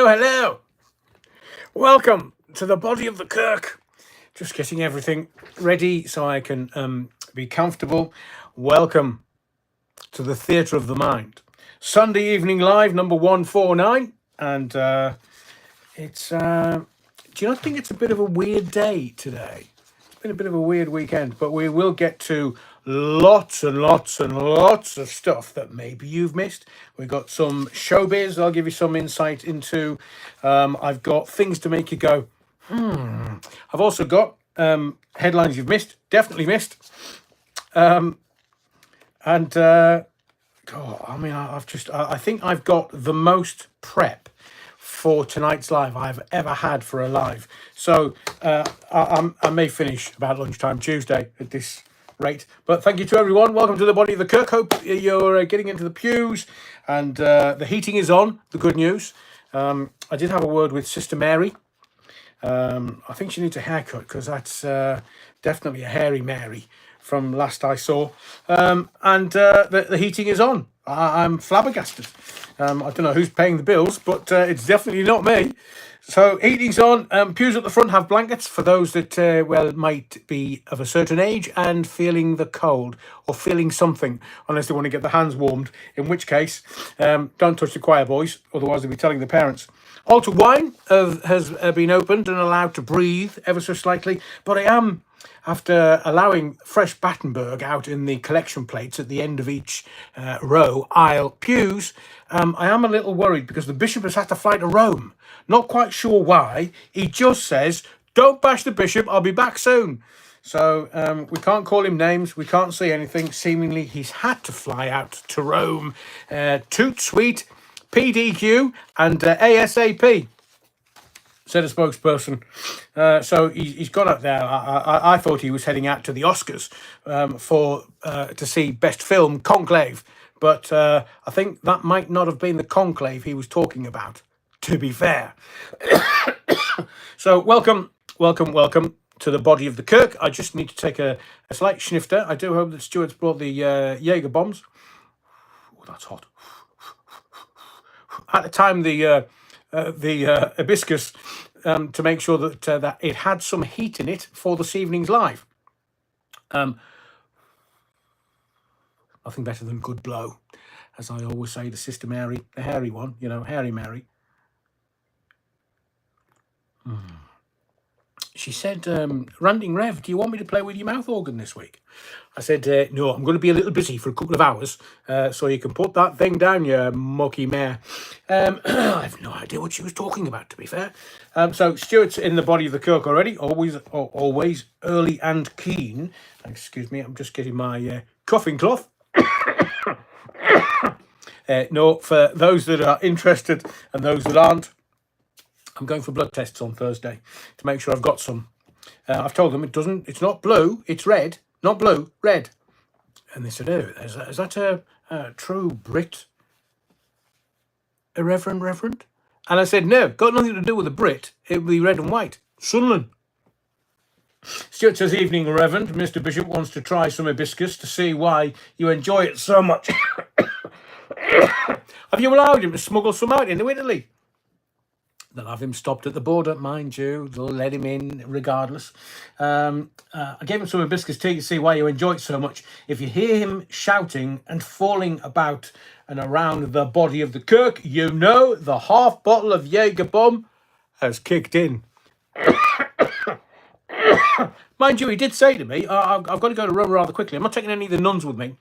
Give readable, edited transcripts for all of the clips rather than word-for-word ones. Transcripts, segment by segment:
Hello. Welcome to the body of the Kirk. Just getting everything ready so I can be comfortable. Welcome to the Theatre of the Mind. Sunday evening live, number 149. And it's, do you not think it's a bit of a weird day today? It's been a bit of a weird weekend, but we will get to lots and lots and lots of stuff that maybe you've missed. We've got some showbiz. I'll give you some insight into. I've got things to make you go, I've also got headlines you've missed, definitely missed. And I think I've got the most prep for tonight's live I've ever had for a live. So I may finish about lunchtime Tuesday at this rate. But thank you to everyone. Welcome to the body of the Kirk. Hope you're getting into the pews and the heating is on. The good news. I did have a word with Sister Mary. I think she needs a haircut because that's definitely a hairy Mary from last I saw. The heating is on. I'm flabbergasted. I don't know who's paying the bills, but it's definitely not me. So heating's on. Pews at the front have blankets for those that might be of a certain age and feeling the cold or feeling something, unless they want to get their hands warmed. In which case, don't touch the choir boys, otherwise they'll be telling the parents. Altar wine has been opened and allowed to breathe ever so slightly, but I am, after allowing fresh Battenberg out in the collection plates at the end of each row, aisle, pews, I am a little worried because the bishop has had to fly to Rome. Not quite sure why. He just says, don't bash the bishop, I'll be back soon. So we can't call him names, we can't say anything. Seemingly he's had to fly out to Rome. Toot sweet, PDQ and ASAP, said a spokesperson. So he's gone up there. I thought he was heading out to the Oscars to see Best Film Conclave. But I think that might not have been the conclave he was talking about, to be fair. So welcome to the body of the Kirk. I just need to take a slight snifter. I do hope that Stuart's brought the Jaeger bombs. Oh, that's hot. At the time, the hibiscus to make sure that that it had some heat in it for this evening's live. Nothing better than good blow, as I always say to Sister Mary, the hairy one, hairy Mary. She said, Ranting Rev, do you want me to play with your mouth organ this week? I said, no, I'm going to be a little busy for a couple of hours, so you can put that thing down, you mucky mare. I have no idea what she was talking about, to be fair. So Stuart's in the body of the Kirk already, always early and keen. Excuse me, I'm just getting my coughing cloth. No, for those that are interested and those that aren't, I'm going for blood tests on Thursday to make sure I've got some. I've told them it's not blue, it's red. Not blue, red. And they said, oh, is that a true Brit? A reverend? And I said, no, got nothing to do with a Brit. It will be red and white. Sunderland. Stuart says, evening, Reverend. Mr. Bishop wants to try some hibiscus to see why you enjoy it so much. Have you allowed him to smuggle some out into Italy? They'll have him stopped at the border, mind you. They'll let him in regardless. I gave him some hibiscus tea to see why you enjoy it so much. If you hear him shouting and falling about and around the body of the Kirk, you know the half bottle of Jaeger bomb has kicked in. Mind you, he did say to me, I've got to go to Rome rather quickly. I'm not taking any of the nuns with me.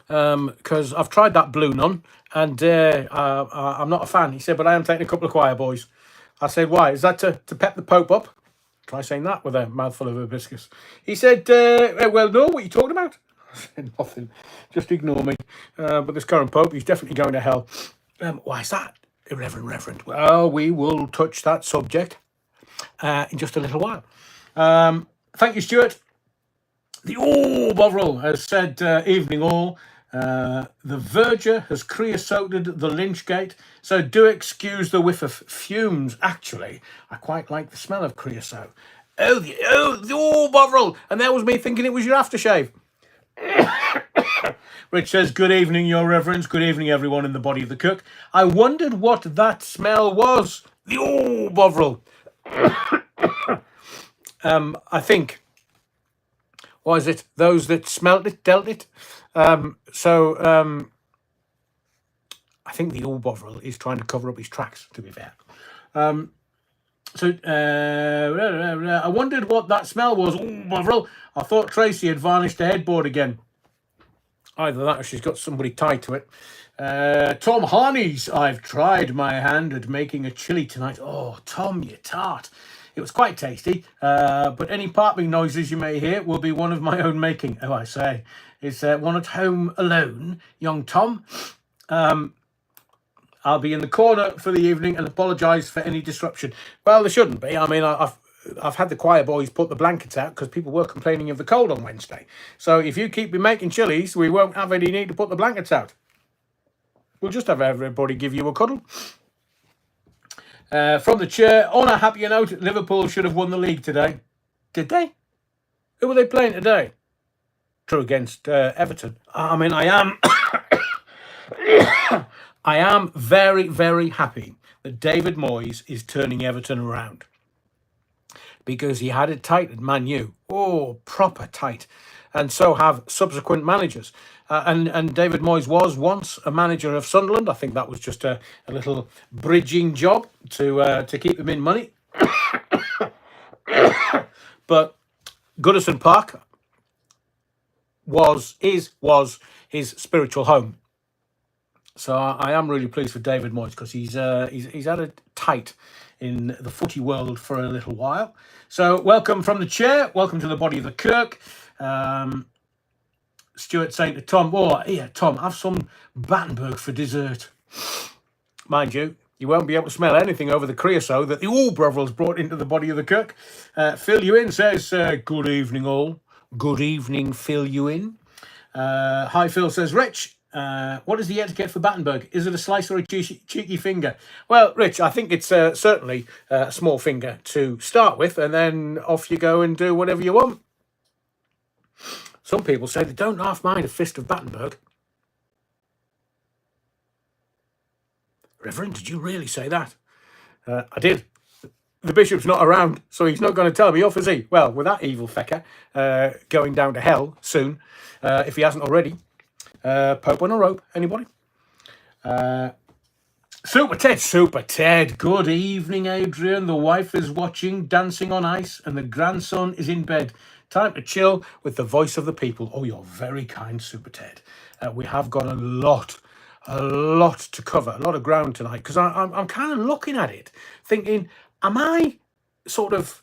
Because I've tried that blue nun and I'm not a fan. He said, but I am taking a couple of choir boys. I said, why? Is that to pep the Pope up? Try saying that with a mouthful of hibiscus. He said, well, no, what are you talking about? I said, nothing. Just ignore me. But this current Pope, he's definitely going to hell. Why is that, Reverend? Well, we will touch that subject in just a little while. Thank you, Stuart. The Bovril has said, evening all. The verger has creosoted the Lynchgate, so do excuse the whiff of fumes. Actually, I quite like the smell of creosote. Bovril! And that was me thinking it was your aftershave. Rich says, good evening, your reverence. Good evening, everyone in the body of the cook. I wondered what that smell was. The old Bovril. I think, what is it? Those that smelt it, dealt it. I think the old Bovril is trying to cover up his tracks, to be fair. I wondered what that smell was. Old Bovril. I thought Tracy had varnished the headboard again. Either that or she's got somebody tied to it. Tom Harney's, I've tried my hand at making a chili tonight. Oh, Tom, you tart. It was quite tasty, but any parting noises you may hear will be one of my own making. Oh, I say. Is one at home alone, young Tom? I'll be in the corner for the evening and apologise for any disruption. Well, there shouldn't be. I mean, I've had the choir boys put the blankets out because people were complaining of the cold on Wednesday. So if you keep me making chilies, we won't have any need to put the blankets out. We'll just have everybody give you a cuddle. From the chair, on a happier note, Liverpool should have won the league today. Did they? Who were they playing today? True, against Everton. I mean, I am very, very happy that David Moyes is turning Everton around. Because he had it tight at Man U. Oh, proper tight. And so have subsequent managers. And David Moyes was once a manager of Sunderland. I think that was just a little bridging job to keep him in money. But Goodison Park was his spiritual home. So I am really pleased for David Moyes because he's had it tight in the footy world for a little while. So welcome from the chair. Welcome to the body of the Kirk. Stuart saying to Tom, oh, yeah, Tom, have some Battenberg for dessert. Mind you, you won't be able to smell anything over the creosote that the old Bovrils brought into the body of the Kirk. Phil Ewan says, good evening all. Good evening, Phil Ewan. Hi, Phil says, Rich, what is the etiquette for Battenberg? Is it a slice or a cheeky finger? Well, Rich, I think it's certainly a small finger to start with, and then off you go and do whatever you want. Some people say they don't half mind a fist of Battenberg. Reverend, did you really say that? I did. The bishop's not around, so he's not going to tell me off, is he? Well, with that evil fecker going down to hell soon, if he hasn't already. Pope on a rope, anybody? Super Ted. Good evening, Adrian. The wife is watching Dancing on Ice and the grandson is in bed. Time to chill with the voice of the people. Oh, you're very kind, Super Ted. We have got a lot to cover, a lot of ground tonight, because I'm kind of looking at it, thinking, am I sort of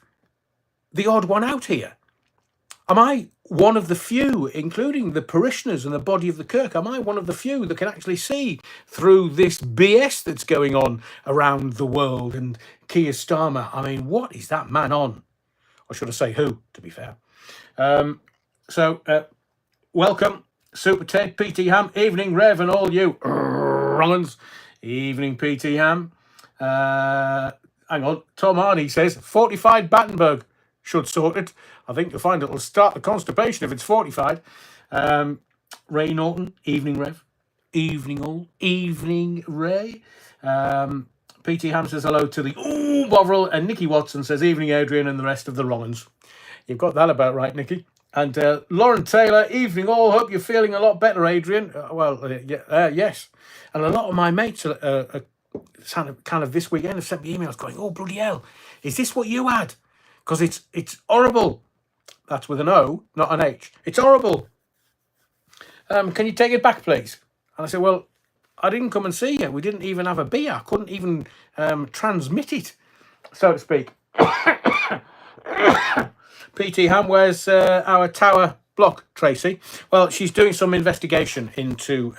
the odd one out here? Am I one of the few, including the parishioners and the body of the Kirk, am I one of the few that can actually see through this BS that's going on around the world? And Keir Starmer, I mean, what is that man on? Or should I say who, to be fair? Welcome, Super Ted, PT Ham, evening, Rev, and all you wrong'uns. Evening, PT Ham. Hang on, Tom Harney says, fortified Battenberg should sort it. I think you'll find it'll start the constipation if it's fortified. Ray Norton, evening, Rev. Evening, all. Evening, Ray. PT Ham says hello to the Bovril, and Nikki Watson says, evening, Adrian, and the rest of the wrong'uns. You've got that about right, Nikki. And Lauren Taylor, evening all. Hope you're feeling a lot better, Adrian. Yes. And a lot of my mates are kind of this weekend have sent me emails going, oh, bloody hell, is this what you had? Because it's horrible. That's with an O, not an H. It's horrible. Can you take it back, please? And I said, well, I didn't come and see you. We didn't even have a beer. I couldn't even transmit it, so to speak. PT Ham, where's our tower block, Tracy? Well, she's doing some investigation into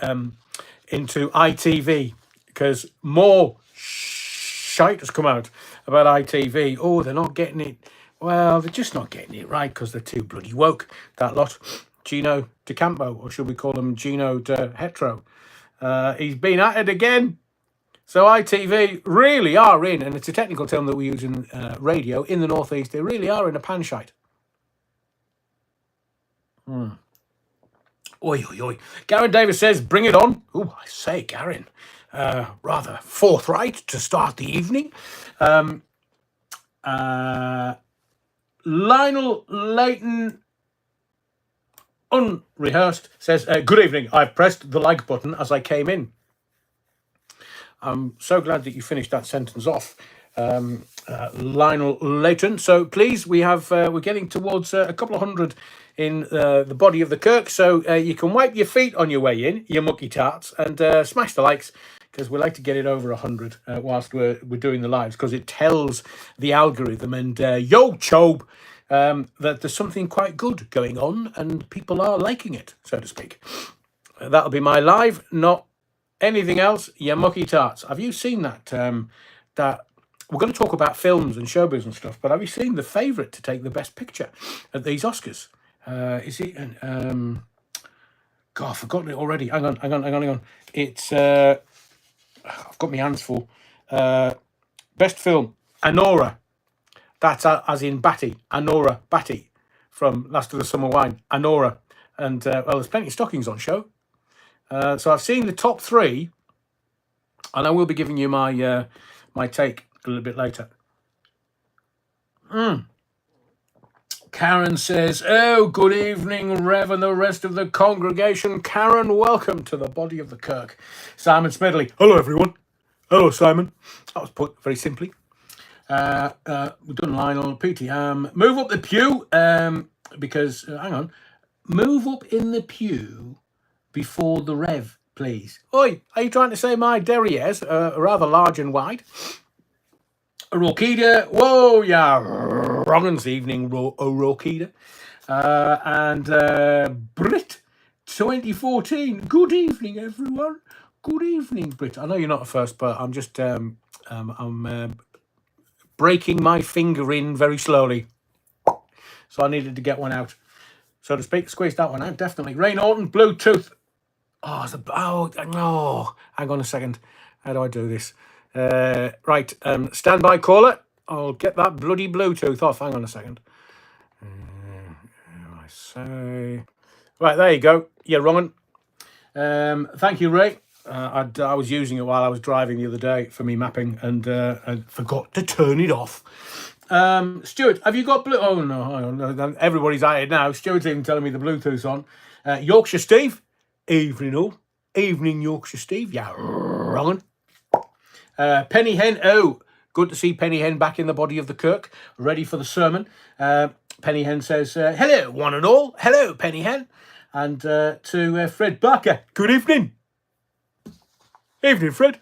ITV because more shite has come out about ITV. Oh, they're not getting it. Well, they're just not getting it right because they're too bloody woke, that lot. Gino De Campo, or should we call him Gino De Hetero? He's been at it again. So ITV really are in, and it's a technical term that we use in radio in the Northeast, they really are in a panshite. Oi, oi, oi. Garen Davis says, bring it on. Oh, I say, Garen. Rather forthright to start the evening. Lionel Leighton Unrehearsed says, good evening. I've pressed the like button as I came in. I'm so glad that you finished that sentence off, Lionel Leighton. So please, we're getting towards a couple of hundred in the body of the Kirk. So you can wipe your feet on your way in, you mucky tarts, and smash the likes, because we like to get it over 100 whilst we're doing the lives, because it tells the algorithm and yo Chobe that there's something quite good going on and people are liking it, so to speak. That'll be my live, not anything else, you mucky tarts. Have you seen that? That we're going to talk about films and showbiz and stuff, but have you seen the favourite to take the best picture at these Oscars? Is he? God, I've forgotten it already. Hang on. It's I've got my hands full. Best film, Anora. That's as in Batty, Anora Batty from Last of the Summer Wine, Anora. And well, there's plenty of stockings on show. So I've seen the top 3, and I will be giving you my my take a little bit later. Karen says, oh, good evening, Rev, and the rest of the congregation. Karen, welcome to the body of the Kirk. Simon Smedley, hello, everyone. Hello, Simon. That was put very simply. We've done Lionel, PT. Move up the pew, because, hang on, move up in the pew before the Rev, please. Oi, are you trying to say my derrieres are rather large and wide? Rokida, whoa, yeah, wrong evening, Rokida. And Brit 2014. Good evening, everyone. Good evening, Brit. I know you're not a first, but I'm just I'm breaking my finger in very slowly, so I needed to get one out, so to speak. Squeeze that one out, definitely. Ray Norton, Bluetooth. No. Hang on a second. How do I do this? Right, standby caller. I'll get that bloody Bluetooth off. Hang on a second. I say, right, there you go. Yeah, wrong one. Thank you, Ray. I was using it while I was driving the other day for me mapping, and I forgot to turn it off. Stuart, have you got blue? Oh no, everybody's at it now. Stuart's even telling me the Bluetooth's on. Yorkshire Steve, evening all. Evening, Yorkshire Steve. Yeah, wrong one. Penny Hen, oh, good to see Penny Hen back in the body of the Kirk, ready for the sermon. Penny Hen says, hello, one and all. Hello, Penny Hen. And to Fred Barker, good evening. Evening, Fred.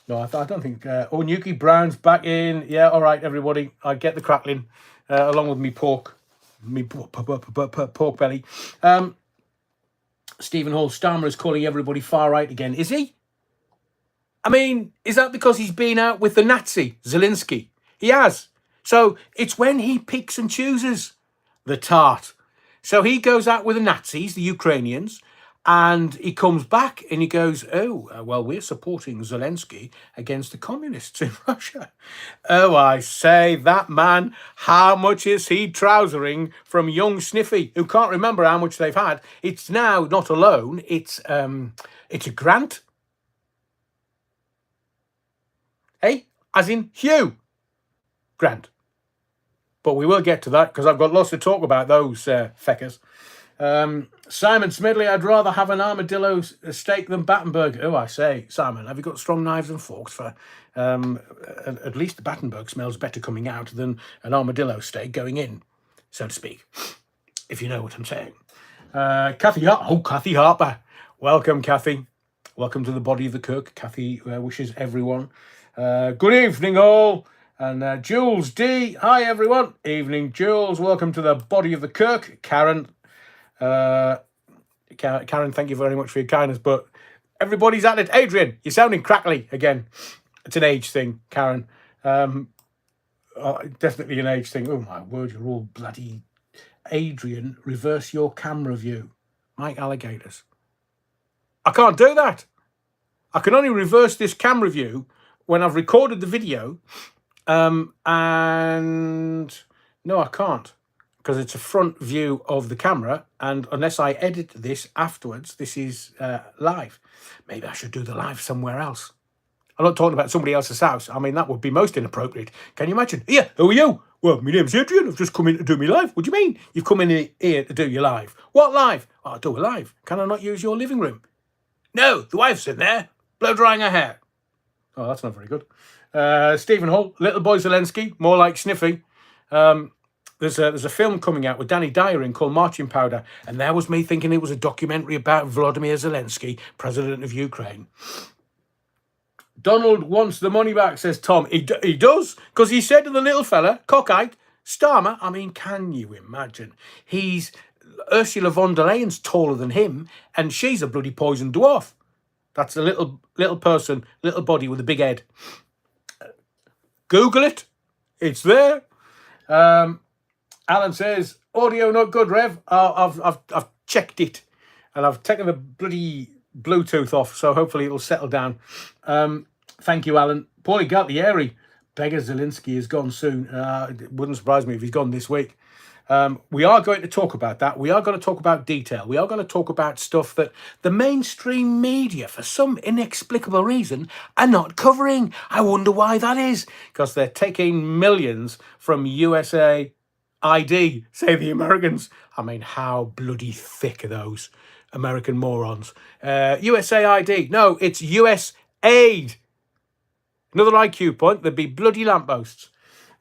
No, I don't think... Nuki Brown's back in. Yeah, all right, everybody. I get the crackling, along with me pork. Me pork belly. Stephen Hall, Starmer is calling everybody far right again. Is he? I mean, is that because he's been out with the Nazi, Zelensky? He has. So it's when he picks and chooses, the tart. So he goes out with the Nazis, the Ukrainians, and he comes back and he goes, oh, well, we're supporting Zelensky against the communists in Russia. Oh, I say, that man, how much is he trousering from young Sniffy, who can't remember how much they've had? It's now not a loan, it's a grant. Hey, as in Hugh Grant. But we will get to that, because I've got lots to talk about those feckers. Simon Smedley, I'd rather have an armadillo steak than Battenberg. Oh, I say, Simon, have you got strong knives and forks for... at least the Battenberg smells better coming out than an armadillo steak going in, so to speak, if you know what I'm saying. Kathy Harper. Welcome, Kathy. Welcome to the body of the Kirk. Kathy wishes everyone good evening, all. And Jules D. Hi, everyone. Evening, Jules. Welcome to the body of the Kirk. Karen, thank you very much for your kindness, but everybody's at it. Adrian, you're sounding crackly again. It's an age thing, Karen. Definitely an age thing. Oh, my word, you're all bloody... Adrian, reverse your camera view. Mike Alligators. I can't do that. I can only reverse this camera view when I've recorded the video, and no, I can't, because it's a front view of the camera, and unless I edit this afterwards, this is live. Maybe I should do the live somewhere else. I'm not talking about somebody else's house. I mean, that would be most inappropriate. Can you imagine? Yeah, who are you? Well, my name's Adrian. I've just come in to do my live. What do you mean? You've come in here to do your live. What live? Oh, I'll do a live. Can I not use your living room? No, the wife's in there, blow drying her hair. Oh, that's not very good. Stephen Hall, Little Boy Zelensky, more like Sniffy. There's a film coming out with Danny Dyer in called Marching Powder, and there was me thinking it was a documentary about Volodymyr Zelensky, president of Ukraine. Donald wants the money back, says Tom. He does, because he said to the little fella, cockeyed, Starmer, I mean, can you imagine? Ursula von der Leyen's taller than him, and she's a bloody poison dwarf. That's a little person, little body with a big head. Google it. It's there. Alan says, audio not good, Rev. I've checked it, and I've taken the bloody Bluetooth off, so hopefully it'll settle down. Thank you, Alan. Paulie Galtieri, beggar Zelensky is gone soon. It wouldn't surprise me if he's gone this week. We are going to talk about that. We are going to talk about detail. We are going to talk about stuff that the mainstream media, for some inexplicable reason, are not covering. I wonder why that is. Because they're taking millions from USA ID, say the Americans. I mean, how bloody thick are those American morons? USA ID. No, it's US Aid. Another IQ point. There'd be bloody lampposts.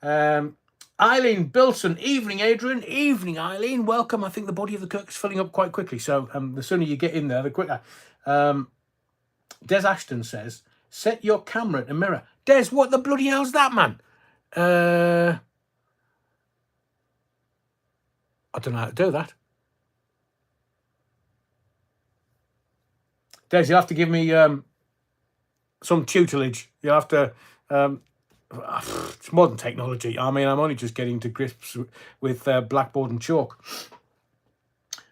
Eileen Bilson. Evening, Adrian. Evening, Eileen. Welcome. I think the body of the Kirk is filling up quite quickly. So the sooner you get in there, the quicker. Des Ashton says, set your camera in a mirror. Des, what the bloody hell's that, man? I don't know how to do that. Des, you'll have to give me some tutelage. You'll have to... it's modern technology. I mean, I'm only just getting to grips with blackboard and chalk.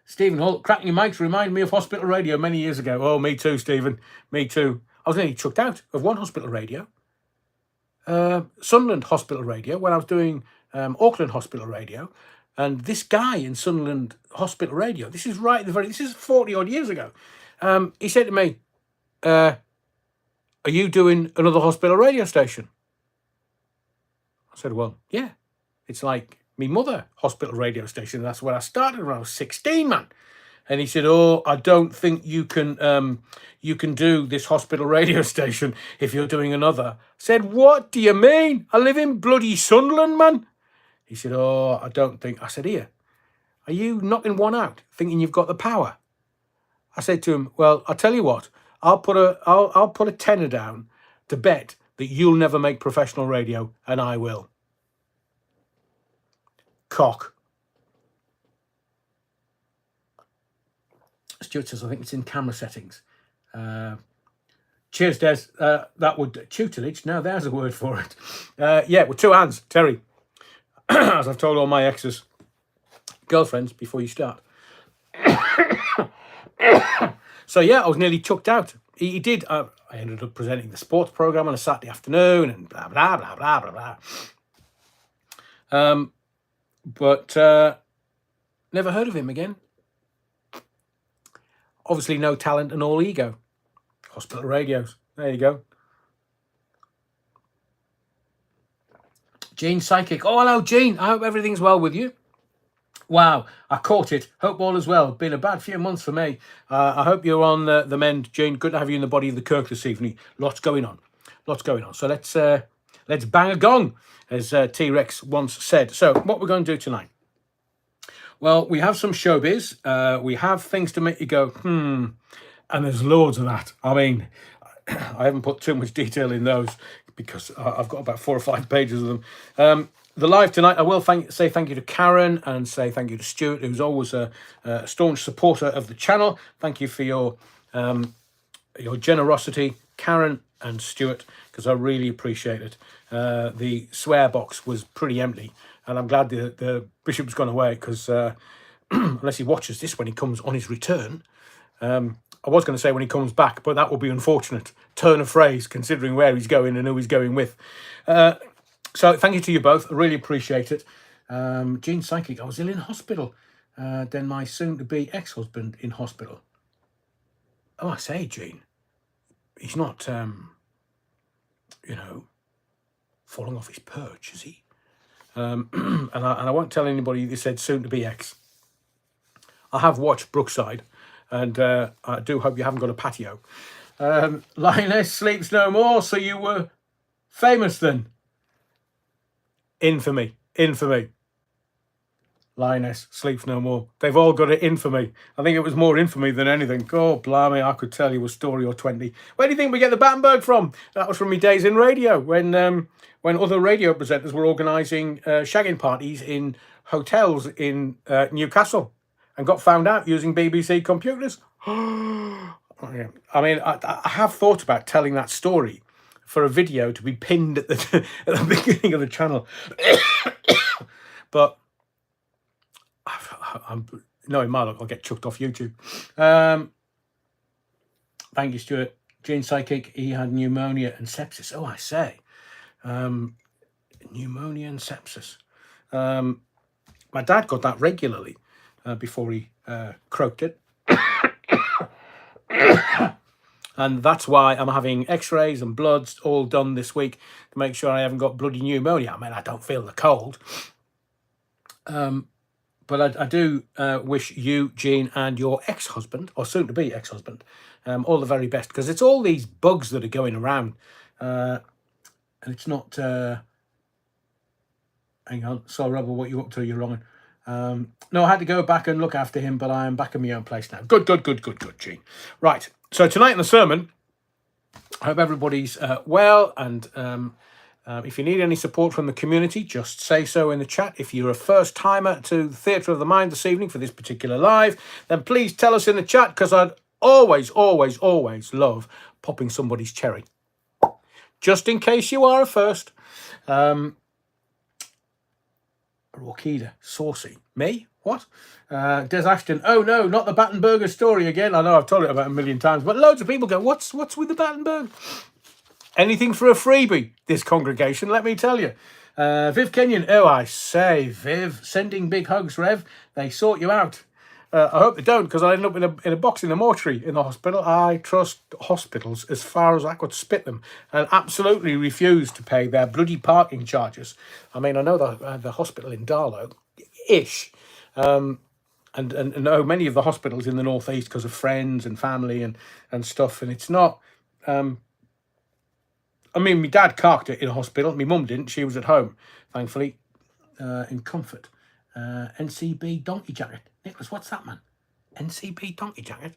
Stephen Holt, cracking your mics remind me of hospital radio many years ago. Oh, me too, Stephen. Me too. I was nearly chucked out of one hospital radio. Sunderland Hospital Radio, when I was doing Auckland Hospital Radio. And this guy in Sunderland Hospital Radio, this is 40 odd years ago. He said to me, are you doing another hospital radio station? I said, well, yeah. It's like me mother hospital radio station. That's where I started when I was 16, man. And he said, oh, I don't think you can do this hospital radio station if you're doing another. I said, what do you mean? I live in bloody Sunderland, man. He said, oh, I don't think. I said, here, are you knocking one out, thinking you've got the power? I said to him, well, I'll tell you what, I'll put a tenner down to bet that you'll never make professional radio, and I will. Cock. Stuart says, I think it's in camera settings. Cheers, Des. That would tutelage. Now there's a word for it. Yeah, with two hands, Terry. As I've told all my exes, girlfriends, before you start. So yeah, I was nearly chucked out. He did. I ended up presenting the sports program on a Saturday afternoon, and blah blah blah blah blah blah. But never heard of him again. Obviously, no talent and all ego. Hospital radios. There you go. Jean Psychic. Oh, hello, Jean. I hope everything's well with you. Wow, I caught it. Hope all is well. Been a bad few months for me. I hope you're on the mend, Jane. Good to have you in the body of the Kirk this evening. Lots going on. Lots going on. So let's bang a gong, as T-Rex once said. So what we're going to do tonight? Well, we have some showbiz. We have things to make you go, and there's loads of that. I mean, I haven't put too much detail in those because I've got about 4 or 5 pages of them. The live tonight, I will say thank you to Karen and say thank you to Stuart, who's always a staunch supporter of the channel. Thank you for your generosity, Karen and Stuart, because I really appreciate it. The swear box was pretty empty, and I'm glad the bishop's gone away, because unless he watches this when he comes on his return, I was going to say when he comes back, but that would be unfortunate. Turn of phrase, considering where he's going and who he's going with. So thank you to you both. I really appreciate it. Gene Psychic, I was ill in hospital. Then my soon-to-be ex-husband in hospital. Oh, I say, Gene, he's not, falling off his perch, is he? And I won't tell anybody they said soon-to-be ex. I have watched Brookside, and I do hope you haven't got a patio. Lioness sleeps no more, so you were famous then. Infamy. Lioness sleeps no more. They've all got it infamy. I think it was more infamy than anything. God, blimey, I could tell you a story or 20. Where do you think we get the Battenberg from? That was from my days in radio, when other radio presenters were organising shagging parties in hotels in Newcastle, and got found out using BBC computers. I mean, I have thought about telling that story for a video to be pinned at the at the beginning of the channel, but knowing my luck, I'll get chucked off YouTube. Thank you, Stuart. Gene Psychic, he had pneumonia and sepsis. Oh, I say, pneumonia and sepsis. My dad got that regularly before he croaked it. And that's why I'm having x-rays and bloods all done this week to make sure I haven't got bloody pneumonia. I mean, I don't feel the cold. But I do wish you, Gene, and your ex-husband, or soon-to-be ex-husband, all the very best. Because it's all these bugs that are going around. And it's not... hang on. Sorry, Robert, what you up to? You're wrong. No, I had to go back and look after him, but I am back in my own place now. Good, Gene. Right. So tonight in the sermon, I hope everybody's well, and if you need any support from the community, just say so in the chat. If you're a first timer to the Theatre of the Mind this evening for this particular live, then please tell us in the chat, because I'd always love popping somebody's cherry. Just in case you are a first. Rokida, saucy. Me? What? Des Ashton. Oh no, not the Battenberger story again. I know I've told it about a million times, but loads of people go, what's with the Battenberg? Anything for a freebie, this congregation, let me tell you. Viv Kenyon. Oh, I say, Viv, sending big hugs, Rev. They sort you out. I hope they don't, because I end up in a box in the mortuary in the hospital. I trust hospitals as far as I could spit them, and absolutely refuse to pay their bloody parking charges. I mean, I know the hospital in Darlow-ish, and know many of the hospitals in the northeast because of friends and family and stuff, and it's not... I mean, my dad carked it in a hospital. My mum didn't. She was at home, thankfully, in comfort. NCB donkey jacket. Nicholas, what's that, man? NCB donkey jacket?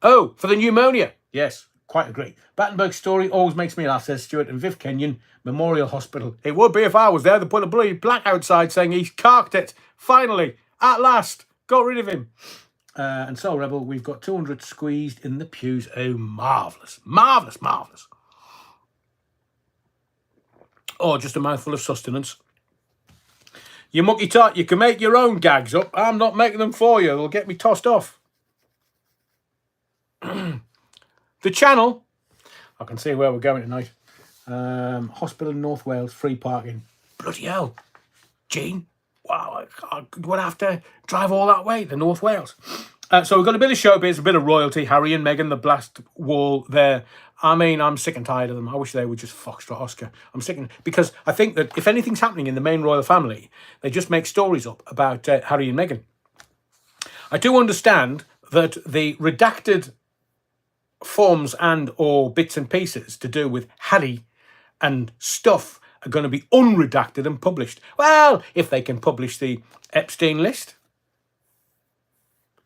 Oh, for the pneumonia. Yes, quite agree. Battenberg story always makes me laugh, says Stuart. And Viv Kenyon, Memorial Hospital. It would be if I was there. They put a bloody plaque outside saying he's carked it. Finally, at last, got rid of him. And so, Rebel, we've got 200 squeezed in the pews. Oh, marvellous. Oh, just a mouthful of sustenance. You mucky tot, you can make your own gags up. I'm not making them for you. They'll get me tossed off. The channel. I can see where we're going tonight. Hospital in North Wales, free parking. Bloody hell. Gene. Wow, I would have to drive all that way to North Wales. So we've got a bit of showbiz, a bit of royalty. Harry and Meghan, the blast wall there. I mean, I'm sick and tired of them. I wish they would just foxtrot Oscar. I'm sick because I think that if anything's happening in the main royal family, they just make stories up about Harry and Meghan. I do understand that the redacted forms and or bits and pieces to do with Harry and stuff are going to be unredacted and published. Well, if they can publish the Epstein list.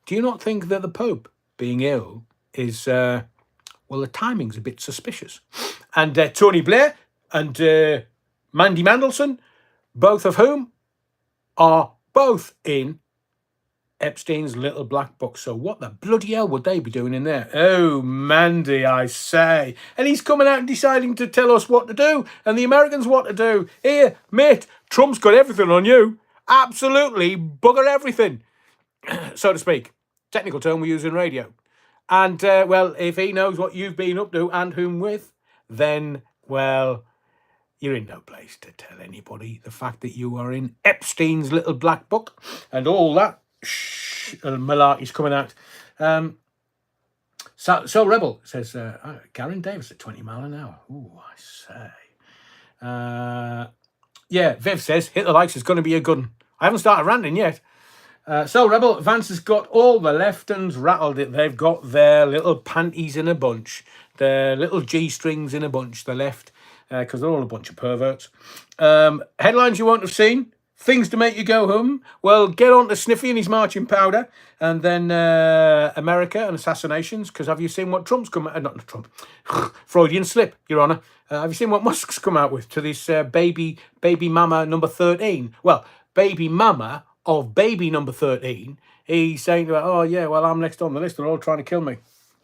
Do you not think that the Pope being ill is, well, the timing's a bit suspicious? And Tony Blair and Mandy Mandelson, both of whom are both in Epstein's little black book. So what the bloody hell would they be doing in there? Oh, Mandy, I say. And he's coming out and deciding to tell us what to do and the Americans what to do. Here, mate, Trump's got everything on you. Absolutely bugger everything, so to speak. Technical term we use in radio. And, well, if he knows what you've been up to and whom with, then, well, You're in no place to tell anybody the fact that you are in Epstein's little black book and all that malarkey's coming out. So Rebel says, Garen Davis at 20 mile an hour. Ooh, I say. Yeah, Viv says, hit the likes, it's going to be a good one. I haven't started ranting yet. So Rebel, Vance has got all the left uns rattled. They've got their little panties in a bunch, their little G-strings in a bunch, the left, because they're all a bunch of perverts. Headlines you won't have seen, things to make you go home. Well, get on to Sniffy and his marching powder, and then America and assassinations, because have you seen what Trump's come out, not Trump, Freudian slip, Your Honour. Have you seen what Musk's come out with to this baby mama number 13? Well, baby mama of baby number 13, he's saying, oh yeah, well, I'm next on the list. They're all trying to kill me.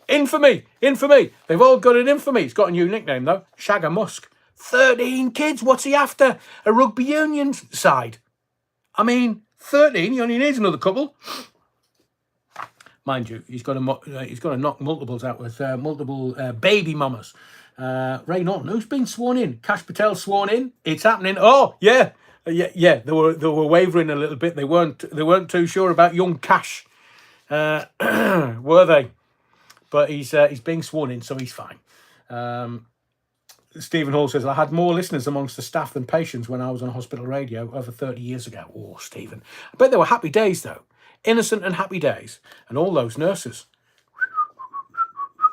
Infamy. They've all got an infamy. It's got a new nickname, though. Shagger Musk. 13 kids. What's he after? A rugby union side. I mean, 13, he only needs another couple. Mind you, he's got to knock multiples out with multiple baby mamas. Ray Norton, who's been sworn in? Kash Patel sworn in. It's happening. Oh, yeah. Yeah, they were wavering a little bit. They weren't too sure about young Cash, were they? But he's being sworn in, so he's fine. Stephen Hall says, I had more listeners amongst the staff than patients when I was on hospital radio over 30 years ago. Oh, Stephen. I bet there were happy days, though. Innocent and happy days. And all those nurses.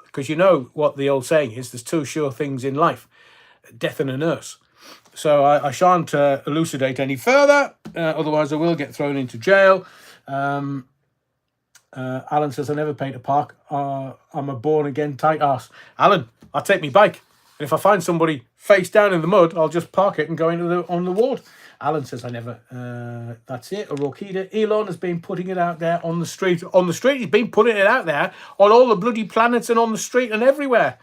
Because you know what the old saying is, there's two sure things in life. Death and a nurse. So I shan't elucidate any further, otherwise I will get thrown into jail. Alan says, I never paint a park. I'm a born-again tight arse. Alan, I'll take me bike. And if I find somebody face down in the mud, I'll just park it and go on the ward. Alan says, I never. That's it. Orokida. Elon has been putting it out there on the street. On the street, he's been putting it out there on all the bloody planets and on the street and everywhere.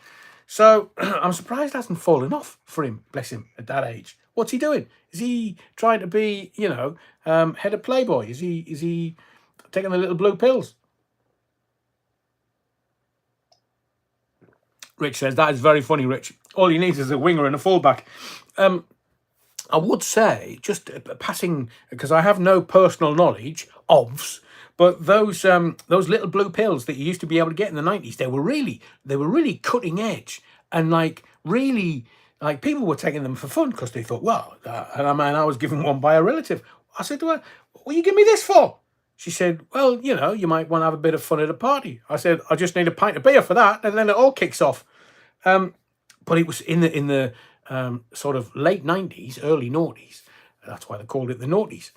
So I'm surprised it hasn't fallen off for him, bless him, at that age. What's he doing? Is he trying to be, head of Playboy? Is he taking the little blue pills? Rich says, that is very funny, Rich. All he needs is a winger and a fullback. I would say, just passing, because I have no personal knowledge of, but those little blue pills that you used to be able to get in the 90s, they were really cutting edge, and really people were taking them for fun because they thought, well, and I was given one by a relative. I said to her, what you give me this for? She said, well, you might want to have a bit of fun at a party. I said, I just need a pint of beer for that, and then it all kicks off. But it was in the sort of late 90s, early noughties. That's why they called it the noughties.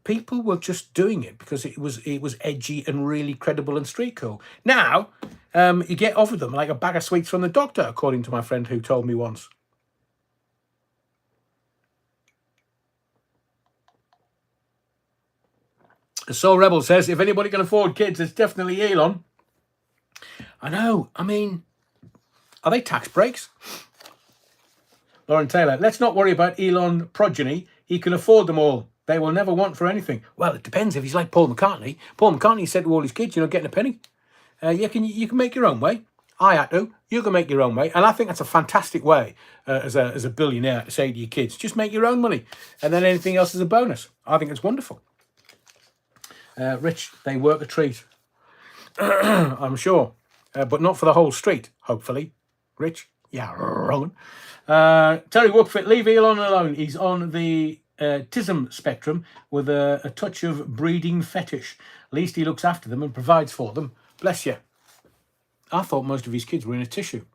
People were just doing it because it was edgy and really credible and street cool. Now, you get offered them like a bag of sweets from the doctor, according to my friend who told me once. Soul Rebel says, if anybody can afford kids, it's definitely Elon. I know. I mean, are they tax breaks? Lauren Taylor, let's not worry about Elon progeny. He can afford them all. They will never want for anything. Well, it depends if he's like Paul McCartney. Paul McCartney said to all his kids, you're not getting a penny. You can make your own way. I had to. You can make your own way. And I think that's a fantastic way as a billionaire to say to your kids, just make your own money. And then anything else is a bonus. I think it's wonderful. Rich, they work a treat. I'm sure. But not for the whole street, hopefully. Rich? Yeah, wrong. Terry Wookfit, leave Elon alone. He's on the autism spectrum with a touch of breeding fetish. At least he looks after them and provides for them. Bless you. I thought most of his kids were in a tissue.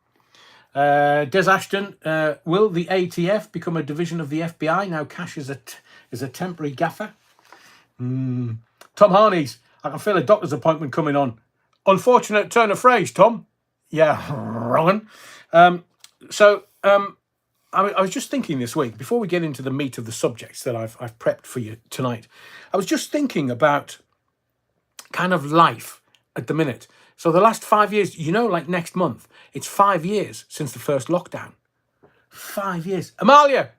Des Ashton, will the ATF become a division of the FBI? Now Cash is a temporary gaffer. Tom Harneys, I can feel a doctor's appointment coming on. Unfortunate turn of phrase, Tom. Yeah, wrong. I was just thinking this week, before we get into the meat of the subjects that I've prepped for you tonight, I was just thinking about kind of life at the minute. So the last 5 years, like next month, it's 5 years since the first lockdown. 5 years. Amalia,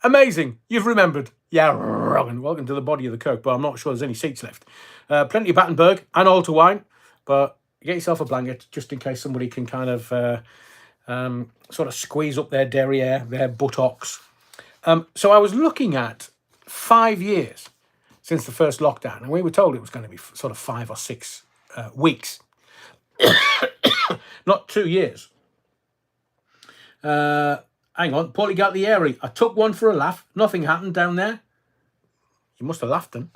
amazing. You've remembered. Yeah, wrong. Welcome to the body of the Kirk, but I'm not sure there's any seats left. Plenty of Battenberg and Alter wine, but get yourself a blanket just in case somebody can kind of sort of squeeze up their derriere, their buttocks. So I was looking at 5 years since the first lockdown, and we were told it was going to be sort of 5 or 6 weeks, not 2 years. Hang on, Paulie got the airy. I took one for a laugh. Nothing happened down there. You must have laughed then.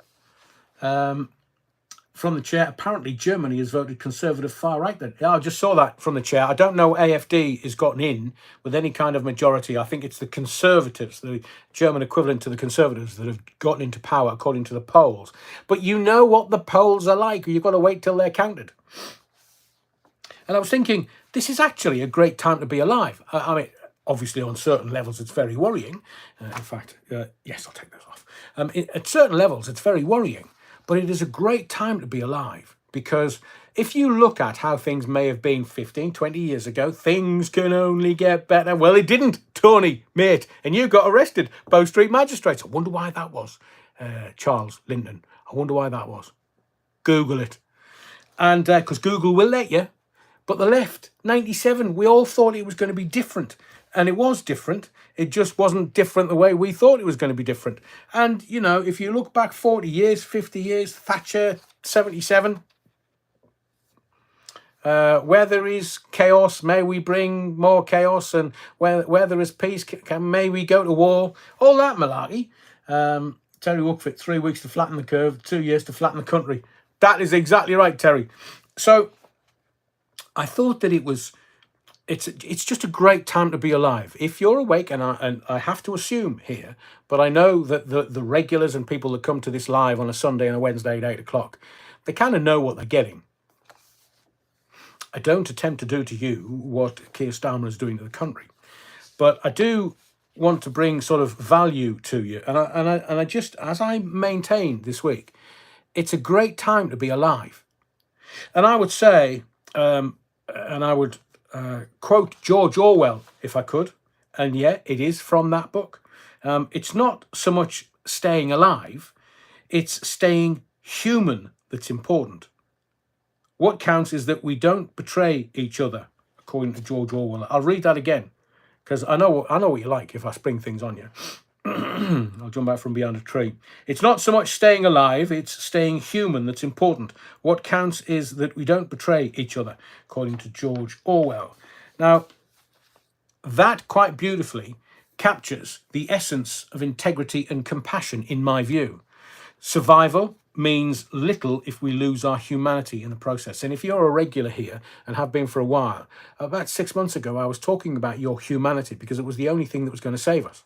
From the chair, apparently Germany has voted Conservative far right then. Yeah, I just saw that from the chair. I don't know AFD has gotten in with any kind of majority. I think it's the Conservatives, the German equivalent to the Conservatives, that have gotten into power according to the polls. But you know what the polls are like. You've got to wait till they're counted. And I was thinking, this is actually a great time to be alive. I mean, obviously on certain levels it's very worrying. In fact, yes, I'll take those off. At certain levels it's very worrying. But it is a great time to be alive, because if you look at how things may have been 15, 20 years ago, things can only get better. Well, it didn't, Tony, mate. And you got arrested, Bow Street magistrates. I wonder why that was, Charles Linton. I wonder why that was. Google it. And because Google will let you. But the left, 97, we all thought it was going to be different. And it was different. It just wasn't different the way we thought it was going to be different. And, you know, if you look back 40 years, 50 years, Thatcher, 77, where there is chaos, may we bring more chaos. And where there is peace, may we go to war. All that malarkey. Terry Wookford, 3 weeks to flatten the curve, 2 years to flatten the country. That is exactly right, Terry. So I thought that it's just a great time to be alive. If you're awake, and I have to assume here, but I know that the regulars and people that come to this live on a Sunday and a Wednesday at 8 o'clock, they kind of know what they're getting. I don't attempt to do to you what Keir Starmer is doing to the country, but I do want to bring sort of value to you. And I just, as I maintained this week, it's a great time to be alive. And I would say, and I would quote George Orwell, if I could. And yeah, it is from that book. It's not so much staying alive, it's staying human that's important. What counts is that we don't betray each other, according to George Orwell. I'll read that again, because I know what you like if I spring things on you. I'll jump out from behind a tree. It's not so much staying alive, it's staying human that's important. What counts is that we don't betray each other, according to George Orwell. Now, that quite beautifully captures the essence of integrity and compassion, in my view. Survival means little if we lose our humanity in the process. And if you're a regular here and have been for a while, about 6 months ago, I was talking about your humanity because it was the only thing that was going to save us.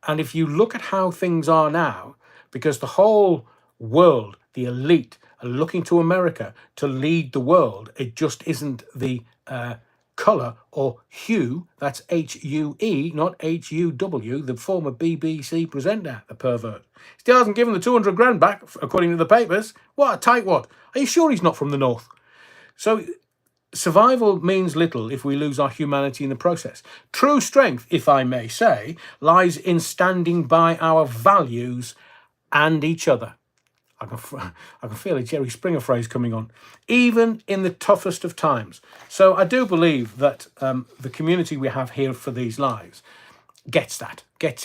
And if you look at how things are now, because the whole world, the elite, are looking to America to lead the world, it just isn't the colour or hue, that's H-U-E, not H-U-W, the former BBC presenter, the pervert. Still hasn't given the 200 grand back, according to the papers. What a tightwad. Are you sure he's not from the north? So survival means little if we lose our humanity in the process. True strength, if I may say, lies in standing by our values and each other. I can feel a Jerry Springer phrase coming on. Even in the toughest of times. So I do believe that the community we have here for these lives gets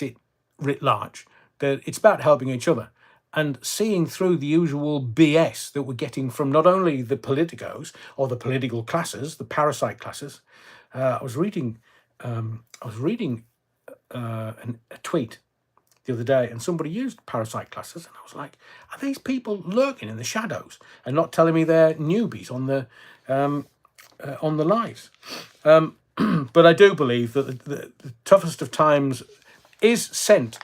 it writ large. That it's about helping each other and seeing through the usual BS that we're getting from not only the politicos or the political classes, the parasite classes. I was reading a tweet the other day, and somebody used parasite classes, and I was like, are these people lurking in the shadows and not telling me they're newbies on the lives? But I do believe that the toughest of times is sent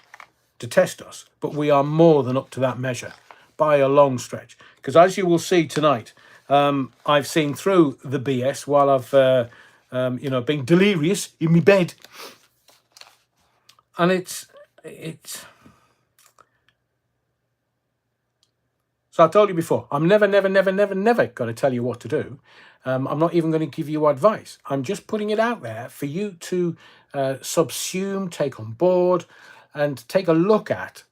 to test us, but we are more than up to that measure by a long stretch. Because as you will see tonight, I've seen through the BS while I've been delirious in my bed, and it's. So I told you before, I'm never going to tell you what to do. I'm not even going to give you advice. I'm just putting it out there for you to subsume, take on board, and take a look at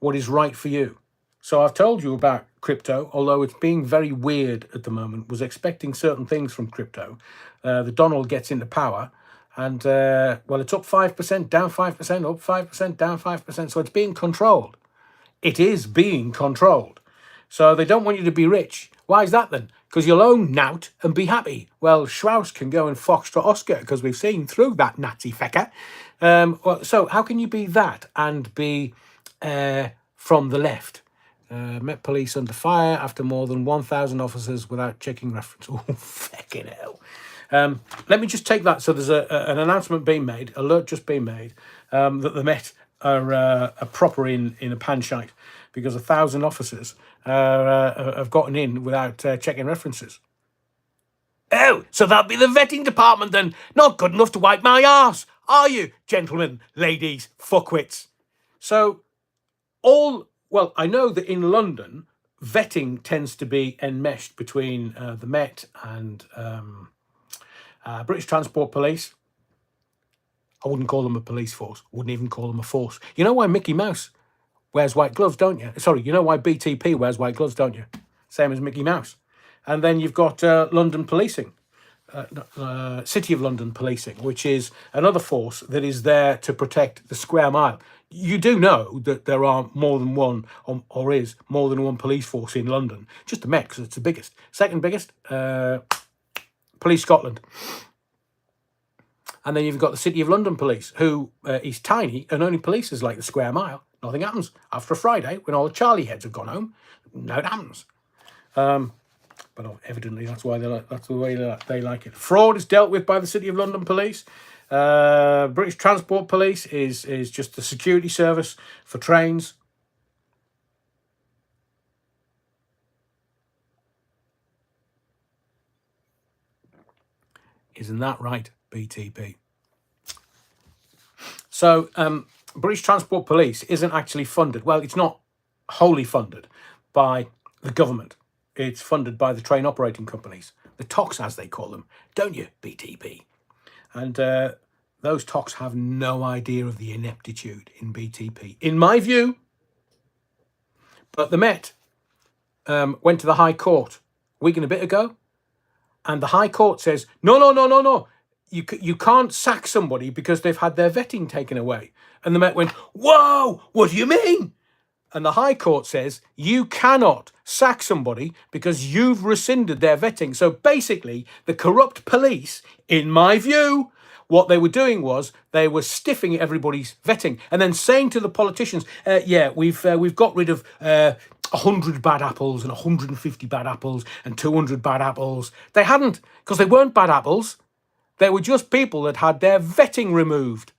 what is right for you. So I've told you about crypto, although it's being very weird at the moment. Was expecting certain things from crypto. The Donald gets into power, and well, it's up 5%, down 5%, up 5%, down 5%. So it's being controlled. It is being controlled. So they don't want you to be rich. Why is that then? Because you'll own Nout and be happy. Well, Strauss can go and Foxtrot Oscar, because we've seen through that Nazi fecker. So how can you be that and be from the left? Met police under fire after more than 1,000 officers without checking reference. Oh, fucking hell. Let me just take that. So there's an announcement being made, alert just being made, that the Met are proper in a panshite because 1,000 officers have gotten in without checking references. Oh, so that'll be the vetting department then. Not good enough to wipe my arse, are you, gentlemen, ladies, fuckwits? So well, I know that in London, vetting tends to be enmeshed between the Met and British Transport Police. I wouldn't call them a police force. Wouldn't even call them a force. You know why Mickey Mouse wears white gloves, don't you? Sorry, you know why BTP wears white gloves, don't you? Same as Mickey Mouse. And then you've got London Policing, City of London Policing, which is another force that is there to protect the square mile. You do know that there are more than one, or is more than one police force in London. Just the Met, because it's the biggest. Second biggest, Police Scotland. And then you've got the City of London Police, who is tiny and only polices like the square mile. Nothing happens. After a Friday, when all the Charlie heads have gone home, no it happens. But evidently that's why that's the way they like it. Fraud is dealt with by the City of London Police. British Transport Police is just the security service for trains. Isn't that right, BTP? So British Transport Police isn't actually funded. Well, it's not wholly funded by the government. It's funded by the train operating companies, the TOCs as they call them, don't you, BTP? And those TOCs have no idea of the ineptitude in BTP, in my view. But the Met went to the High Court a week and a bit ago, and the High Court says, no. You can't sack somebody because they've had their vetting taken away. And the Met went, whoa, what do you mean? And the High Court says, you cannot sack somebody because you've rescinded their vetting. So basically, the corrupt police, in my view, what they were doing was they were stiffing everybody's vetting and then saying to the politicians, we've got rid of 100 bad apples and 150 bad apples and 200 bad apples. They hadn't, because they weren't bad apples. They were just people that had their vetting removed.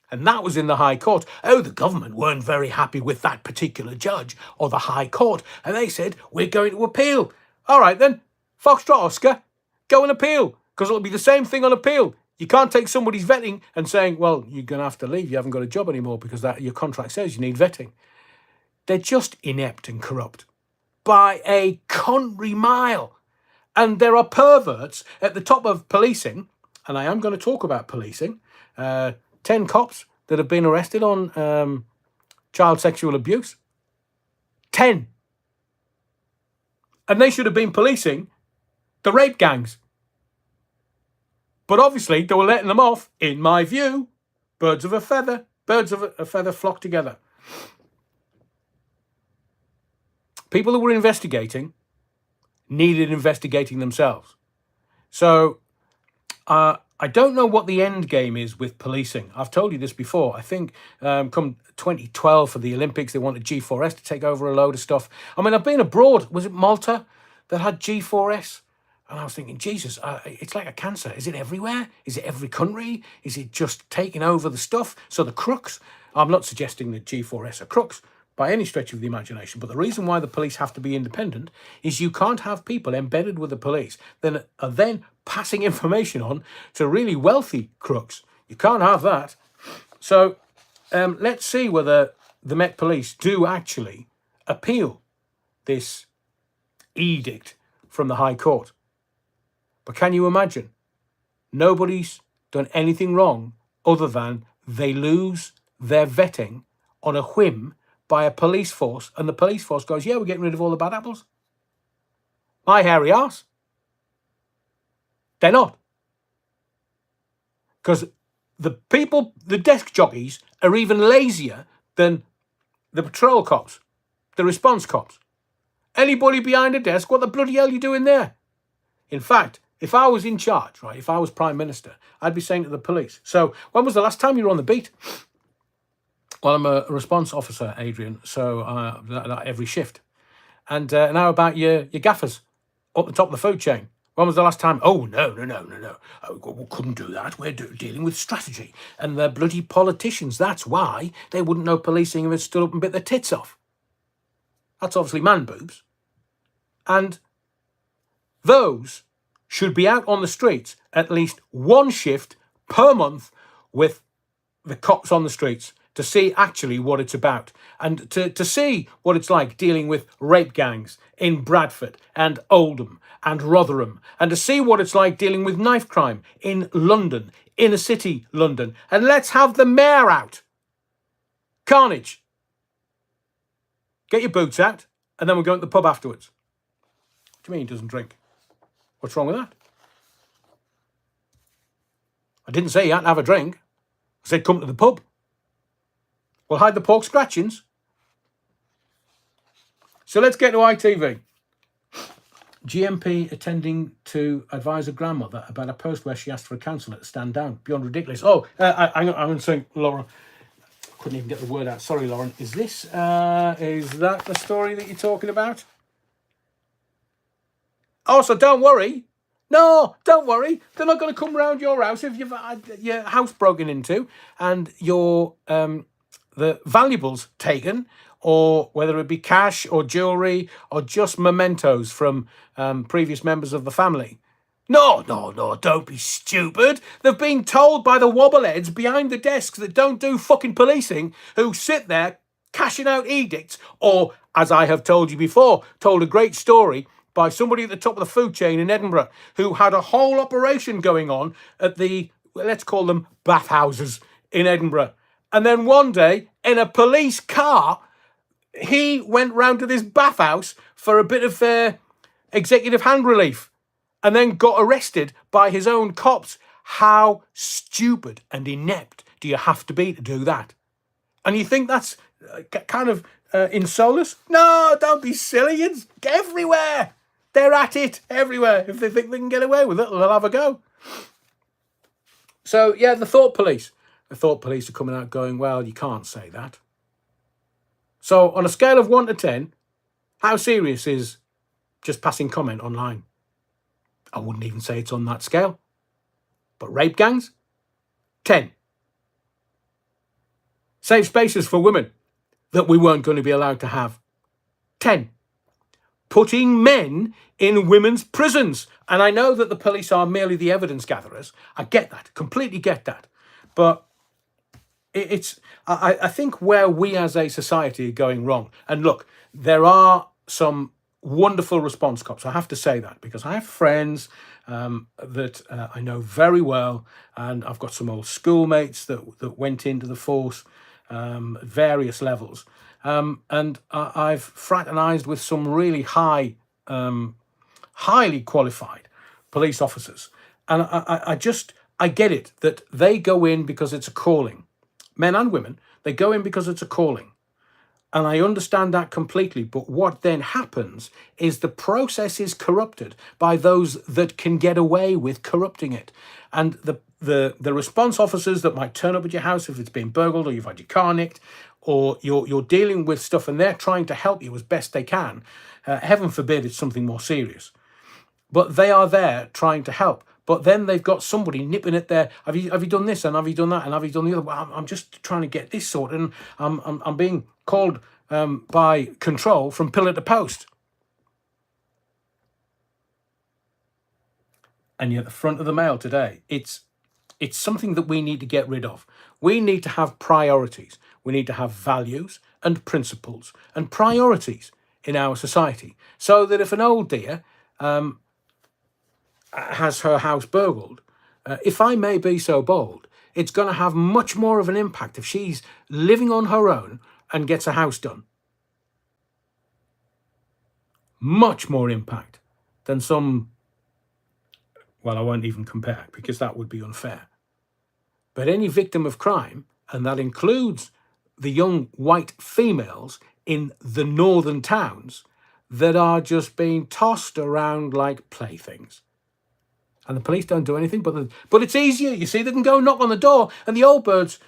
And that was in the High Court. Oh, the government weren't very happy with that particular judge or the High Court. And they said, we're going to appeal. All right, then, Foxtrot Oscar, go and appeal, because it'll be the same thing on appeal. You can't take somebody's vetting and saying, well, you're going to have to leave. You haven't got a job anymore because that your contract says you need vetting. They're just inept and corrupt by a country mile. And there are perverts at the top of policing, and I am going to talk about policing. 10 cops that have been arrested on child sexual abuse. 10. And they should have been policing the rape gangs. But obviously, they were letting them off, in my view. Birds of a feather. Birds of a feather flock together. People that were investigating needed investigating themselves. So, I don't know what the end game is with policing. I've told you this before. I think come 2012 for the Olympics, they wanted G4S to take over a load of stuff. I mean, I've been abroad. Was it Malta that had G4S? And I was thinking, Jesus, it's like a cancer. Is it everywhere? Is it every country? Is it just taking over the stuff? So the crooks, I'm not suggesting that G4S are crooks by any stretch of the imagination, but the reason why the police have to be independent is you can't have people embedded with the police that are then passing information on to really wealthy crooks. You can't have that. So let's see whether the Met Police do actually appeal this edict from the High Court. But can you imagine? Nobody's done anything wrong other than they lose their vetting on a whim by a police force, and the police force goes, yeah, we're getting rid of all the bad apples. My hairy arse. They're not. Because the people, the desk jockeys, are even lazier than the patrol cops, the response cops. Anybody behind a desk, what the bloody hell are you doing there? In fact, if I was in charge, right, if I was Prime Minister, I'd be saying to the police, so when was the last time you were on the beat? Well, I'm a response officer, Adrian, so every shift. And now about your gaffers up the top of the food chain. When was the last time? Oh, no. We couldn't do that. We're dealing with strategy. And they're bloody politicians. That's why they wouldn't know policing if it stood up and bit their tits off. That's obviously man boobs. And those should be out on the streets at least one shift per month with the cops on the streets to see actually what it's about and to see what it's like dealing with rape gangs in Bradford and Oldham and Rotherham, and to see what it's like dealing with knife crime in London, inner city London. And let's have the mayor out. Carnage. Get your boots out, and then we'll go to the pub afterwards. What do you mean he doesn't drink? What's wrong with that? I didn't say you had to have a drink. I said come to the pub. We'll hide the pork scratchings. So let's get to ITV. GMP attending to advise a grandmother about a post where she asked for a counsellor to stand down. Beyond ridiculous. Oh, I'm going to say, Lauren, I couldn't even get the word out. Sorry, Lauren. Is that the story that you're talking about? Oh, so don't worry. No, don't worry. They're not going to come round your house if you've had your house broken into and your the valuables taken, or whether it be cash or jewellery or just mementos from previous members of the family. No, don't be stupid. They've been told by the wobbleheads behind the desks that don't do fucking policing, who sit there cashing out edicts, or, as I have told you before, told a great story by somebody at the top of the food chain in Edinburgh who had a whole operation going on at the, let's call them bathhouses in Edinburgh. And then one day, in a police car, he went round to this bathhouse for a bit of executive hand relief and then got arrested by his own cops. How stupid and inept do you have to be to do that? And you think that's kind of insolus? No, don't be silly. It's everywhere. They're at it everywhere. If they think they can get away with it, they'll have a go. So, yeah, the thought police. The thought police are coming out going, well, you can't say that. So, on a scale of 1 to 10, how serious is just passing comment online? I wouldn't even say it's on that scale. But rape gangs? 10. Safe spaces for women that we weren't going to be allowed to have? 10. Putting men in women's prisons. And I know that the police are merely the evidence gatherers. I get that, completely get that. But I think where we as a society are going wrong. And look, there are some wonderful response cops. I have to say that because I have friends that I know very well. And I've got some old schoolmates that went into the force at various levels. And I've fraternised with some really highly qualified police officers. And I get it that they go in because it's a calling. Men and women, they go in because it's a calling. And I understand that completely. But what then happens is the process is corrupted by those that can get away with corrupting it. And the response officers that might turn up at your house if it's been burgled or you've had your car nicked, or you're dealing with stuff and they're trying to help you as best they can. Heaven forbid it's something more serious. But they are there trying to help. But then they've got somebody nipping at their, have you done this and have you done that and have you done the other? Well, I'm just trying to get this sorted and I'm being called by control from pillar to post. And yet the front of the Mail today, it's something that we need to get rid of. We need to have priorities. We need to have values and principles and priorities in our society so that if an old dear has her house burgled, if I may be so bold, it's going to have much more of an impact if she's living on her own, and gets a house done. Much more impact than some, well, I won't even compare because that would be unfair. But any victim of crime, and that includes the young white females in the northern towns that are just being tossed around like playthings. And the police don't do anything, but it's easier. You see, they can go knock on the door, and the old birds,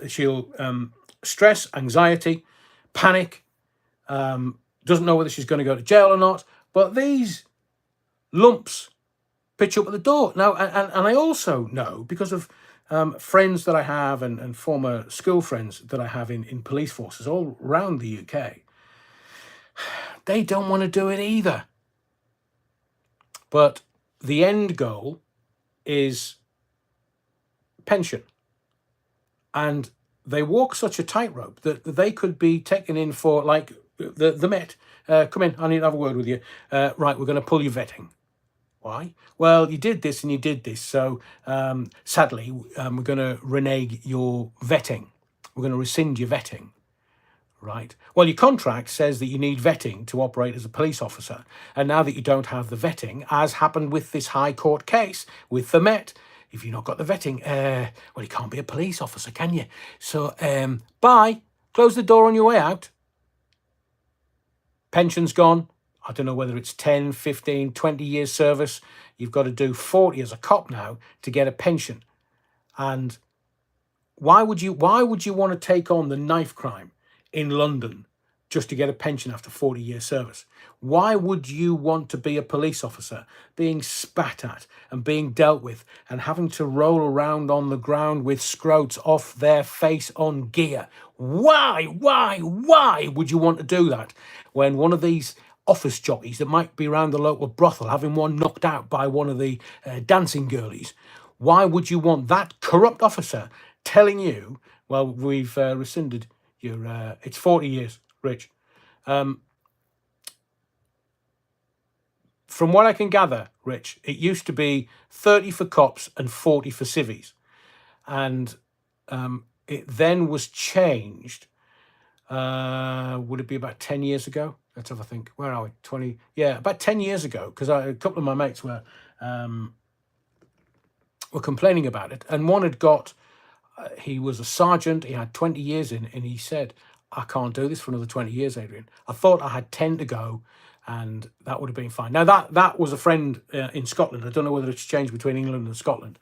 she'll stress, anxiety, panic, doesn't know whether she's going to go to jail or not. But these lumps pitch up at the door. Now, and I also know, because of friends that I have and former school friends that I have in police forces all around the UK, they don't want to do it either. But the end goal is pension. And they walk such a tightrope that they could be taken in for, like, the Met. Come in, I need to have a word with you. Right, we're going to pull your vetting. Why? Well, you did this and you did this. So, sadly, we're going to renege your vetting. We're going to rescind your vetting. Right. Well, your contract says that you need vetting to operate as a police officer. And now that you don't have the vetting, as happened with this High Court case with the Met, if you've not got the vetting, well, you can't be a police officer, can you? So, bye. Close the door on your way out. Pension's gone. I don't know whether it's 10, 15, 20 years service. You've got to do 40 as a cop now to get a pension. And why would you want to take on the knife crime in London just to get a pension after 40 years service? Why would you want to be a police officer being spat at and being dealt with and having to roll around on the ground with scrotes off their face on gear? Why would you want to do that when one of these office jockeys that might be around the local brothel having one knocked out by one of the dancing girlies, why would you want that corrupt officer telling you, well, we've rescinded your, it's 40 years, Rich. From what I can gather, Rich, it used to be 30 for cops and 40 for civvies. And it then was changed. Would it be about 10 years ago? Let's have a think. Where are we? 20? Yeah, about 10 years ago, because a couple of my mates were complaining about it. And one had got, he was a sergeant, he had 20 years in, and he said, I can't do this for another 20 years, Adrian. I thought I had 10 to go, and that would have been fine. Now, that was a friend in Scotland. I don't know whether it's changed between England and Scotland.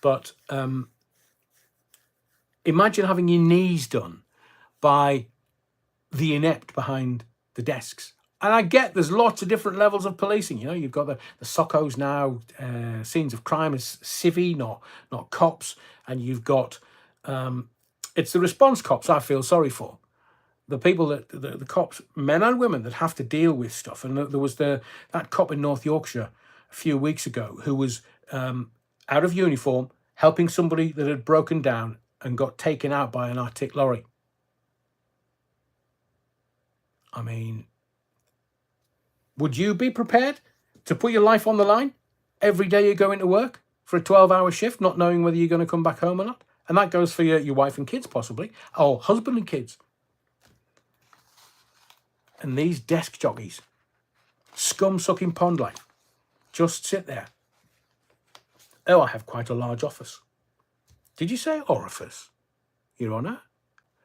But imagine having your knees done by the inept behind the desks. And I get there's lots of different levels of policing. You know, you've got the SOCOs now, scenes of crime as civvy, not cops. And you've got, it's the response cops I feel sorry for. The people that, the cops, men and women, that have to deal with stuff. And there was that cop in North Yorkshire a few weeks ago who was out of uniform, helping somebody that had broken down and got taken out by an Arctic lorry. I mean, would you be prepared to put your life on the line every day you go into work for a 12-hour shift, not knowing whether you're going to come back home or not? And that goes for your wife and kids, possibly, or husband and kids. And these desk jockeys, scum-sucking pond life, just sit there. Oh, I have quite a large office. Did you say orifice, Your Honour?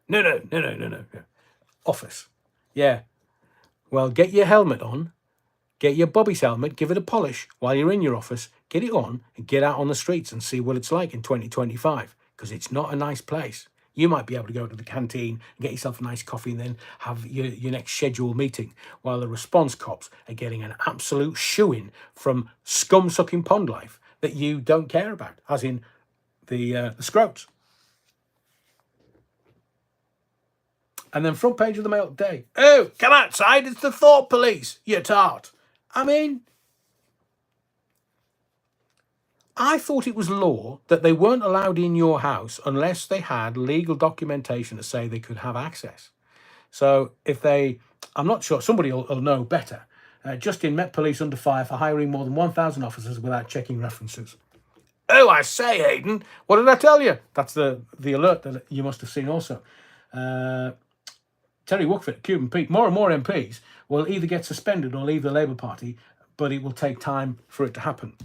No. Office. Yeah. Well, get your helmet on. Get your Bobby's helmet, give it a polish while you're in your office, get it on and get out on the streets and see what it's like in 2025, because it's not a nice place. You might be able to go to the canteen and get yourself a nice coffee and then have your next scheduled meeting, while the response cops are getting an absolute shoo-in from scum-sucking pond life that you don't care about, as in the scroats. And then front page of the Mail today. Oh, come outside, it's the thought police, you tart. I mean, I thought it was law that they weren't allowed in your house unless they had legal documentation to say they could have access. So if they, I'm not sure, somebody will know better. Justin Met Police under fire for hiring more than 1,000 officers without checking references. Oh, I say, Hayden, what did I tell you? That's the alert that you must have seen also. Terry Woodford, Cuban Pete, more and more MPs will either get suspended or leave the Labour Party, but it will take time for it to happen.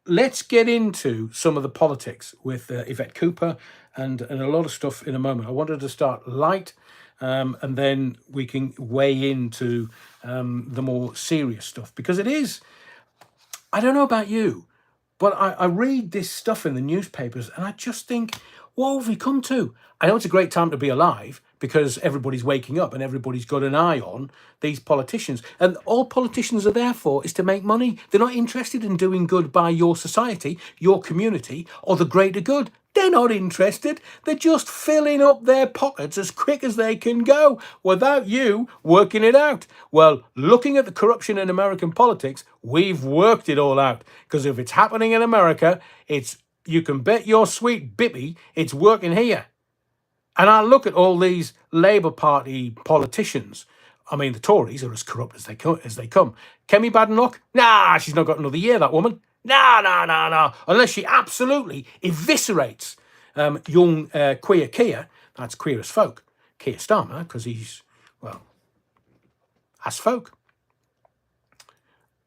Let's get into some of the politics with Yvette Cooper and a lot of stuff in a moment. I wanted to start light, and then we can weigh into the more serious stuff, because it is, I don't know about you, but I read this stuff in the newspapers and I just think, what have we come to? I know it's a great time to be alive because everybody's waking up and everybody's got an eye on these politicians. And all politicians are there for is to make money. They're not interested in doing good by your society, your community, or the greater good. They're not interested. They're just filling up their pockets as quick as they can go without you working it out. Well, looking at the corruption in American politics, we've worked it all out. Because if it's happening in America, you can bet your sweet bippy it's working here. And I look at all these Labour Party politicians. I mean, the Tories are as corrupt as they come. Kemi Badenoch? Nah, she's not got another year, that woman. No. Unless she absolutely eviscerates young queer Keir. That's queer as folk. Keir Starmer, because he's, well, as folk.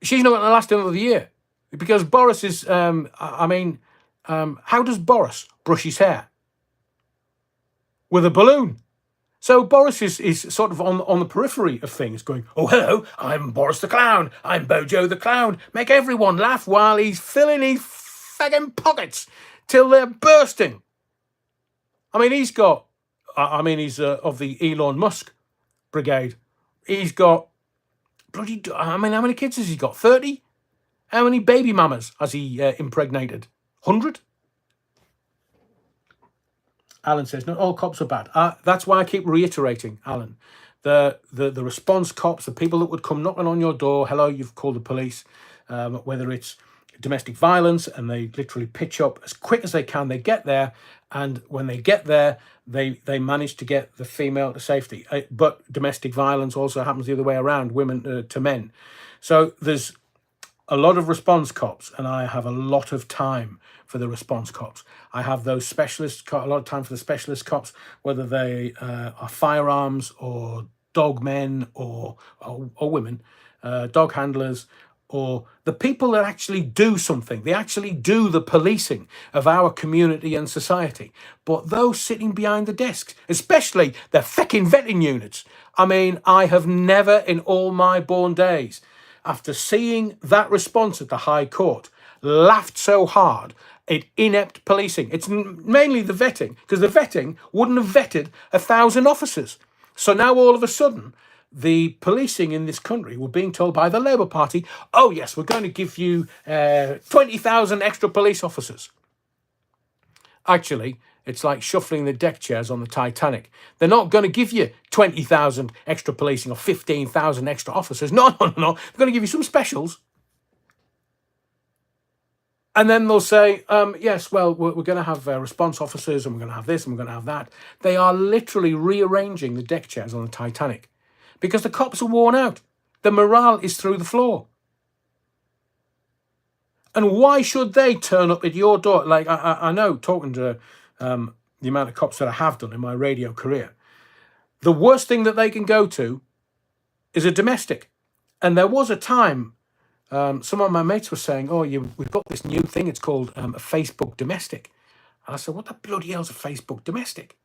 She's not going to last another year. Because Boris is, how does Boris brush his hair? With a balloon. So Boris is sort of on the periphery of things, going, oh, hello, I'm Boris the Clown, I'm Bojo the Clown. Make everyone laugh while he's filling his fagging pockets till they're bursting. I mean, he's of the Elon Musk brigade. He's got how many kids has he got? 30? How many baby mamas has he impregnated? 100? Alan says, not all cops are bad. That's why I keep reiterating, Alan. The response cops, the people that would come knocking on your door, hello, you've called the police, whether it's domestic violence, and they literally pitch up as quick as they can. They get there, and when they get there, they manage to get the female to safety. But domestic violence also happens the other way around, women to men. So there's a lot of response cops, and I have a lot of time for the response cops. I have those specialists, a lot of time for the specialist cops, whether they are firearms or dog men or women, dog handlers, or the people that actually do something. They actually do the policing of our community and society. But those sitting behind the desks, especially the fecking vetting units. I mean, I have never in all my born days, after seeing that response at the High Court, laughed so hard at inept policing. It's mainly the vetting, because the vetting wouldn't have vetted 1,000 officers. So now all of a sudden, the policing in this country were being told by the Labour Party, oh yes, we're going to give you 20,000 extra police officers. Actually, it's like shuffling the deck chairs on the Titanic. They're not going to give you 20,000 extra policing or 15,000 extra officers. No. They're going to give you some specials. And then they'll say, yes, well, we're going to have response officers, and we're going to have this, and we're going to have that. They are literally rearranging the deck chairs on the Titanic because the cops are worn out. The morale is through the floor. And why should they turn up at your door? Like, I know, talking to the amount of cops that I have done in my radio career, the worst thing that they can go to is a domestic. And there was a time, some of my mates were saying, oh, we've got this new thing, it's called a Facebook domestic. And I said, what the bloody hell's a Facebook domestic?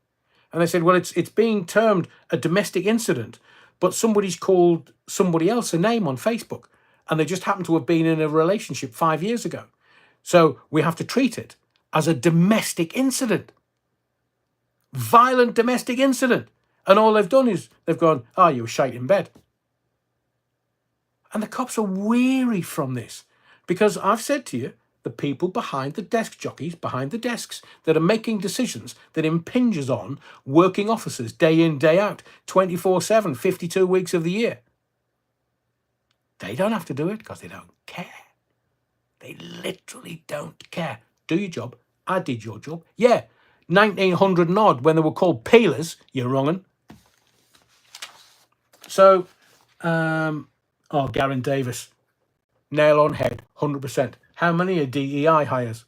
And they said, well, it's being termed a domestic incident, but somebody's called somebody else a name on Facebook, and they just happen to have been in a relationship 5 years ago. So we have to treat it as a domestic incident. Violent domestic incident. And all they've done is they've gone, oh, you were shite in bed. And the cops are weary from this, because I've said to you, the people behind the desk jockeys, behind the desks that are making decisions that impinges on working officers day in, day out, 24/7, 52 weeks of the year. They don't have to do it because they don't care. They literally don't care. Do your job. I did your job. Yeah, 1900 and odd when they were called peelers, you're wrongin'. So, Garen Davis, nail on head, 100%. How many are DEI hires?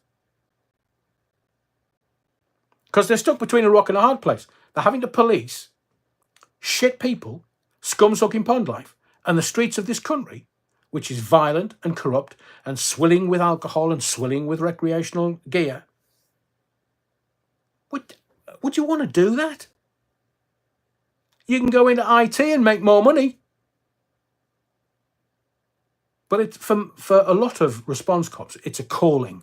because they're stuck between a rock and a hard place. They're having to police shit people, scum-sucking pond life, and the streets of this country, which is violent and corrupt and swilling with alcohol and swilling with recreational gear. Would you want to do that? You can go into IT and make more money. But it's for a lot of response cops, it's a calling.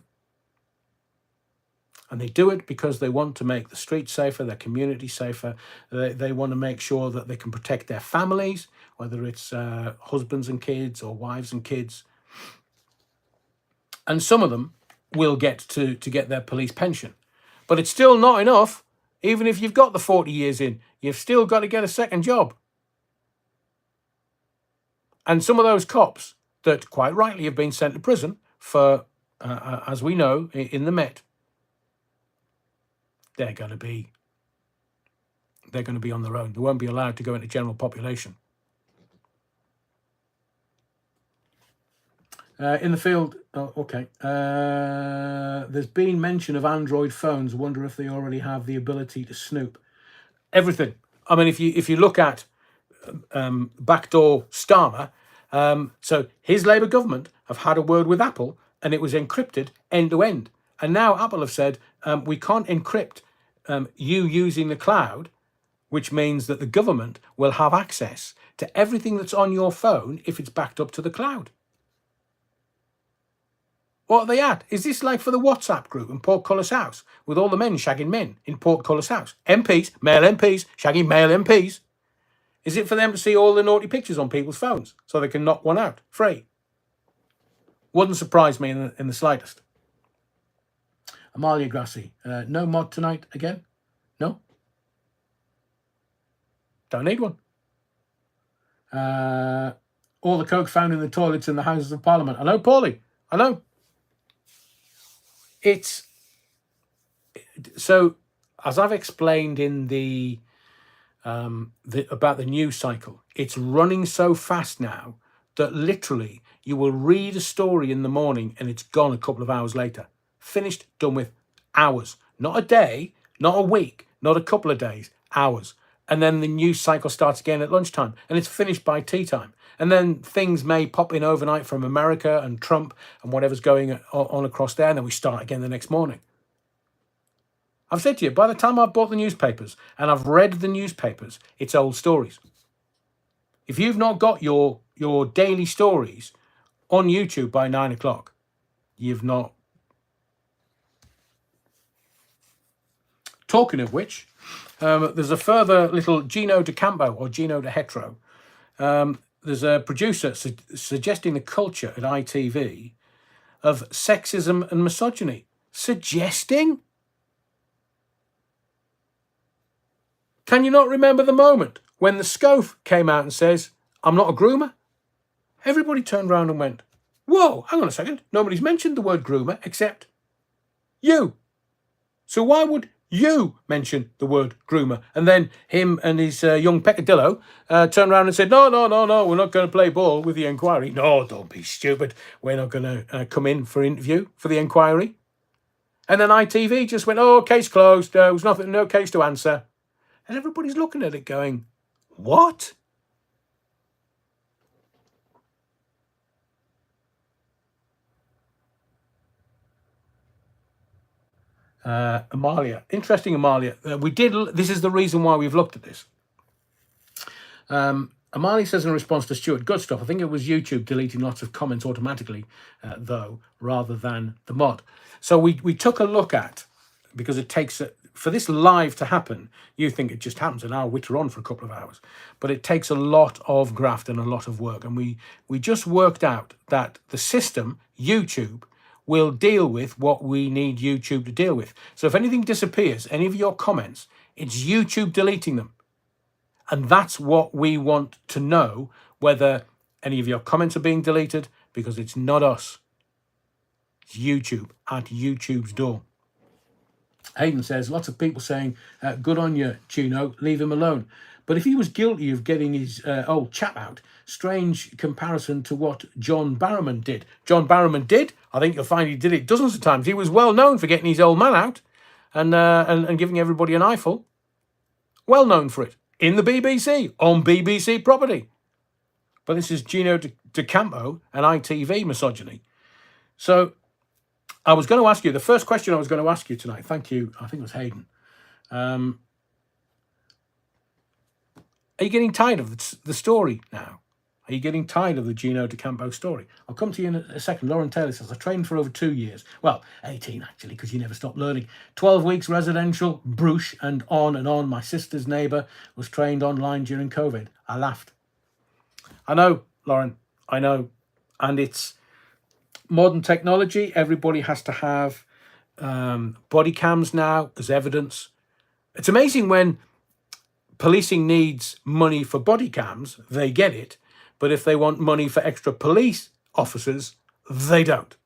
And they do it because they want to make the streets safer, their community safer. They want to make sure that they can protect their families, whether it's husbands and kids or wives and kids. And some of them will get to get their police pension. But it's still not enough. Even if you've got the 40 years in, you've still got to get a second job. And some of those cops that quite rightly have been sent to prison for, as we know, in the Met, they're going to be on their own. They won't be allowed to go into general population. In the field, okay. There's been mention of Android phones. Wonder if they already have the ability to snoop everything. I mean, if you look at backdoor Starmer, so his Labour government have had a word with Apple, and it was encrypted end to end. And now Apple have said we can't encrypt you using the cloud, which means that the government will have access to everything that's on your phone if it's backed up to the cloud. What are they at? Is this like for the WhatsApp group in Portcullis House with all the men shagging men in Portcullis House? MPs, male MPs, shagging male MPs. Is it for them to see all the naughty pictures on people's phones so they can knock one out free? Wouldn't surprise me in the slightest. Amalia Grassi, no mod tonight again? No? Don't need one. All the coke found in the toilets in the Houses of Parliament. I know, Paulie. I know. It's so, as I've explained in the about the news cycle, it's running so fast now that literally you will read a story in the morning and it's gone a couple of hours later. Finished, done with, hours. Not a day, not a week, not a couple of days, hours. And then the news cycle starts again at lunchtime and it's finished by tea time. And then things may pop in overnight from America and Trump and whatever's going on across there. And then we start again the next morning. I've said to you, by the time I've bought the newspapers and I've read the newspapers, it's old stories. If you've not got your daily stories on YouTube by 9 o'clock, you've not. Talking of which, there's a further little Gino de Campo or Gino de Hetero. There's a producer suggesting the culture at ITV of sexism and misogyny. Suggesting? Can you not remember the moment when the Scove came out and says, I'm not a groomer? Everybody turned around and went, whoa, hang on a second. Nobody's mentioned the word groomer except you. So why would you mention the word groomer? And then him and his young peccadillo turned around and said, no, we're not going to play ball with the inquiry. No, don't be stupid. We're not going to come in for interview for the inquiry. And then ITV just went, oh, case closed. There was nothing, no case to answer. And everybody's looking at it going, what? Amalia, interesting, Amalia. This is the reason why we've looked at this. Amalia says in response to Stuart, good stuff. I think it was YouTube deleting lots of comments automatically, though, rather than the mod. So we took a look at, because it takes, for this live to happen, you think it just happens an hour, witter on for a couple of hours. But it takes a lot of graft and a lot of work. And we just worked out that the system, YouTube, will deal with what we need YouTube to deal with. So if anything disappears, any of your comments, it's YouTube deleting them. And that's what we want to know, whether any of your comments are being deleted, because it's not us. It's YouTube, at YouTube's door. Hayden says, lots of people saying, good on you, Juno, leave him alone. But if he was guilty of getting his old chap out, strange comparison to what John Barrowman did. John Barrowman did. I think you'll find he did it dozens of times. He was well known for getting his old man out. and giving everybody an eyeful. Well known for it. In the BBC, on BBC property. But this is Gino De Campo and ITV misogyny. So I was going to ask you, the first question I was going to ask you tonight, thank you, I think it was Hayden. Are you getting tired of the story now? Are you getting tired of the Gino De Campo story? I'll come to you in a second. Lauren Taylor says, I trained for over 2 years. Well, 18 actually, because you never stop learning. 12 weeks residential, Bruges, and on. My sister's neighbour was trained online during COVID. I laughed. I know, Lauren, I know. And it's modern technology. Everybody has to have body cams now as evidence. It's amazing when policing needs money for body cams, they get it. But if they want money for extra police officers, they don't.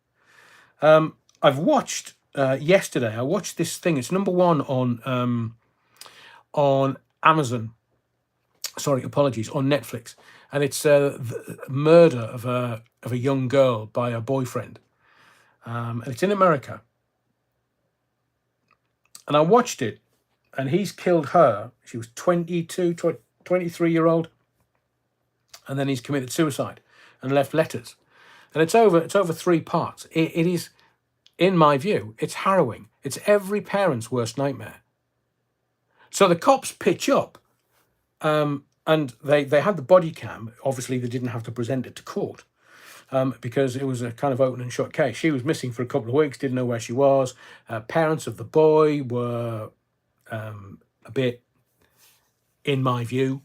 I've watched yesterday. I watched this thing. It's number one on Amazon. Sorry, apologies, on Netflix, and it's the murder of a young girl by her boyfriend, and it's in America. And I watched it, and he's killed her. She was 23-year-old. And then he's committed suicide and left letters. And it's over 3 parts. It is, in my view, it's harrowing. It's every parent's worst nightmare. So the cops pitch up, and they had the body cam. Obviously, they didn't have to present it to court because it was a kind of open and shut case. She was missing for a couple of weeks, didn't know where she was. Parents of the boy were a bit, in my view,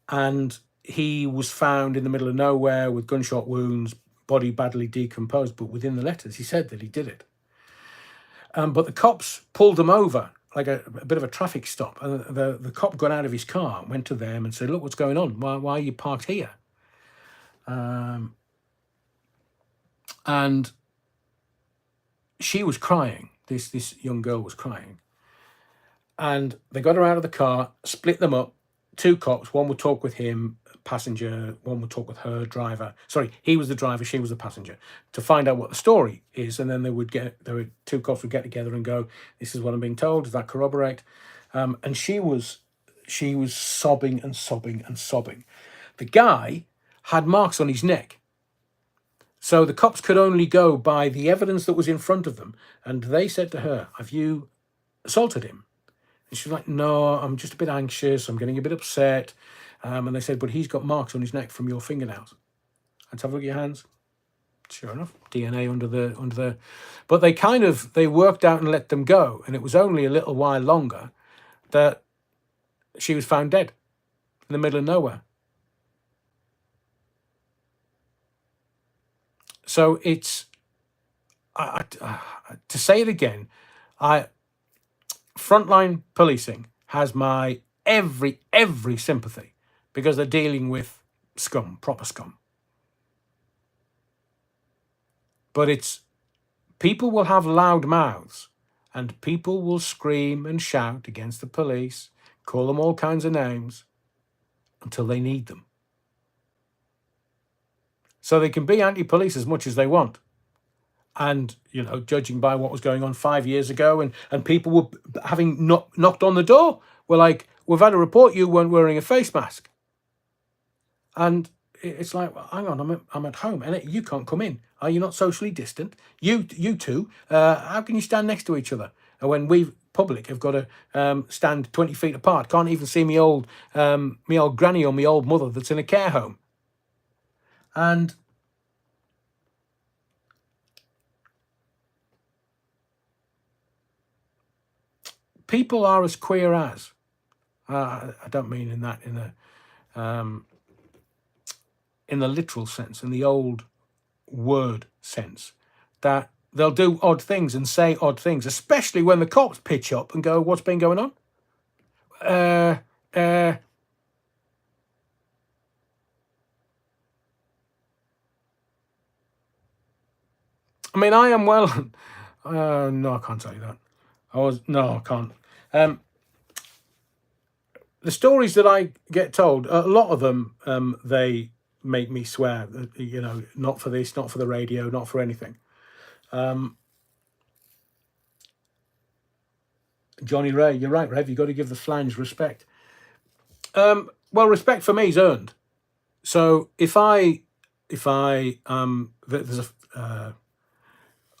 and he was found in the middle of nowhere with gunshot wounds, body badly decomposed, but within the letters, he said that he did it. But the cops pulled him over, like a bit of a traffic stop. And the cop got out of his car, went to them and said, look, what's going on? Why are you parked here? And she was crying. This young girl was crying. And they got her out of the car, split them up, 2 cops, one would talk with him, passenger, one would talk with her, driver. Sorry, he was the driver, she was the passenger, to find out what the story is. And then 2 cops would get together and go, this is what I'm being told, does that corroborate? And she was sobbing and sobbing and sobbing. The guy had marks on his neck. So the cops could only go by the evidence that was in front of them. And they said to her, have you assaulted him? And she was like, no, I'm just a bit anxious. I'm getting a bit upset. And they said, but he's got marks on his neck from your fingernails. Let's have a look at your hands. Sure enough, DNA under the. But they worked out and let them go. And it was only a little while longer that she was found dead in the middle of nowhere. So it's, to say it again, frontline policing has my every sympathy because they're dealing with scum, proper scum. But it's, people will have loud mouths and people will scream and shout against the police, call them all kinds of names until they need them. So they can be anti-police as much as they want. And, judging by what was going on 5 years ago, and people were having knocked on the door, were like, we've had a report you weren't wearing a face mask. And it's like, well, hang on, I'm at home, and you can't come in. Are you not socially distant? You two, how can you stand next to each other? And when we public have got to stand 20 feet apart, can't even see me old granny or me old mother that's in a care home. And people are as queer as. I don't mean in the literal sense, in the old word sense, that they'll do odd things and say odd things, especially when the cops pitch up and go, what's been going on? I mean, I am well. No, I can't tell you that. I can't. The stories that I get told, a lot of them, they make me swear. Not for this, not for the radio, not for anything. Johnny Ray, you're right, Rev. You've got to give the flange respect. Well, respect for me is earned. So if I there's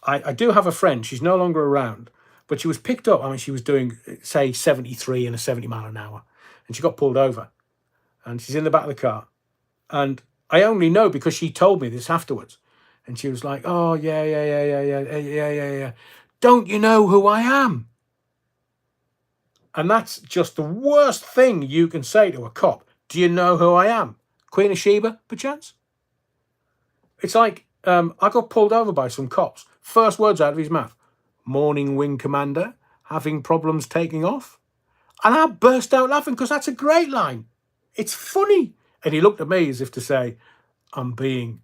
I do have a friend. She's no longer around, but she was picked up. I mean, she was doing say 73 in a 70 mile an hour, and she got pulled over, and she's in the back of the car, and I only know because she told me this afterwards, and she was like, "Oh yeah, yeah, yeah, yeah, yeah, yeah, yeah, yeah. Don't you know who I am?" And that's just the worst thing you can say to a cop. Do you know who I am? Queen of Sheba, perchance? It's like, I got pulled over by some cops. First words out of his mouth, "Morning, Wing Commander. Having problems taking off?" And I burst out laughing because that's a great line. It's funny. And he looked at me as if to say, "I'm being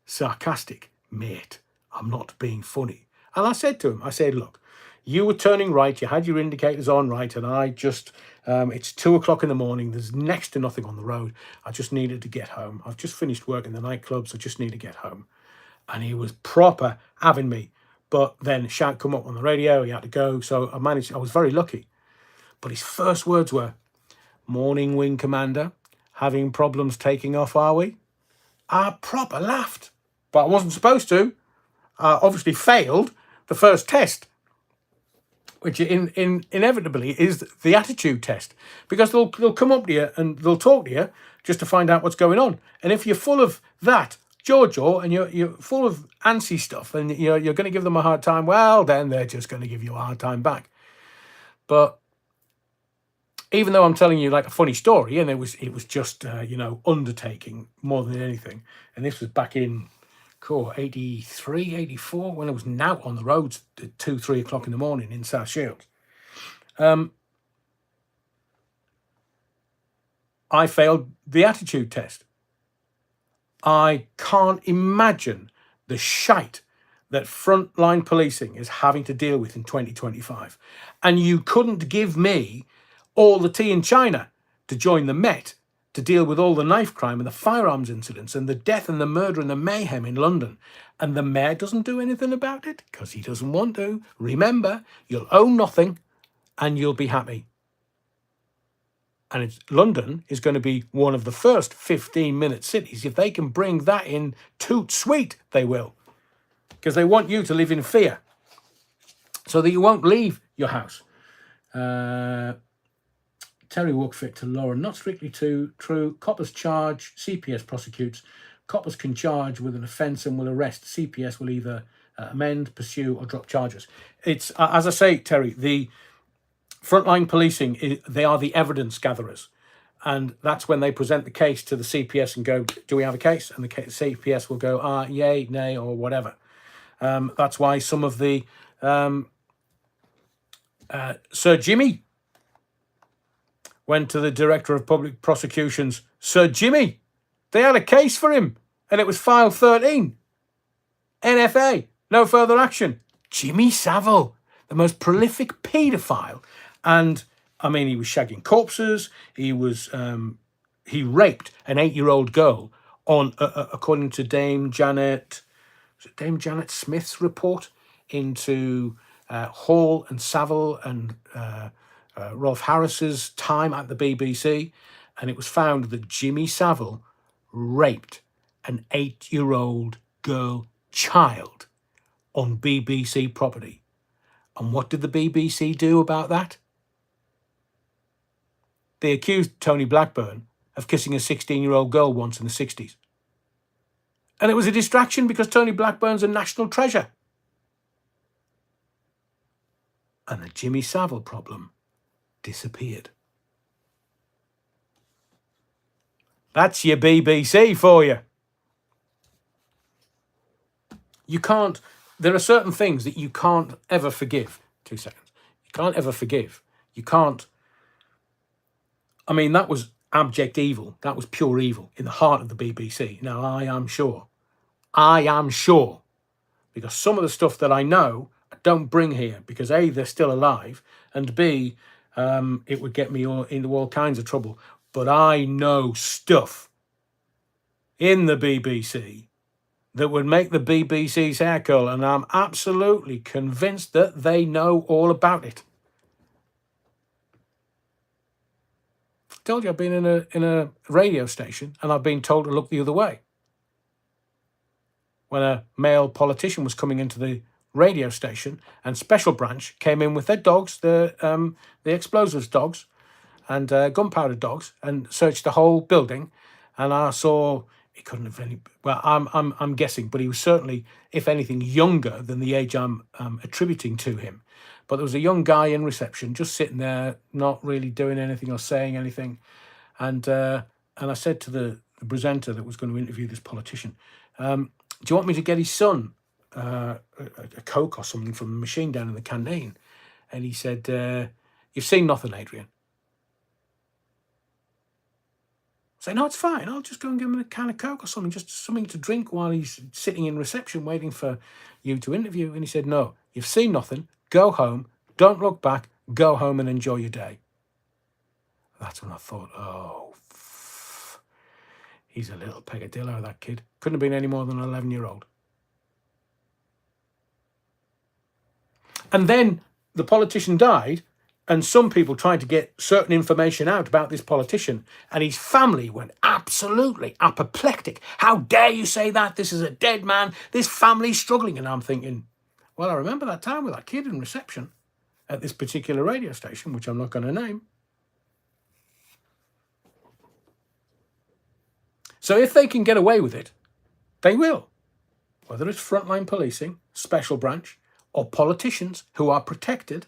sarcastic, mate. I'm not being funny." And I said to him, "Look, you were turning right, you had your indicators on right, and I just, it's 2 o'clock in the morning, there's next to nothing on the road. I just needed to get home. I've just finished work in the nightclubs, I just need to get home." And he was proper having me. But then shout come up on the radio, he had to go, so I was very lucky. But his first words were, "Morning, Wing Commander. Having problems taking off, are we?" I proper laughed. But I wasn't supposed to. I obviously failed the first test, which inevitably is the attitude test, because they'll come up to you and they'll talk to you just to find out what's going on. And if you're full of that jaw and you're full of antsy stuff and you're going to give them a hard time, well, then they're just going to give you a hard time back. But even though I'm telling you like a funny story, and it was just undertaking more than anything, and this was back in 83, 84, when I was now on the roads at 2-3 o'clock in the morning in South Shields. I failed the attitude test. I can't imagine the shite that frontline policing is having to deal with in 2025. And you couldn't give me all the tea in China to join the Met to deal with all the knife crime and the firearms incidents and the death and the murder and the mayhem in London. And the mayor doesn't do anything about it because he doesn't want to. Remember, you'll own nothing and you'll be happy. And London is going to be one of the first 15-minute cities. If they can bring that in toot sweet, they will. Because they want you to live in fear so that you won't leave your house. Terry Wookfit to Lauren, not strictly true. Coppers charge, CPS prosecutes. Coppers can charge with an offence and will arrest. CPS will either amend, pursue, or drop charges. It's, as I say, Terry, the frontline policing, they are the evidence gatherers. And that's when they present the case to the CPS and go, "Do we have a case?" And the CPS will go, yay, nay, or whatever. That's why some of the Sir Jimmy went to the Director of Public Prosecutions. Sir Jimmy, they had a case for him, and it was file 13. NFA, no further action. Jimmy Savile, the most prolific paedophile. And, I mean, he was shagging corpses. He was, he raped an 8-year-old girl on, according to Dame Janet Smith's report into Hall and Savile and Rolf Harris's time at the BBC, and it was found that Jimmy Savile raped an 8-year-old girl child on BBC property. And what did the BBC do about that? They accused Tony Blackburn of kissing a 16-year-old girl once in the 60s. And it was a distraction because Tony Blackburn's a national treasure. And the Jimmy Savile problem disappeared. That's your BBC for you. You can't, there are certain things that you can't ever forgive. 2 seconds. You can't ever forgive. You can't, I mean, that was abject evil. That was pure evil in the heart of the BBC. Now, I am sure, because some of the stuff that I know, I don't bring here because A, they're still alive, and B, it would get me into all kinds of trouble. But I know stuff in the BBC that would make the BBC's hair curl, and I'm absolutely convinced that they know all about it. Told you I've been in a radio station and I've been told to look the other way. When a male politician was coming into the radio station and Special Branch came in with their dogs, the explosives dogs and gunpowder dogs, and searched the whole building, and I saw he couldn't have any. Well, I'm guessing, but he was certainly, if anything, younger than the age I'm attributing to him. But there was a young guy in reception, just sitting there, not really doing anything or saying anything, and I said to the presenter that was going to interview this politician, do you want me to get his son a Coke or something from the machine down in the canteen? And he said, you've seen nothing, Adrian. I say, no, it's fine. I'll just go and give him a can of Coke or something, just something to drink while he's sitting in reception waiting for you to interview. And he said, no, you've seen nothing. Go home. Don't look back. Go home and enjoy your day. That's when I thought, oh, he's a little pegadillo, that kid. Couldn't have been any more than an 11-year-old. And then the politician died, and some people tried to get certain information out about this politician, and his family went absolutely apoplectic. How dare you say that? This is a dead man. This family's struggling. And I'm thinking, well, I remember that time with that kid in reception at this particular radio station, which I'm not going to name. So if they can get away with it, they will. Whether it's frontline policing, Special Branch, or politicians who are protected.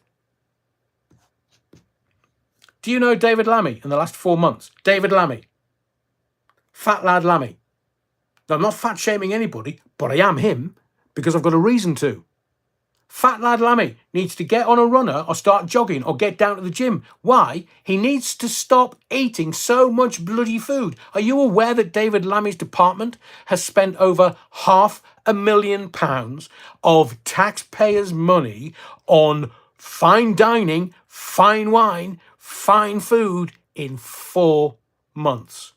Do you know David Lammy in the last 4 months? David Lammy. Fat lad Lammy. Now, I'm not fat shaming anybody, but I am him because I've got a reason to. Fat lad Lammy needs to get on a runner or start jogging or get down to the gym. Why? He needs to stop eating so much bloody food. Are you aware that David Lammy's department has spent over £500,000 of taxpayers' money on fine dining, fine wine, fine food in 4 months?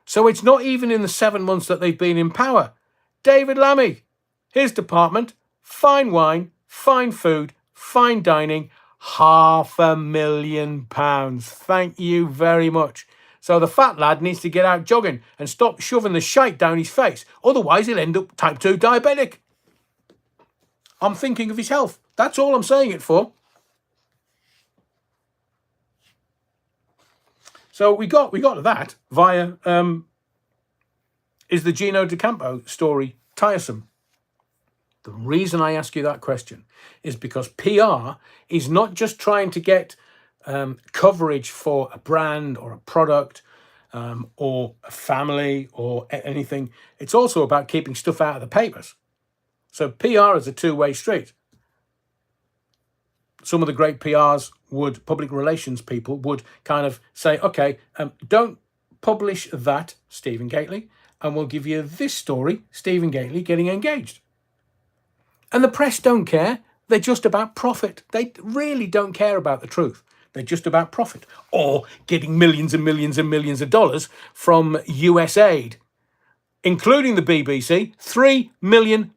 So it's not even in the 7 months that they've been in power. David Lammy, his department, fine wine, fine food, fine dining, £500,000. Thank you very much. So the fat lad needs to get out jogging and stop shoving the shite down his face. Otherwise, he'll end up type 2 diabetic. I'm thinking of his health. That's all I'm saying it for. So we got to that via, is the Gino D'Acampo story tiresome? The reason I ask you that question is because PR is not just trying to get coverage for a brand or a product or a family or anything. It's also about keeping stuff out of the papers. So PR is a two-way street. Some of the great public relations people would kind of say, okay, don't publish that, Stephen Gately, and we'll give you this story, Stephen Gately getting engaged. And the press don't care. They're just about profit. They really don't care about the truth. They're just about profit or getting millions and millions and millions of dollars from US aid, including the BBC. £3 million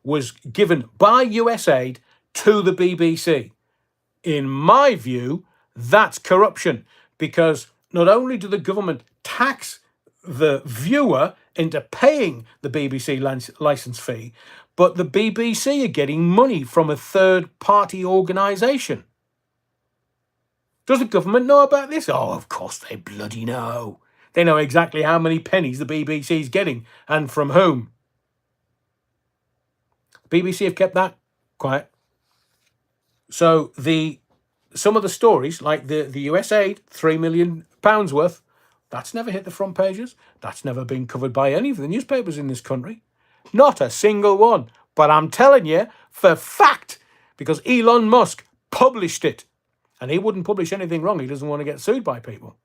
was given by US aid to the BBC. In my view, that's corruption, because not only do the government tax the viewer into paying the BBC license fee, but the BBC are getting money from a third-party organisation. Does the government know about this? Oh, of course they bloody know. They know exactly how many pennies the BBC is getting and from whom. BBC have kept that quiet. So some of the stories, like the US aid, £3 million worth, that's never hit the front pages. That's never been covered by any of the newspapers in this country. Not a single one. But I'm telling you, for fact, because Elon Musk published it. And he wouldn't publish anything wrong. He doesn't want to get sued by people.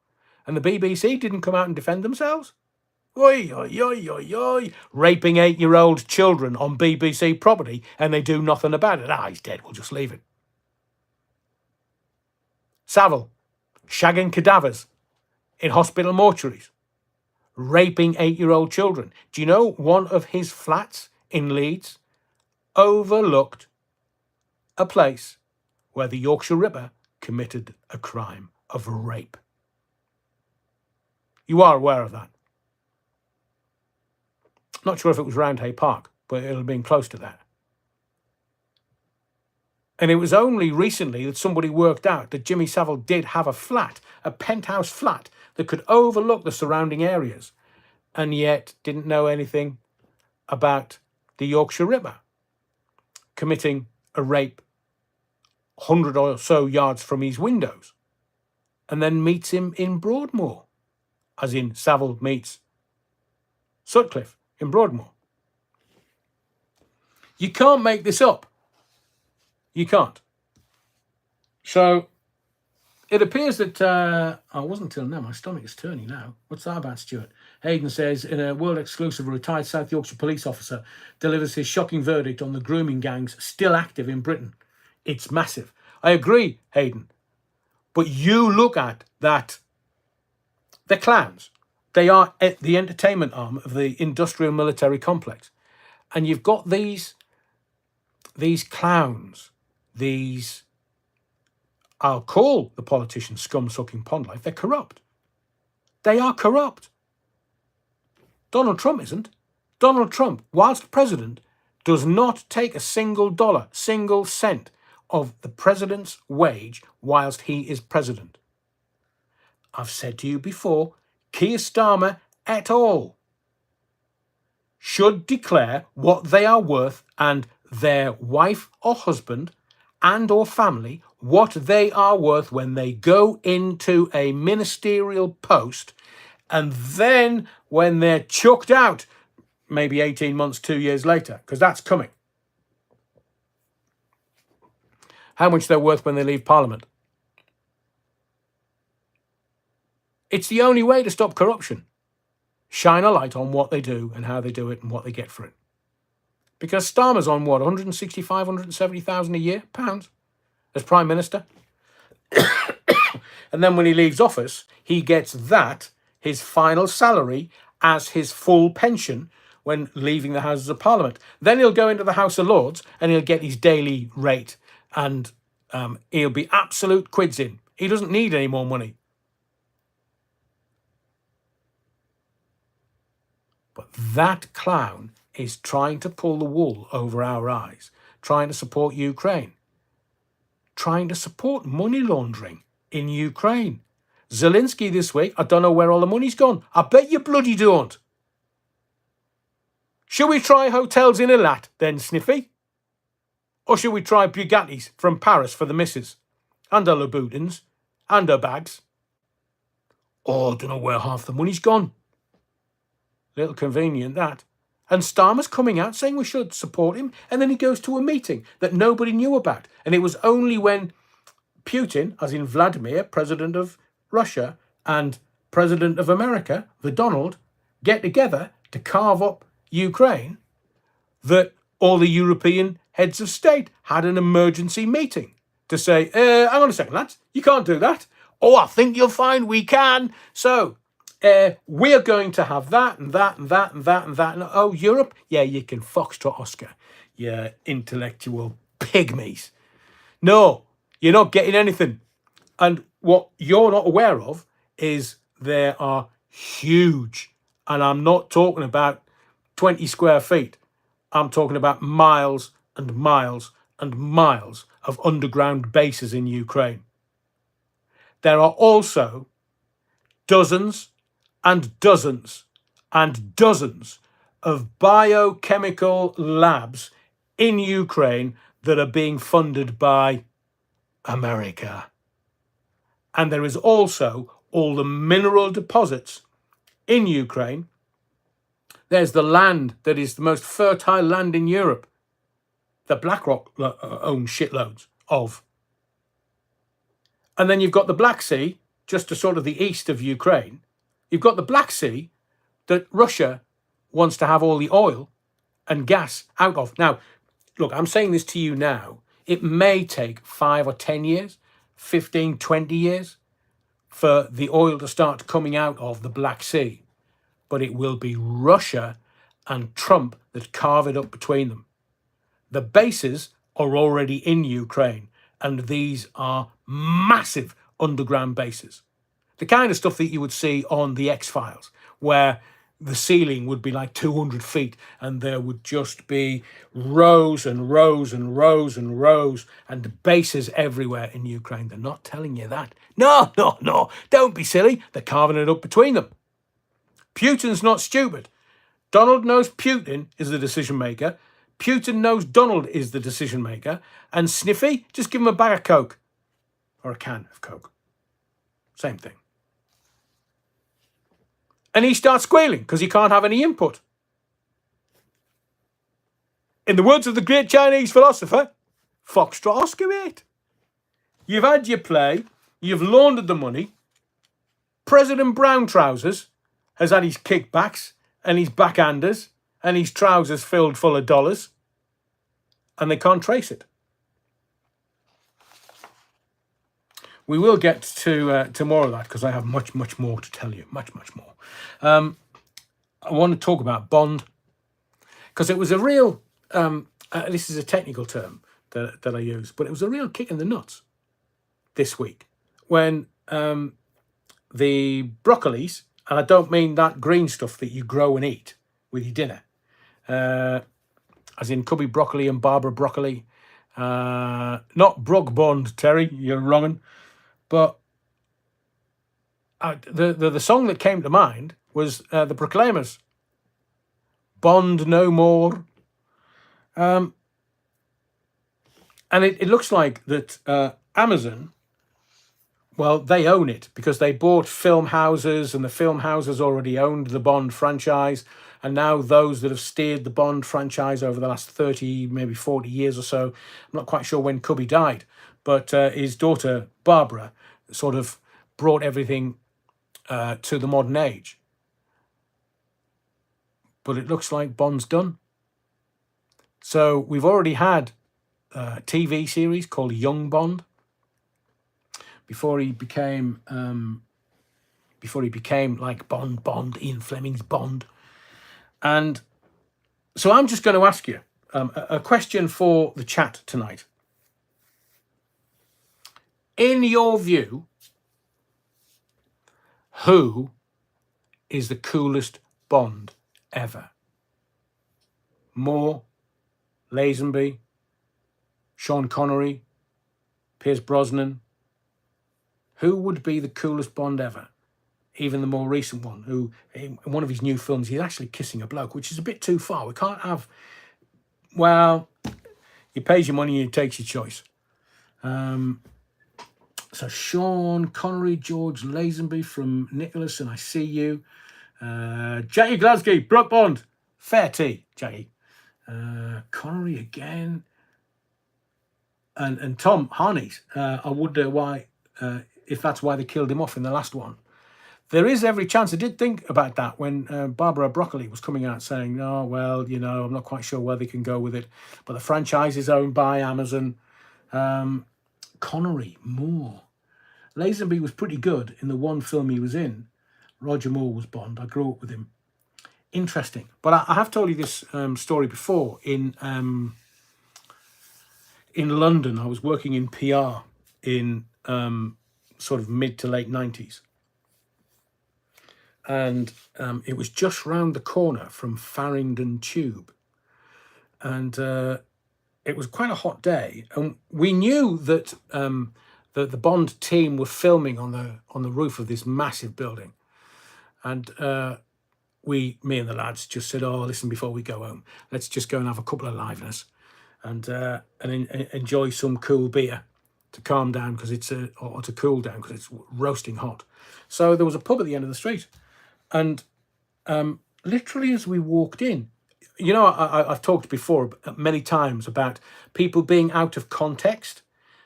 And the BBC didn't come out and defend themselves. Oi, oi, oi, oi, oi. Raping 8-year-old children on BBC property, and they do nothing about it. Ah, he's dead. We'll just leave it. Savile, shagging cadavers in hospital mortuaries. Raping 8-year-old children. Do you know one of his flats in Leeds overlooked a place where the Yorkshire Ripper committed a crime of rape. You are aware of that. Not sure if it was Roundhay Park, but it'll have been close to that. And it was only recently that somebody worked out that Jimmy Savile did have a flat, a penthouse flat, that could overlook the surrounding areas, and yet didn't know anything about the Yorkshire Ripper committing a rape 100 or so yards from his windows, and then meets him in Broadmoor, as in Savile meets Sutcliffe in Broadmoor. You can't make this up. You can't. So it appears that I wasn't till now. My stomach is turning now. What's that about, Stuart? Hayden says, in a world exclusive, a retired South Yorkshire police officer delivers his shocking verdict on the grooming gangs still active in Britain. It's massive. I agree, Hayden. But you look at that. They're clowns. They are the entertainment arm of the industrial military complex. And you've got these clowns, these, I'll call the politicians scum-sucking pond life. They're corrupt. They are corrupt. Donald Trump isn't. Donald Trump, whilst president, does not take a single dollar, single cent of the president's wage whilst he is president. I've said to you before, Keir Starmer et al. Should declare what they are worth, and their wife or husband and or family what they are worth when they go into a ministerial post, and then when they're chucked out, maybe 18 months, 2 years later, because that's coming, how much they're worth when they leave Parliament. It's the only way to stop corruption. Shine a light on what they do and how they do it and what they get for it. Because Starmer's on what, 165, 170,000 a year, pounds, as Prime Minister. And then when he leaves office, he gets that, his final salary, as his full pension when leaving the Houses of Parliament. Then he'll go into the House of Lords and he'll get his daily rate, and he'll be absolute quids in. He doesn't need any more money. But that clown is trying to pull the wool over our eyes, trying to support Ukraine, trying to support money laundering in Ukraine. Zelensky this week, I don't know where all the money's gone. I bet you bloody don't. Should we try hotels in Eilat then, Sniffy? Or should we try Bugattis from Paris for the missus? And her Louboutins, and her bags? Oh, I don't know where half the money's gone. Little convenient, that. And Starmer's coming out saying we should support him, and then he goes to a meeting that nobody knew about. And it was only when Putin, as in Vladimir, president of Russia, and president of America, the Donald, get together to carve up Ukraine, that all the European heads of state had an emergency meeting to say, hang on a second, lads, you can't do that. Oh, I think you'll find we can. So we're going to have that and that and that and that and that. And, oh, Europe? Yeah, you can foxtrot Oscar, you intellectual pygmies. No, you're not getting anything. And what you're not aware of is there are huge, and I'm not talking about 20 square feet. I'm talking about miles and miles and miles of underground bases in Ukraine. There are also dozens and dozens and dozens of biochemical labs in Ukraine that are being funded by America. And there is also all the mineral deposits in Ukraine. There's the land that is the most fertile land in Europe that BlackRock owns shitloads of. And then you've got the Black Sea, just to sort of the east of Ukraine. You've got the Black Sea that Russia wants to have all the oil and gas out of. Now, look, I'm saying this to you now. It may take 5 or 10 years, 15, 20 years for the oil to start coming out of the Black Sea. But it will be Russia and Trump that carve it up between them. The bases are already in Ukraine, and these are massive underground bases. The kind of stuff that you would see on The X-Files, where the ceiling would be like 200 feet and there would just be rows and rows and rows and rows and bases everywhere in Ukraine. They're not telling you that. No, no, no. Don't be silly. They're carving it up between them. Putin's not stupid. Donald knows Putin is the decision maker. Putin knows Donald is the decision maker. And Sniffy, just give him a bag of Coke. Or a can of Coke. Same thing. And he starts squealing because he can't have any input. In the words of the great Chinese philosopher, Foxtrot Oscar 8. You've had your play. You've laundered the money. President Brown Trousers has had his kickbacks and his backhanders and his trousers filled full of dollars. And they can't trace it. We will get to more of that because I have much, much more to tell you. Much, much more. I want to talk about Bond because it was a real, this is a technical term that I use, but it was a real kick in the nuts this week when the broccolis, and I don't mean that green stuff that you grow and eat with your dinner, as in Cubby Broccoli and Barbara Broccoli, not Brug Bond, Terry, you're wronging. But the song that came to mind was the Proclaimers. Bond no more. And it looks like that Amazon, well, they own it because they bought film houses and the film houses already owned the Bond franchise. And now those that have steered the Bond franchise over the last 30, maybe 40 years or so, I'm not quite sure when Cubby died, but his daughter, Barbara, sort of brought everything to the modern age. But it looks like Bond's done. So we've already had a TV series called Young Bond before he became like Bond, Ian Fleming's Bond. And so I'm just going to ask you a question for the chat tonight. In your view, who is the coolest Bond ever? Moore, Lazenby, Sean Connery, Pierce Brosnan? Who would be the coolest Bond ever? Even the more recent one, who in one of his new films, he's actually kissing a bloke, which is a bit too far. We can't have, well, he pays your money and he takes your choice. So Sean Connery, George Lazenby from Nicholas and I See You. Jackie Glasgow, Brooke Bond. Fair tea, Jackie. Connery again. And Tom Harney's. I wonder why, if that's why they killed him off in the last one. There is every chance. I did think about that when Barbara Broccoli was coming out saying, oh, well, you know, I'm not quite sure where they can go with it. But the franchise is owned by Amazon. Connery, Moore. Lazenby was pretty good in the one film he was in. Roger Moore was Bond. I grew up with him. Interesting. But I have told you this story before. In London, I was working in PR in sort of mid to late 90s. And it was just round the corner from Farringdon Tube. And it was quite a hot day. And we knew that the Bond team were filming on the roof of this massive building. And me and the lads just said, oh, listen, before we go home, let's just go and have a couple of liveness and enjoy some cool beer to calm down because or to cool down because it's roasting hot. So there was a pub at the end of the street. And literally as we walked in, you know, I've talked before many times about people being out of context.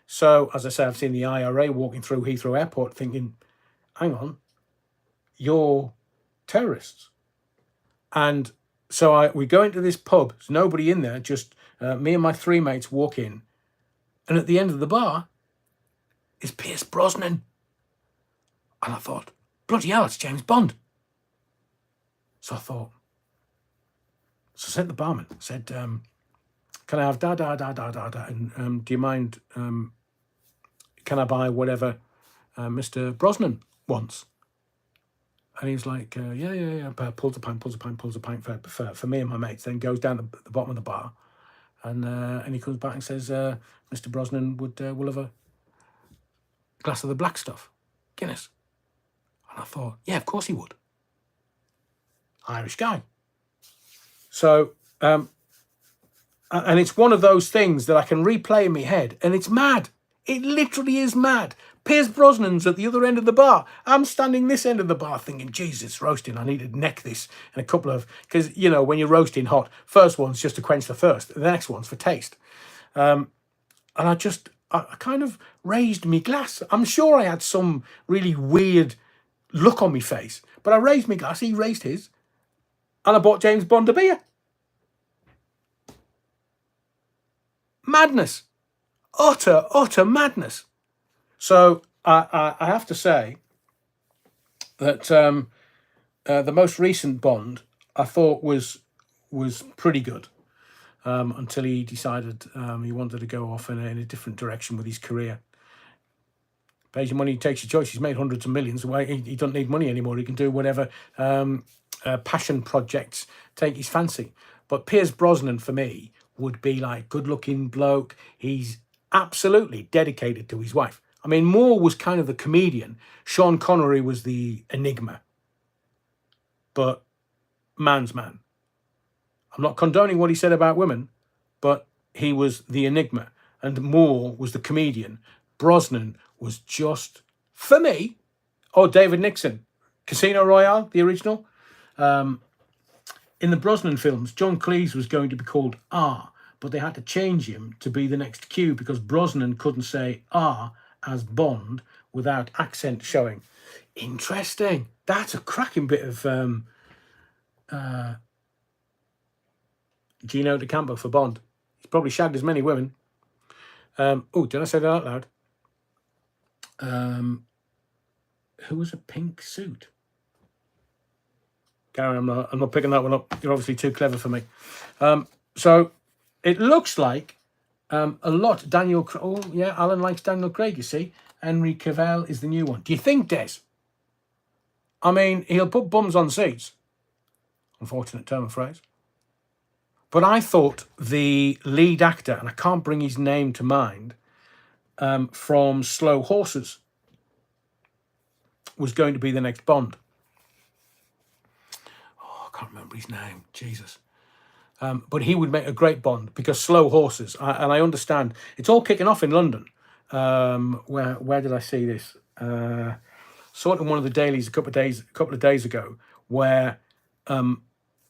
So, as I say, I've seen the IRA walking through Heathrow Airport thinking, hang on, you're terrorists. And so we go into this pub, there's nobody in there, just me and my three mates walk in. And at the end of the bar is Pierce Brosnan. And I thought, bloody hell, it's James Bond. So I said to the barman, can I have da, da, da, da, da, da, and do you mind can I buy whatever Mr. Brosnan wants? And he was like, yeah. Pulls a pint for me and my mates. Then goes down the bottom of the bar, and he comes back and says, Mr. Brosnan will have a glass of the black stuff, Guinness. And I thought, yeah, of course he would. Irish guy. So, and it's one of those things that I can replay in my head, and it's mad. It literally is mad. Pierce Brosnan's at the other end of the bar. I'm standing this end of the bar thinking, Jesus, roasting. I need to neck this in a couple of... Because, you know, when you're roasting hot, first one's just to quench the thirst. The next one's for taste. And I kind of raised me glass. I'm sure I had some really weird look on my face. But I raised my glass. He raised his. And I bought James Bond a beer. Madness. Utter madness. So I have to say that the most recent Bond I thought was pretty good until he decided he wanted to go off in a different direction with his career. Pays your money, he takes your choice. He's made hundreds of millions. He doesn't need money anymore. He can do whatever passion projects take his fancy. But Pierce Brosnan, for me, would be like good-looking bloke. He's absolutely dedicated to his wife. I mean, Moore was kind of the comedian. Sean Connery was the enigma. But man's man. I'm not condoning what he said about women, but he was the enigma. And Moore was the comedian. Brosnan was just, for me, David Nixon. Casino Royale, the original. In the Brosnan films, John Cleese was going to be called R, but they had to change him to be the next Q because Brosnan couldn't say R as Bond without accent showing. Interesting. That's a cracking bit of Gino DeCampo for Bond. He's probably shagged as many women. Did I say that out loud? Who was a pink suit? Gary, I'm not picking that one up. You're obviously too clever for me. So it looks like a lot. Alan likes Daniel Craig, you see. Henry Cavill is the new one. Do you think, Des? I mean, he'll put bums on seats. Unfortunate term of phrase. But I thought the lead actor, and I can't bring his name to mind, from Slow Horses, was going to be the next Bond. I can't remember his name. Jesus. But he would make a great Bond because Slow Horses, and I understand it's all kicking off in London. Where did I see this? Saw it in one of the dailies a couple of days ago, where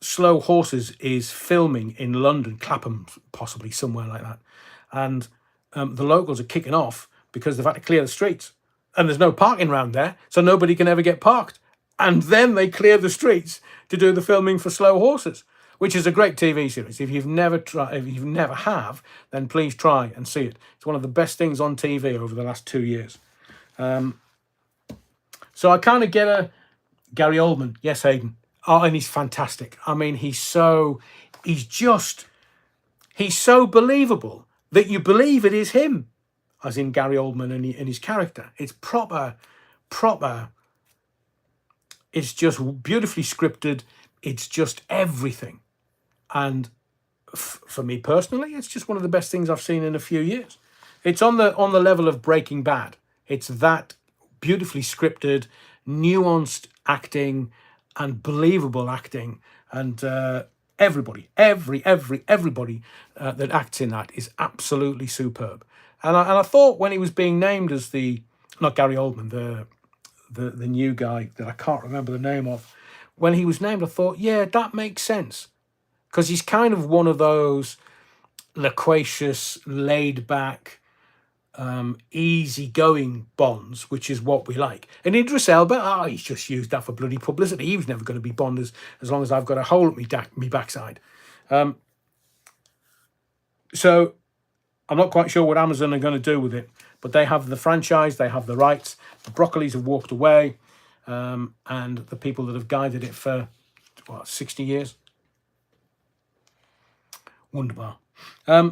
Slow Horses is filming in London, Clapham, possibly somewhere like that, and the locals are kicking off because they've had to clear the streets, and there's no parking around there, so nobody can ever get parked. And then they clear the streets to do the filming for Slow Horses, which is a great TV series. If you've never have, then please try and see it. It's one of the best things on TV over the last 2 years. So I kind of get a Gary Oldman. Yes, Hayden. Oh, and he's fantastic. I mean, he's so believable that you believe it is him, as in Gary Oldman and his character. It's proper. It's just beautifully scripted. It's just everything. And for me personally, it's just one of the best things I've seen in a few years. It's on the level of Breaking Bad. It's that beautifully scripted, nuanced acting and believable acting. And everybody that acts in that is absolutely superb. And I thought when he was being named as not Gary Oldman, the new guy that I can't remember the name of, when he was named, I thought, yeah, that makes sense. Because he's kind of one of those loquacious, laid-back, easy-going Bonds, which is what we like. And Idris Elba, he's just used that for bloody publicity. He was never going to be Bond as long as I've got a hole at me backside. So I'm not quite sure what Amazon are going to do with it, but they have the franchise, they have the rights. The Broccolis have walked away, and the people that have guided it for 60 years. Wonderbar. I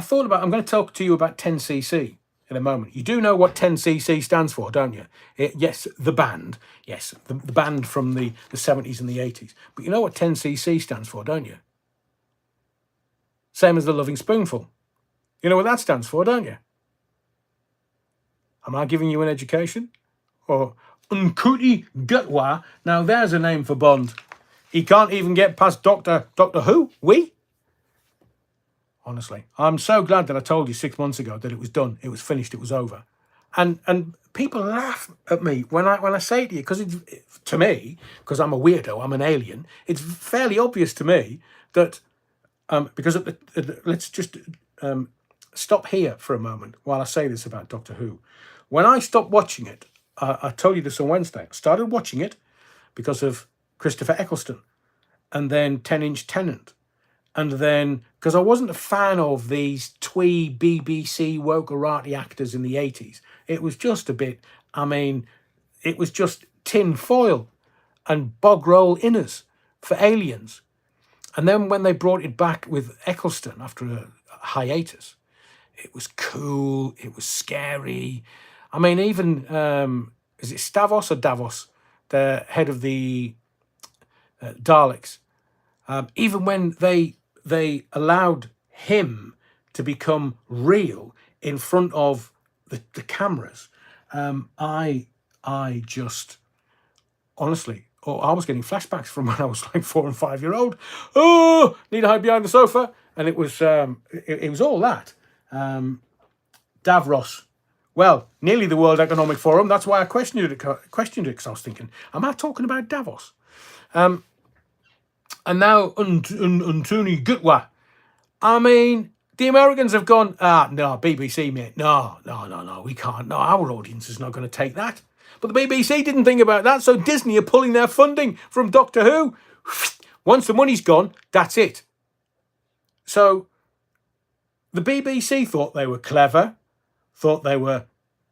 thought about. I'm going to talk to you about 10cc in a moment. You do know what 10cc stands for, don't you? Yes, the band. Yes, the band from the 70s and the 80s. But you know what 10cc stands for, don't you? Same as the Loving Spoonful. You know what that stands for, don't you? Am I giving you an education? Or Uncuti Gutwa? Now there's a name for Bond. He can't even get past Doctor Who? We? Honestly, I'm so glad that I told you 6 months ago that it was done, it was finished, it was over. And people laugh at me when I say it to you, because to me, because I'm a weirdo, I'm an alien, it's fairly obvious to me that because let's just stop here for a moment while I say this about Doctor Who. When I stopped watching it, I told you this on Wednesday, I started watching it because of Christopher Eccleston, and then 10-inch Tennant, and then because I wasn't a fan of these twee BBC wokerati actors in the 80s. It was just a bit, it was just tin foil and bog roll inners for aliens. And then when they brought it back with Eccleston after a hiatus, it was cool, it was scary. Even, is it Stavros or Davos, the head of the Daleks? Even when they allowed him to become real in front of the cameras, I just, honestly, I was getting flashbacks from when I was like 4 and 5 year old. Oh, need to hide behind the sofa. And it was all that. Davros. Well, nearly the World Economic Forum. That's why I questioned it, because I was thinking, am I talking about Davos? And now Untuni Gutwa. The Americans have gone, no, BBC, mate. No, we can't. No, our audience is not going to take that. But the BBC didn't think about that, so Disney are pulling their funding from Doctor Who. Once the money's gone, that's it. So the BBC thought they were clever, thought they were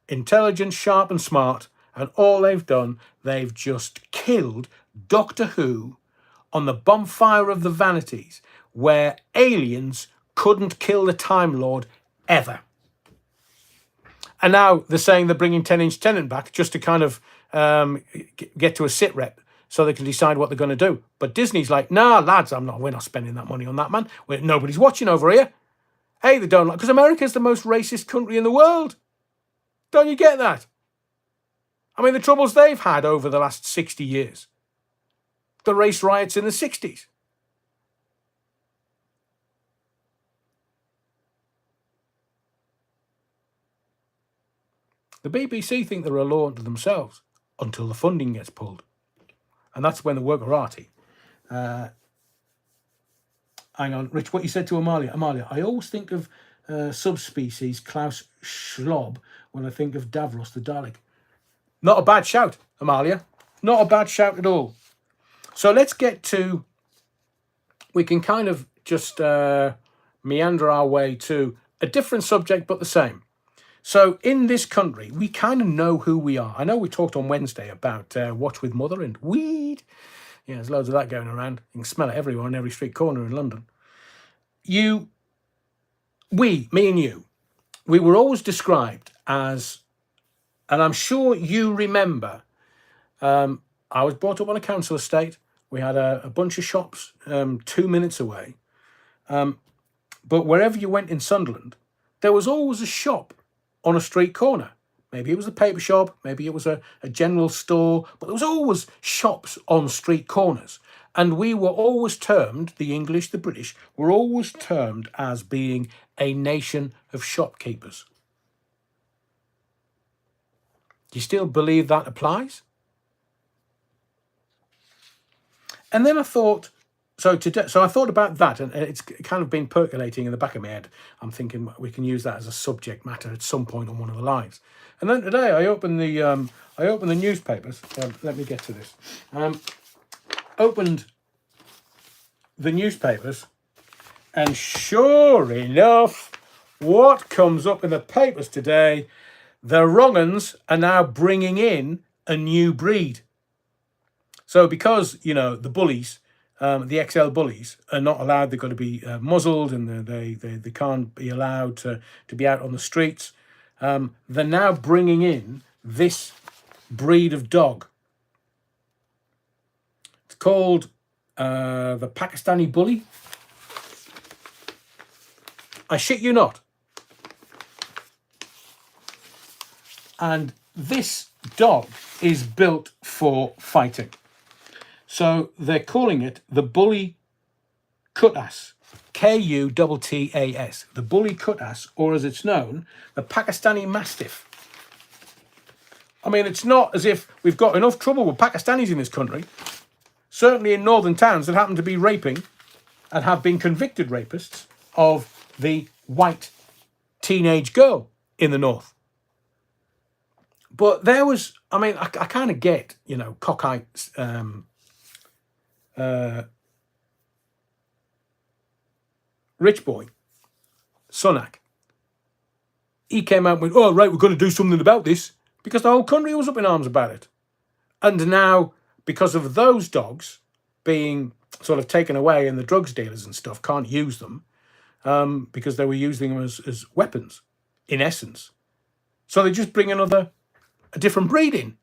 intelligent, sharp and smart, and all they've done, they've just killed Doctor Who on the bonfire of the vanities, where aliens couldn't kill the Time Lord ever. And now they're saying they're bringing 10-inch Tennant back just to kind of get to a sit rep so they can decide what they're going to do. But Disney's like, nah, lads, we're not spending that money on that, man. Nobody's watching over here. Hey, they don't like, because America's the most racist country in the world. Don't you get that? The troubles they've had over the last 60 years. The race riots in the 60s. The BBC think they're a law unto themselves until the funding gets pulled. And that's when the workerati. Hang on, Rich, what you said to Amalia. Amalia, I always think of subspecies Klaus Schwab when I think of Davros the Dalek. Not a bad shout, Amalia. Not a bad shout at all. So let's get to... We can kind of just meander our way to a different subject, but the same. So in this country, we kind of know who we are. I know we talked on Wednesday about Watch with Mother and weed. Yeah, there's loads of that going around. You can smell it everywhere on every street corner in London. Me and you, we were always described as, and I'm sure you remember, I was brought up on a council estate. We had a bunch of shops 2 minutes away. But wherever you went in Sunderland, there was always a shop on a street corner. Maybe it was a paper shop, maybe it was a general store, but there was always shops on street corners. And we were always termed, the English, the British, were always termed as being a nation of shopkeepers. Do you still believe that applies? And then I thought, so I thought about that, and it's kind of been percolating in the back of my head. I'm thinking we can use that as a subject matter at some point on one of the lives. And then today I opened the newspapers. Let me get to this. Opened the newspapers, and sure enough, what comes up in the papers today? The wrong-uns are now bringing in a new breed. So because, the bullies, the XL bullies are not allowed, they've got to be muzzled, and they can't be allowed to be out on the streets. they're now bringing in this breed of dog. It's called the Pakistani Bully. I shit you not. And this dog is built for fighting. So they're calling it the Bully Kutas. Kutas. The Bully Kutas, or as it's known, the Pakistani Mastiff. I mean, it's not as if we've got enough trouble with Pakistanis in this country. Certainly in northern towns that happen to be raping and have been convicted rapists of the white teenage girl in the north. But there was, I mean, I kind of get, cockeyed rich boy, Sunak. He came out with, oh, right, we're going to do something about this, because the whole country was up in arms about it. And now, because of those dogs being sort of taken away and the drugs dealers and stuff can't use them, because they were using them as weapons, in essence. So they just bring a different breed in.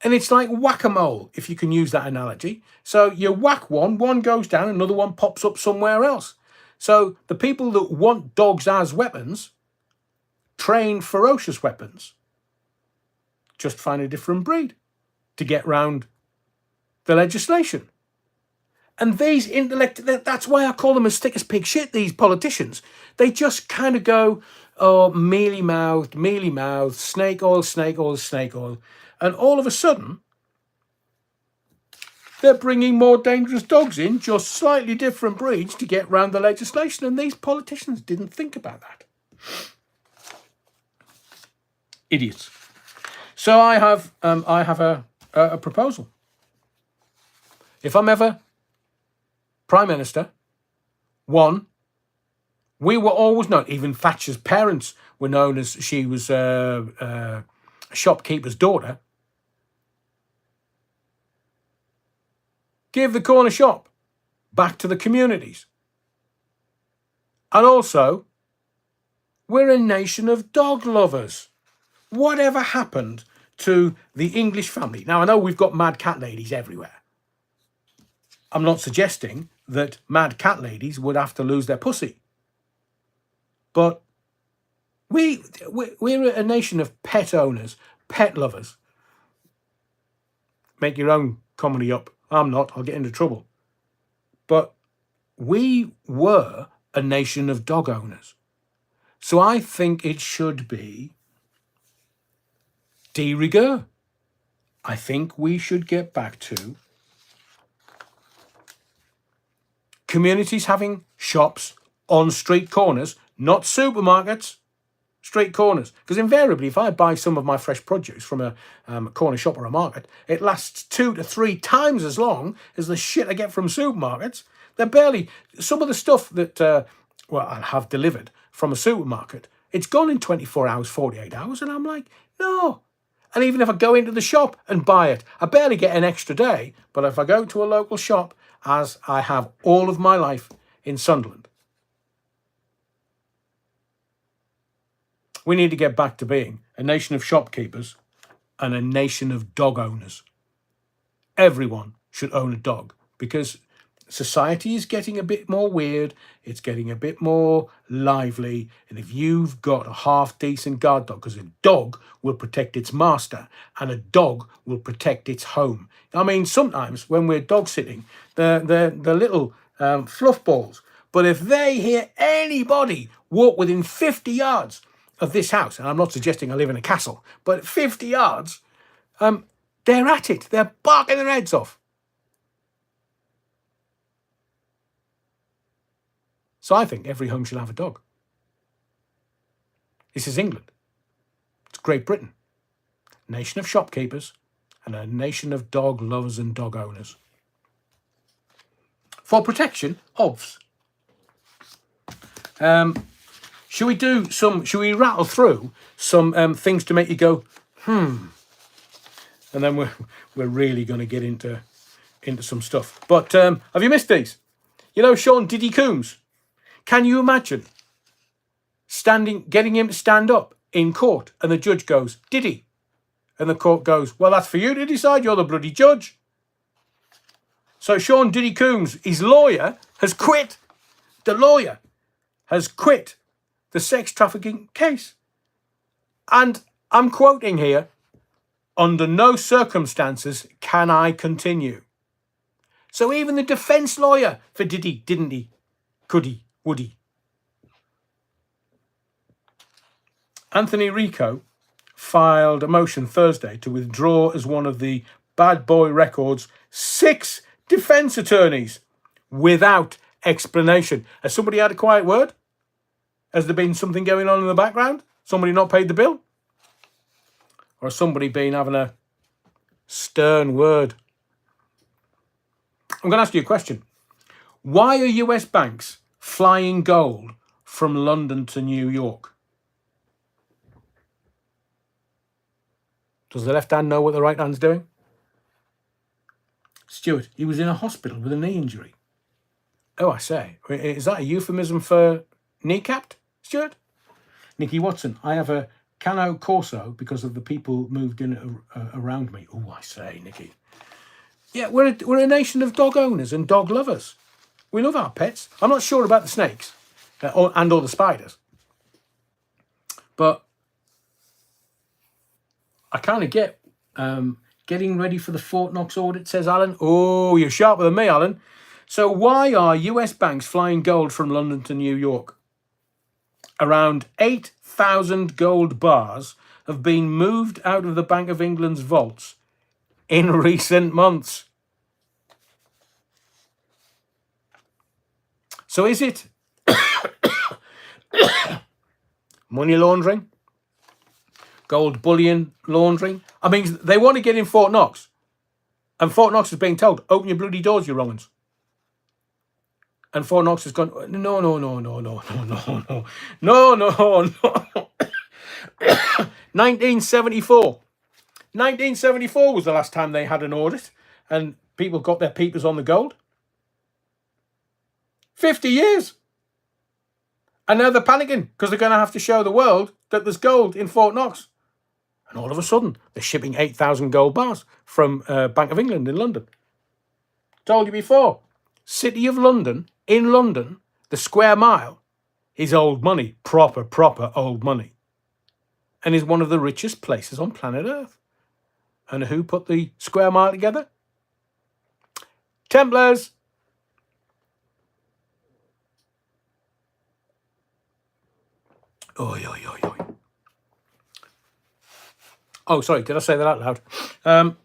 And it's like whack-a-mole, if you can use that analogy. So you whack one goes down, another one pops up somewhere else. So the people that want dogs as weapons, train ferocious weapons, just find a different breed to get round the legislation. And these that's why I call them as thick as pig shit, these politicians. They just kind of go, oh, mealy-mouthed, snake oil. And all of a sudden, they're bringing more dangerous dogs in, just slightly different breeds to get round the legislation. And these politicians didn't think about that. Idiots. So I have a proposal. If I'm ever Prime Minister, one, we were always known, even Thatcher's parents were known as she was a shopkeeper's daughter. Give the corner shop back to the communities. And also, we're a nation of dog lovers. Whatever happened to the English family? Now, I know we've got mad cat ladies everywhere. I'm not suggesting that mad cat ladies would have to lose their pussy. But we're a nation of pet owners, pet lovers. Make your own comedy up. I'm not. I'll get into trouble. But we were a nation of dog owners. So I think it should be de rigueur. I think we should get back to communities having shops on street corners, not supermarkets, street corners. Because invariably, if I buy some of my fresh produce from a corner shop or a market, it lasts 2 to 3 times as long as the shit I get from supermarkets. They're barely, some of the stuff that, I have delivered from a supermarket, it's gone in 24 hours, 48 hours. And I'm like, no. And even if I go into the shop and buy it, I barely get an extra day. But if I go to a local shop, as I have all of my life in Sunderland, we need to get back to being a nation of shopkeepers and a nation of dog owners. Everyone should own a dog, because society is getting a bit more weird. It's getting a bit more lively. And if you've got a half-decent guard dog, because a dog will protect its master and a dog will protect its home. I mean, sometimes when we're dog sitting, the little fluff balls, but if they hear anybody walk within 50 yards of this house, and I'm not suggesting I live in a castle, but 50 yards, they're at it. They're barking their heads off. So I think every home should have a dog. This is England. It's Great Britain. Nation of shopkeepers and a nation of dog lovers and dog owners. For protection, obvs. Should we rattle through some things to make you go, And then we're really going to get into some stuff. But have you missed these? You know Sean Diddy Coombs? Can you imagine getting him to stand up in court. And the judge goes, did he? And the court goes, well, that's for you to decide. You're the bloody judge. So Sean Diddy Coombs, his lawyer, has quit. The lawyer has quit the sex trafficking case. And I'm quoting here, under no circumstances can I continue. So even the defence lawyer for did he, didn't he, could he, would he? Anthony Rico filed a motion Thursday to withdraw as one of the Bad Boy Records' 6 defence attorneys without explanation. Has somebody had a quiet word? Has there been something going on in the background? Somebody not paid the bill? Or has somebody been having a stern word? I'm going to ask you a question. Why are US banks flying gold from London to New York? Does the left hand know what the right hand's doing? Stuart, he was in a hospital with a knee injury. Oh, I say. Is that a euphemism for kneecapped, Stuart? Nicky Watson, I have a Cano Corso because of the people moved in around me. Oh, I say, Nicky. Yeah, we're a nation of dog owners and dog lovers. We love our pets. I'm not sure about the snakes and all the spiders. But I kind of get getting ready for the Fort Knox audit, says Alan. Oh, you're sharper than me, Alan. So why are US banks flying gold from London to New York? Around 8,000 gold bars have been moved out of the Bank of England's vaults in recent months. So is it money laundering? Gold bullion laundering? I mean, they want to get in Fort Knox. And Fort Knox is being told, open your bloody doors, you wrong uns. And Fort Knox has gone, no. 1974. 1974 was the last time they had an audit and people got their peepers on the gold. 50 years. And now they're panicking because they're going to have to show the world that there's gold in Fort Knox. And all of a sudden, they're shipping 8,000 gold bars from Bank of England in London. Told you before, City of London, in London, the square mile is old money, proper old money. And is one of the richest places on planet Earth. And who put the square mile together? Templars. Oi. Oh, sorry, did I say that out loud?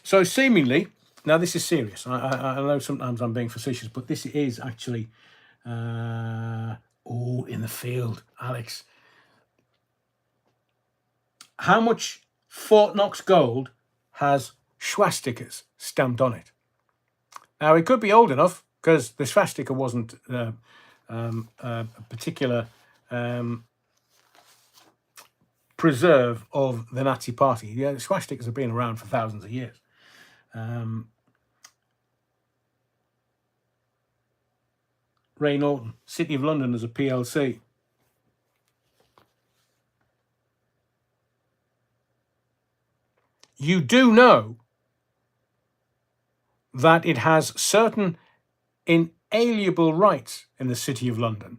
So seemingly, now this is serious. I know sometimes I'm being facetious, but this is actually all in the field, Alex. How much Fort Knox gold has swastikas stamped on it? Now, it could be old enough because the swastika wasn't a particular preserve of the Nazi party. Yeah, the swastikas have been around for thousands of years. Ray Norton, City of London as a PLC. You do know that it has certain inalienable rights in the City of London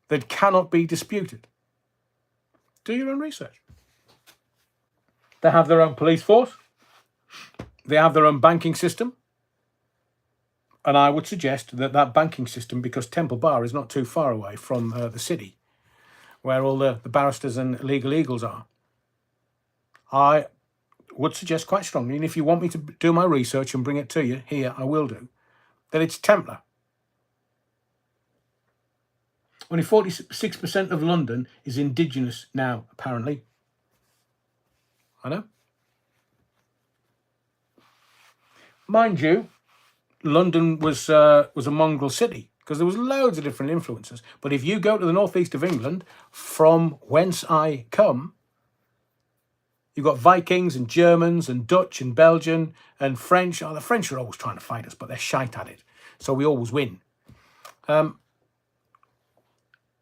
that cannot be disputed. Do your own research. They have their own police force. They have their own banking system. And I would suggest that banking system, because Temple Bar is not too far away from the city, where all the barristers and legal eagles are, I would suggest quite strongly, and if you want me to do my research and bring it to you here, I will do, that it's Templar. Only 46% of London is indigenous now, apparently. I know. Mind you, London was a mongrel city because there was loads of different influences. But if you go to the northeast of England, from whence I come, you've got Vikings and Germans and Dutch and Belgian and French. Oh, the French are always trying to fight us, but they're shite at it. So we always win.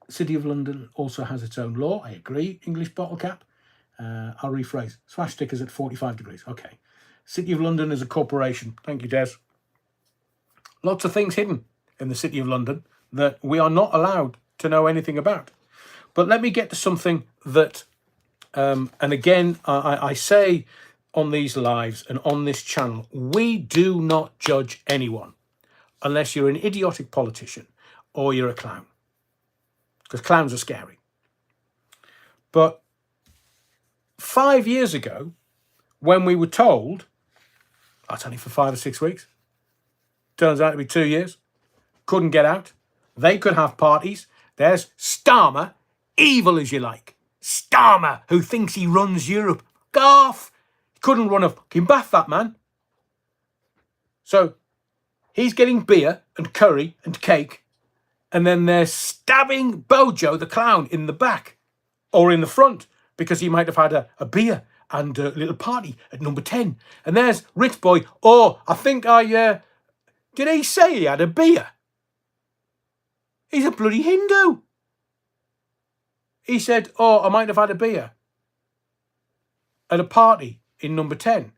City of London also has its own law. I agree. English bottle cap. I'll rephrase. Swash stickers at 45 degrees. Okay. City of London is a corporation. Thank you, Des. Lots of things hidden in the City of London that we are not allowed to know anything about. But let me get to something that, and again, I say on these lives and on this channel, we do not judge anyone unless you're an idiotic politician or you're a clown, because clowns are scary. But 5 years ago, when we were told, that's only for 5 or 6 weeks, turns out to be 2 years, couldn't get out, they could have parties. There's Starmer, evil as you like. Starmer, who thinks he runs Europe. Go off. Couldn't run a fucking bath, that man. So he's getting beer and curry and cake, and then they're stabbing Bojo the clown in the back or in the front because he might have had a beer and a little party at number 10. And there's Rich Boy. Oh, I think did he say he had a beer? He's a bloody Hindu. He said, oh, I might have had a beer at a party in number 10.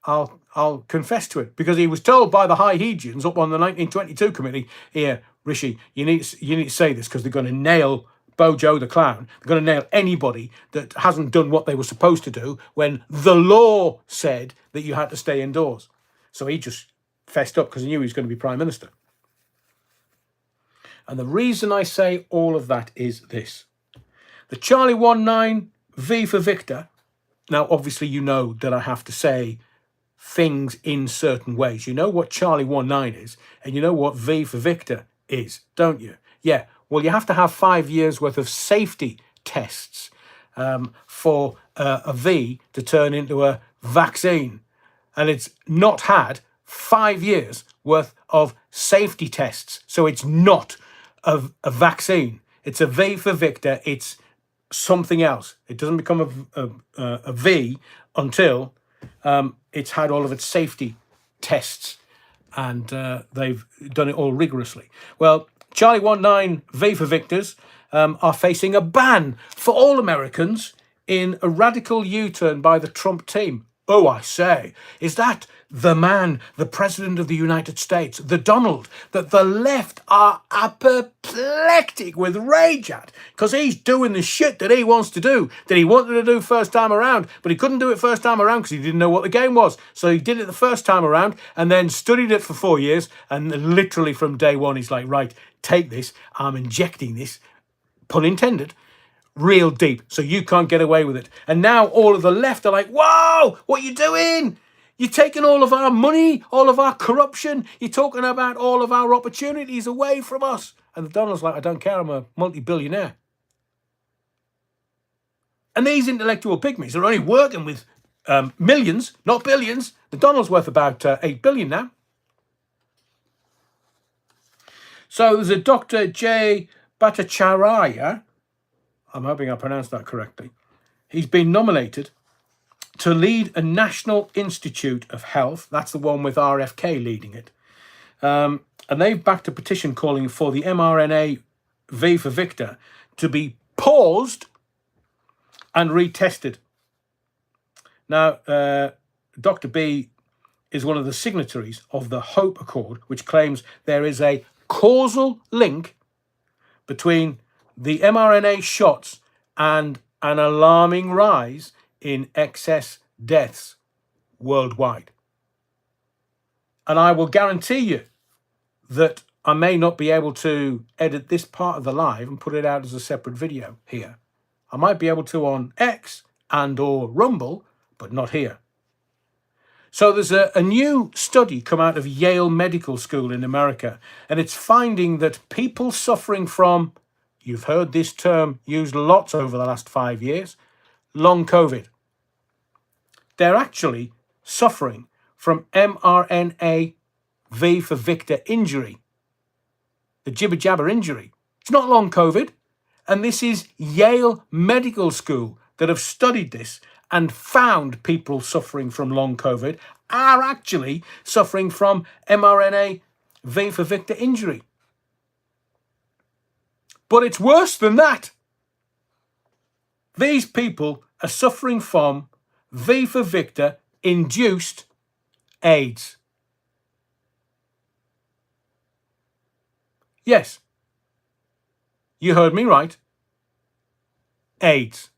I'll confess to it, because he was told by the High Hegians up on the 1922 committee, here, Rishi, you need to say this because they're going to nail Bojo the clown. They're going to nail anybody that hasn't done what they were supposed to do when the law said that you had to stay indoors. So he just fessed up because he knew he was going to be Prime Minister. And the reason I say all of that is this. The Charlie 19 V for Victor. Now, obviously, you know that I have to say things in certain ways. You know what Charlie 19 is, and you know what V for Victor is, don't you? Yeah, well, you have to have 5 years worth of safety tests for a V to turn into a vaccine. And it's not had 5 years worth of safety tests. So it's not a vaccine. It's a V for Victor. It's something else. It doesn't become a V until it's had all of its safety tests, and they've done it all rigorously. Well, Charlie 19 V for Victors are facing a ban for all Americans in a radical U-turn by the Trump team. Oh, I say, is that the man, the President of the United States, the Donald, that the left are apoplectic with rage at, because he's doing the shit that he wants to do, that he wanted to do first time around, but he couldn't do it first time around because he didn't know what the game was. So he did it the first time around and then studied it for 4 years, and literally from day one, he's like, right, take this, I'm injecting this, pun intended, real deep, so you can't get away with it. And now all of the left are like, whoa, what are you doing? You're taking all of our money, all of our corruption. You're talking about all of our opportunities away from us. And the Donald's like, I don't care, I'm a multi-billionaire. And these intellectual pygmies are only working with millions, not billions. The Donald's worth about 8 billion now. So there's a Dr. J. Bhattacharya, I'm hoping I pronounced that correctly. He's been nominated to lead a National Institute of Health. That's the one with RFK leading it. And they've backed a petition calling for the mRNA V for Victor to be paused and retested. Now, Dr. B is one of the signatories of the HOPE Accord, which claims there is a causal link between the mRNA shots and an alarming rise in excess deaths worldwide. And I will guarantee you that I may not be able to edit this part of the live and put it out as a separate video here. I might be able to on X and or Rumble, but not here. So there's a new study come out of Yale Medical School in America, and it's finding that people suffering from, you've heard this term used lots over the last 5 years, long COVID. They're actually suffering from mRNA V for Victor injury, the jibber jabber injury. It's not long COVID. And this is Yale Medical School that have studied this and found people suffering from long COVID are actually suffering from mRNA V for Victor injury. But it's worse than that. These people are suffering from V for Victor induced AIDS. Yes, you heard me right. AIDS.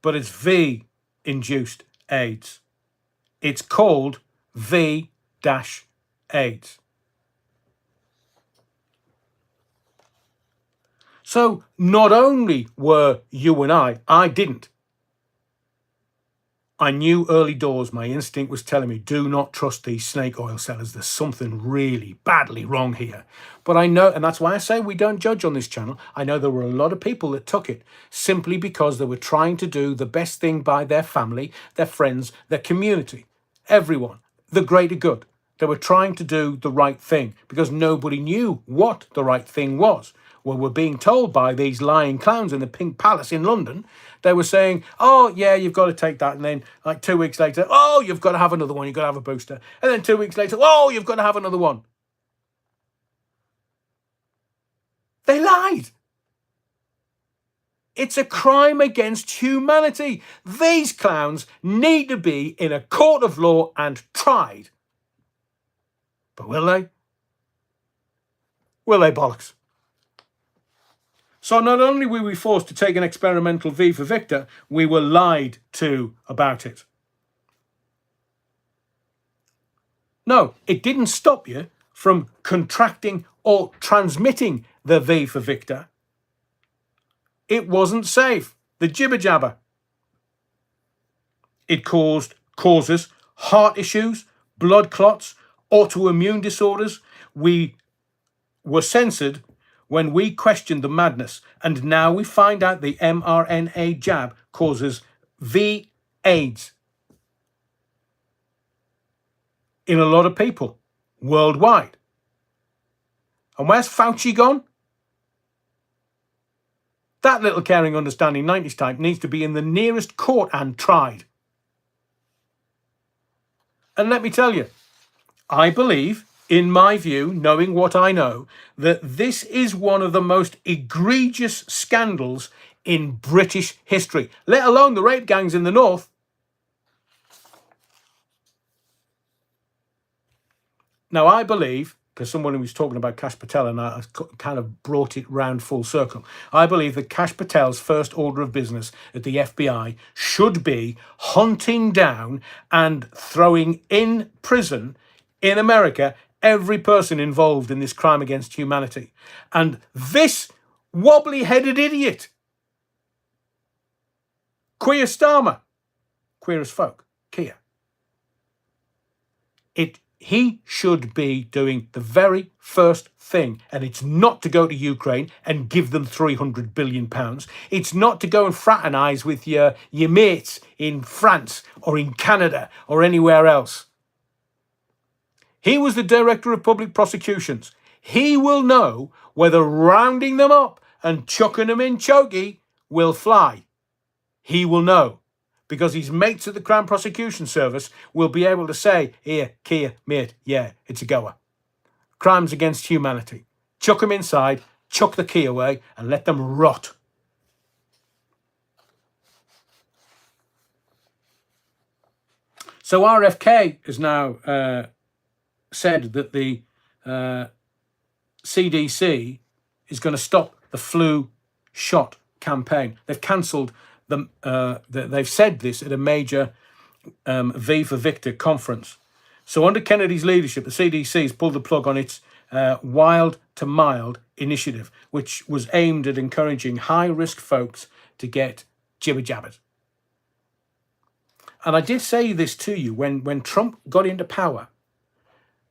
But it's V induced AIDS. It's called V-AIDS. So not only were you and I didn't. I knew early doors, my instinct was telling me, do not trust these snake oil sellers. There's something really badly wrong here. But I know, and that's why I say we don't judge on this channel. I know there were a lot of people that took it simply because they were trying to do the best thing by their family, their friends, their community, everyone, the greater good. They were trying to do the right thing because nobody knew what the right thing was. Well, we're being told by these lying clowns in the Pink Palace in London, they were saying, oh, yeah, you've got to take that. And then like 2 weeks later, oh, you've got to have another one. You've got to have a booster. And then 2 weeks later, oh, you've got to have another one. They lied. It's a crime against humanity. These clowns need to be in a court of law and tried. But will they? Will they, bollocks? So not only were we forced to take an experimental V for Victor, we were lied to about it. No, it didn't stop you from contracting or transmitting the V for Victor. It wasn't safe. The jibber jabber. It causes heart issues, blood clots, autoimmune disorders. We were censored when we questioned the madness, and now we find out the mRNA jab causes V-AIDS in a lot of people worldwide. And where's Fauci gone? That little caring, understanding 90s type needs to be in the nearest court and tried. And let me tell you, I believe, in my view, knowing what I know, that this is one of the most egregious scandals in British history, let alone the rape gangs in the north. Now, I believe, because someone was talking about Kash Patel and I kind of brought it round full circle, I believe that Kash Patel's first order of business at the FBI should be hunting down and throwing in prison in America every person involved in this crime against humanity. And this wobbly-headed idiot, Keir Starmer, queer as folk, Keir, he should be doing the very first thing, and it's not to go to Ukraine and give them £300 billion. It's not to go and fraternise with your mates in France or in Canada or anywhere else. He was the Director of Public Prosecutions. He will know whether rounding them up and chucking them in chokey will fly. He will know. Because his mates at the Crown Prosecution Service will be able to say, here, Keir, mate, yeah, it's a goer. Crimes against humanity. Chuck them inside, chuck the key away, and let them rot. So RFK has now said that the CDC is going to stop the flu shot campaign. They've cancelled they've said this at a major V for Victor conference. So under Kennedy's leadership, the CDC has pulled the plug on its Wild to Mild initiative, which was aimed at encouraging high-risk folks to get jibber-jabbered. And I did say this to you when Trump got into power.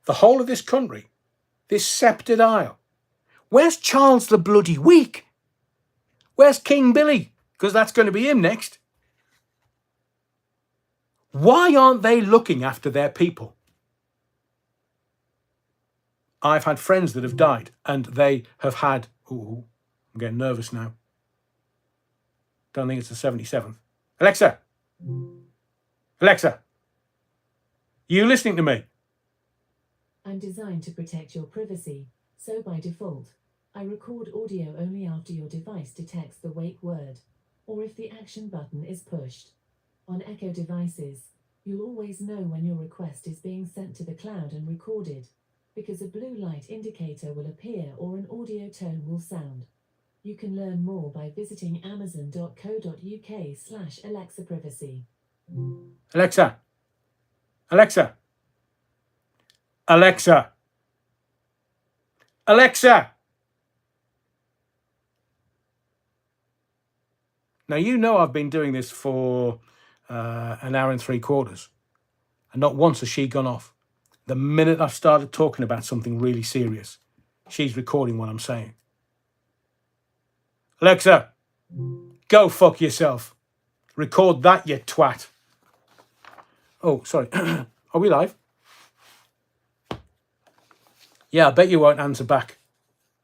The whole of this country, this sceptred isle, where's Charles the Bloody Weak? Where's King Billy? Because that's going to be him next. Why aren't they looking after their people? I've had friends that have died and they have had... Ooh, I'm getting nervous now. Don't think it's the 77th. Alexa! Alexa! You listening to me? I'm designed to protect your privacy, so by default, I record audio only after your device detects the wake word, or if the action button is pushed. On Echo devices, you'll always know when your request is being sent to the cloud and recorded, because a blue light indicator will appear or an audio tone will sound. You can learn more by visiting amazon.co.uk/Alexa privacy. Alexa, Alexa, Alexa, Alexa. Now, you know I've been doing this for an hour and 3/4, and not once has she gone off. The minute I've started talking about something really serious, she's recording what I'm saying. Alexa, go fuck yourself. Record that, you twat. Oh, sorry. Are we live? Yeah, I bet you won't answer back.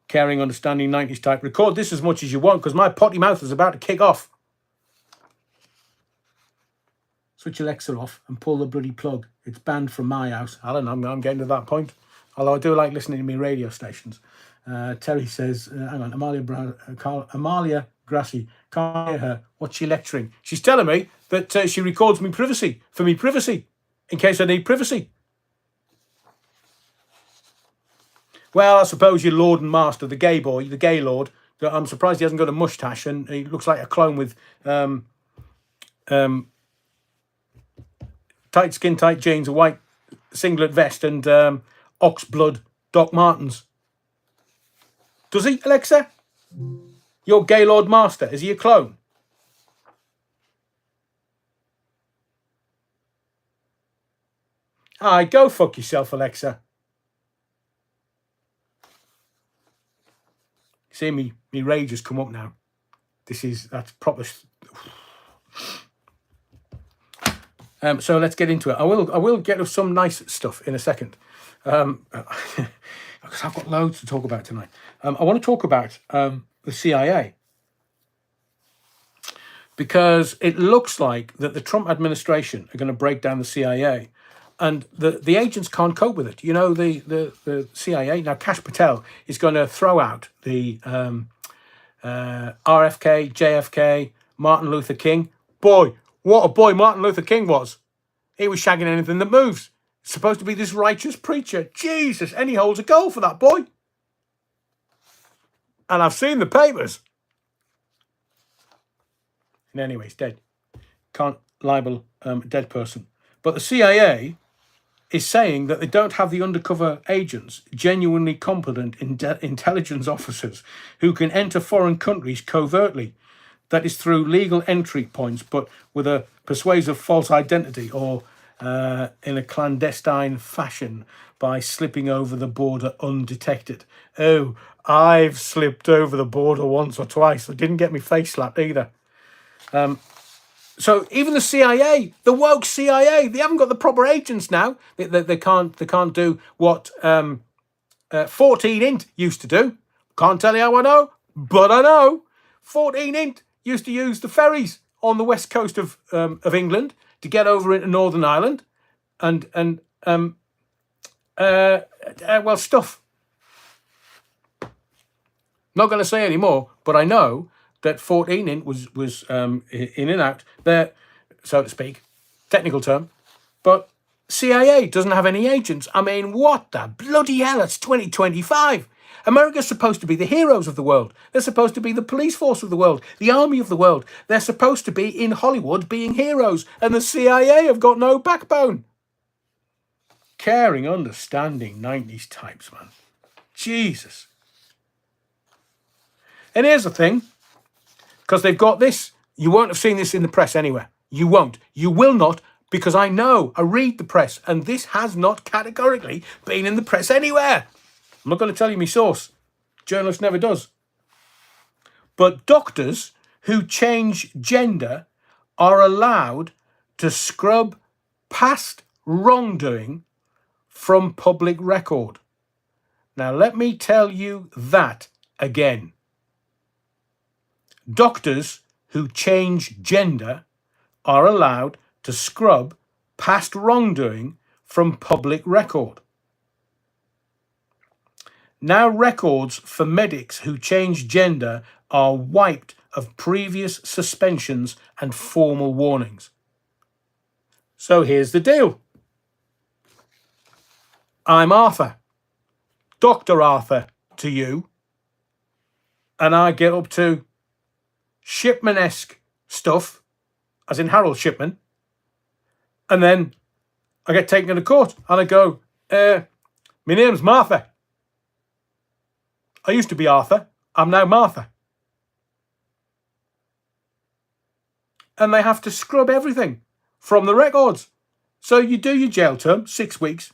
Caring, understanding, 90s type. Record this as much as you want, because my potty mouth is about to kick off. Switch Alexa off and pull the bloody plug. It's banned from my house. I don't know, I'm getting to that point. Although I do like listening to me radio stations. Terry says, hang on, Amalia Grassi, can't hear her. What's she lecturing? She's telling me that she records me privacy, for me privacy, in case I need privacy. Well, I suppose your lord and master, the gay boy, the gay lord, I'm surprised he hasn't got a mustache and he looks like a clone with tight skin, tight jeans, a white singlet vest and oxblood Doc Martens. Does he, Alexa? Your gay lord master, is he a clone? Aye, go fuck yourself, Alexa. See me rage has come up now. That's proper. So let's get into it. I will get us some nice stuff in a second, because I've got loads to talk about tonight. I want to talk about the CIA, because it looks like that the Trump administration are going to break down the CIA, and the agents can't cope with it. You know, the CIA now. Kash Patel is going to throw out the RFK, JFK, Martin Luther King. Boy, what a boy Martin Luther King was. He was shagging anything that moves. Supposed to be this righteous preacher. Jesus, and he holds a goal for that boy. And I've seen the papers. And anyway, he's dead. Can't libel a dead person. But the CIA is saying that they don't have the undercover agents, genuinely competent intelligence officers who can enter foreign countries covertly. That is through legal entry points, but with a persuasive false identity or in a clandestine fashion by slipping over the border undetected. Oh, I've slipped over the border once or twice. I didn't get my face slapped either. So even the CIA, the woke CIA, they haven't got the proper agents now. They can't do what 14 Int used to do. Can't tell you how I know, but I know. 14 Int used to use the ferries on the west coast of England to get over into Northern Ireland and stuff. Not going to say any more, but I know that 14 Int was in and out there, so to speak, technical term. But CIA doesn't have any agents. I mean, what the bloody hell? It's 2025. America's supposed to be the heroes of the world. They're supposed to be the police force of the world, the army of the world. They're supposed to be in Hollywood being heroes, and the CIA have got no backbone. Caring, understanding 90s types, man. Jesus. And here's the thing, because they've got this. You won't have seen this in the press anywhere. You won't. You will not, because I know. I read the press, and this has not categorically been in the press anywhere. I'm not going to tell you my source. Journalist never does. But doctors who change gender are allowed to scrub past wrongdoing from public record. Now, let me tell you that again. Doctors who change gender are allowed to scrub past wrongdoing from public record. Now records for medics who change gender are wiped of previous suspensions and formal warnings. So here's the deal. I'm Arthur, Dr. Arthur to you, and I get up to Shipman-esque stuff, as in Harold Shipman, and then I get taken to court and I go, my name's Martha. I used to be Arthur, I'm now Martha. And they have to scrub everything from the records. So you do your jail term, 6 weeks,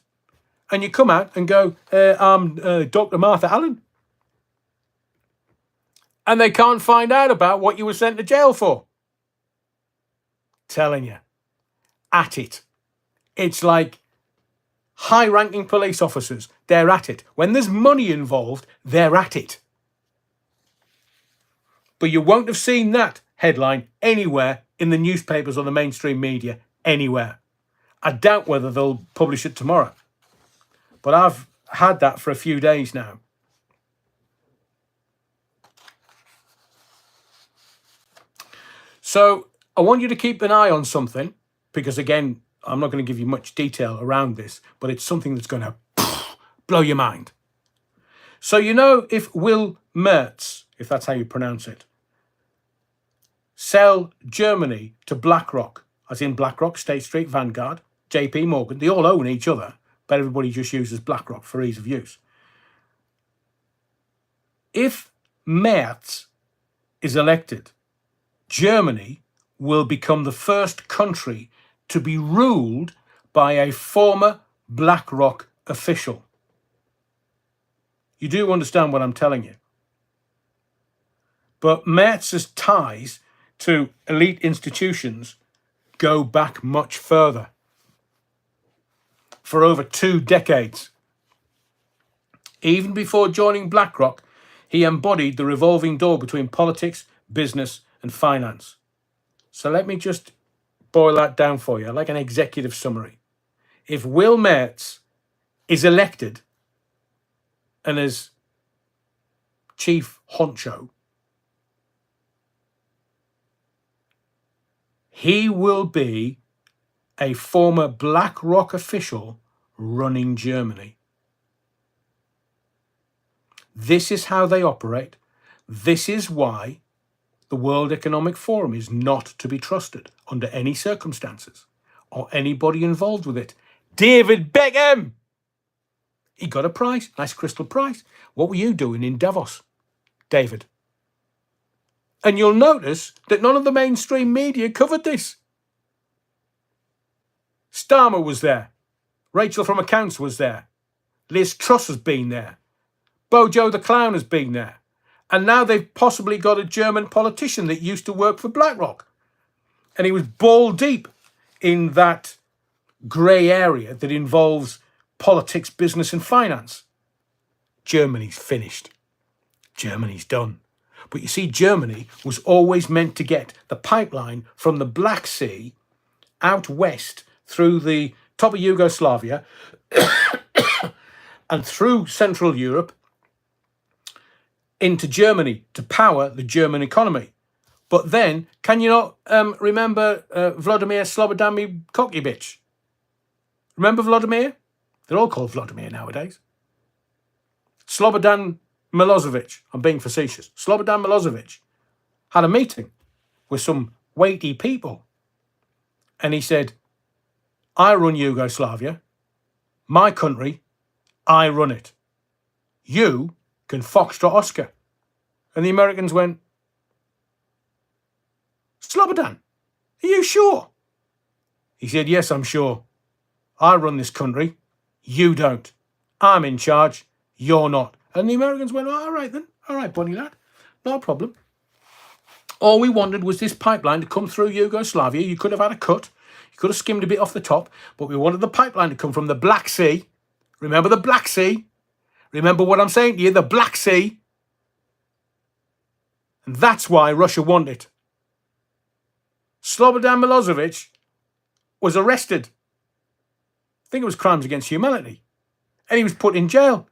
and you come out and go, I'm Dr. Martha Allen. And they can't find out about what you were sent to jail for. Telling you, at it. It's like high-ranking police officers, they're at it. When there's money involved, they're at it. But you won't have seen that headline anywhere in the newspapers or the mainstream media, anywhere. I doubt whether they'll publish it tomorrow. But I've had that for a few days now. So I want you to keep an eye on something, because again, I'm not going to give you much detail around this, but it's something that's going to blow your mind. So you know, if Will Mertz, if that's how you pronounce it, sell Germany to BlackRock, as in BlackRock, State Street, Vanguard, JP Morgan, they all own each other, but everybody just uses BlackRock for ease of use. If Mertz is elected, Germany will become the first country to be ruled by a former BlackRock official. You do understand what I'm telling you. But Mertz's ties to elite institutions go back much further. For over 2 decades. Even before joining BlackRock, he embodied the revolving door between politics, business, and finance. So let me just boil that down for you, like an executive summary. If Will Mertz is elected and is chief honcho, he will be a former BlackRock official running Germany. This is how they operate. This is why the World Economic Forum is not to be trusted under any circumstances or anybody involved with it. David Beckham! He got a prize, nice crystal prize. What were you doing in Davos, David? And you'll notice that none of the mainstream media covered this. Starmer was there. Rachel from Accounts was there. Liz Truss has been there. Bojo the Clown has been there. And now they've possibly got a German politician that used to work for BlackRock. And he was ball deep in that grey area that involves politics, business and finance. Germany's finished. Germany's done. But you see, Germany was always meant to get the pipeline from the Black Sea out west through the top of Yugoslavia and through Central Europe into Germany to power the German economy. But then, can you not remember Vladimir Slobodan cocky bitch? Remember Vladimir? They're all called Vladimir nowadays. Slobodan Milosevic, I'm being facetious. Slobodan Milosevic had a meeting with some weighty people. And he said, I run Yugoslavia. My country, I run it. You can Foxtrot Oscar. And the Americans went, Slobodan, are you sure? He said, yes, I'm sure. I run this country. You don't. I'm in charge. You're not. And the Americans went, all right then. All right, bunny lad. No problem. All we wanted was this pipeline to come through Yugoslavia. You could have had a cut. You could have skimmed a bit off the top. But we wanted the pipeline to come from the Black Sea. Remember the Black Sea? Remember what I'm saying to you? The Black Sea. And that's why Russia wanted it. Slobodan Milosevic was arrested. I think it was crimes against humanity. And he was put in jail.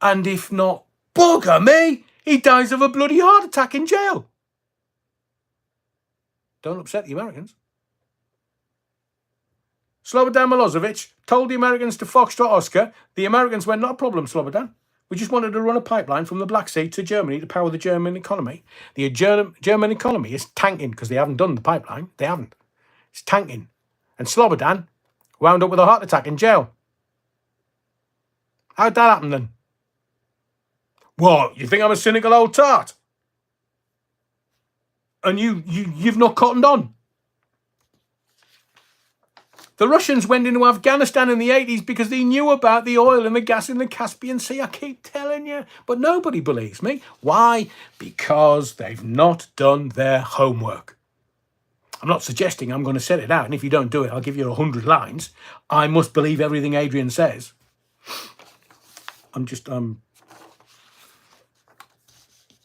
And if not, bugger me, he dies of a bloody heart attack in jail. Don't upset the Americans. Slobodan Milosevic told the Americans to Foxtrot Oscar. The Americans went, not a problem, Slobodan. We just wanted to run a pipeline from the Black Sea to Germany to power the German economy. The German economy is tanking because they haven't done the pipeline. They haven't. It's tanking. And Slobodan wound up with a heart attack in jail. How'd that happen then? What, you think I'm a cynical old tart? And you've not cottoned on? The Russians went into Afghanistan in the 80s because they knew about the oil and the gas in the Caspian Sea. I keep telling you, but nobody believes me. Why? Because they've not done their homework. I'm not suggesting I'm going to set it out, and if you don't do it, I'll give you 100 lines. I must believe everything Adrian says.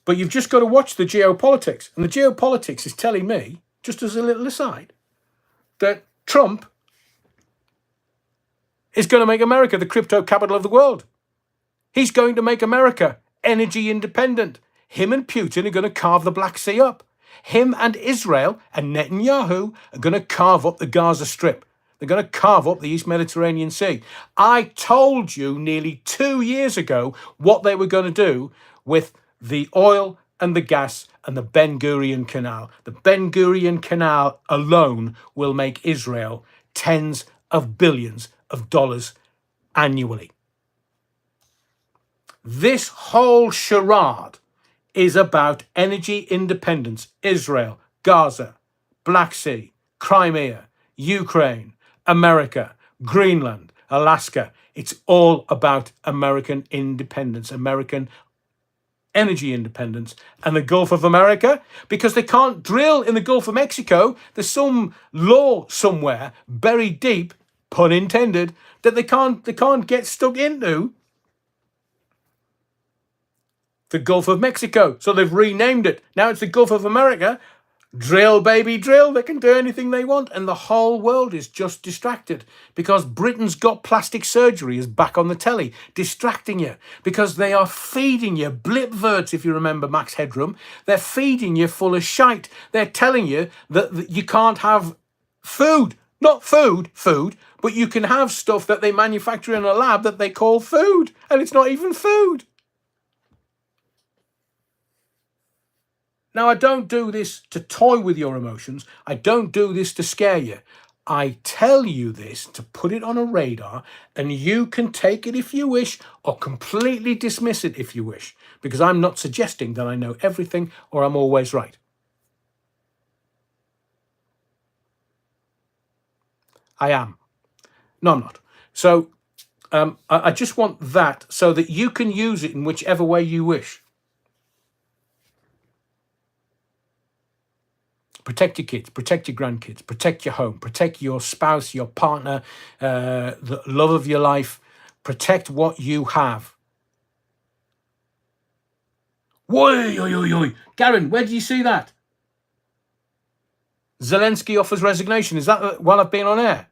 But you've just got to watch the geopolitics. And the geopolitics is telling me, just as a little aside, that Trump is going to make America the crypto capital of the world. He's going to make America energy independent. Him and Putin are going to carve the Black Sea up. Him and Israel and Netanyahu are going to carve up the Gaza Strip. They're going to carve up the East Mediterranean Sea. I told you nearly 2 years ago what they were going to do with the oil and the gas and the Ben Gurion Canal. The Ben Gurion Canal alone will make Israel tens of billions of dollars annually. This whole charade is about energy independence. Israel, Gaza, Black Sea, Crimea, Ukraine, America, Greenland, Alaska. It's all about American independence, American energy independence. And the Gulf of America, because they can't drill in the Gulf of Mexico. There's some law somewhere buried deep, pun intended, that they can't get stuck into the Gulf of Mexico. So they've renamed it. Now it's the Gulf of America. Drill, baby, drill. They can do anything they want. And the whole world is just distracted because Britain's Got Plastic Surgery is back on the telly, distracting you because they are feeding you blipverts, if you remember Max Headroom. They're feeding you full of shite. They're telling you that you can't have food. Not food, but you can have stuff that they manufacture in a lab that they call food. And it's not even food. Now, I don't do this to toy with your emotions. I don't do this to scare you. I tell you this to put it on a radar, and you can take it if you wish or completely dismiss it if you wish, because I'm not suggesting that I know everything or I'm always right. I am. No, I'm not. So I just want that so that you can use it in whichever way you wish. Protect your kids, protect your grandkids, protect your home, protect your spouse, your partner, the love of your life. Protect what you have. Oi. Garen, where did you see that? Zelensky offers resignation. Is that while I've been on air?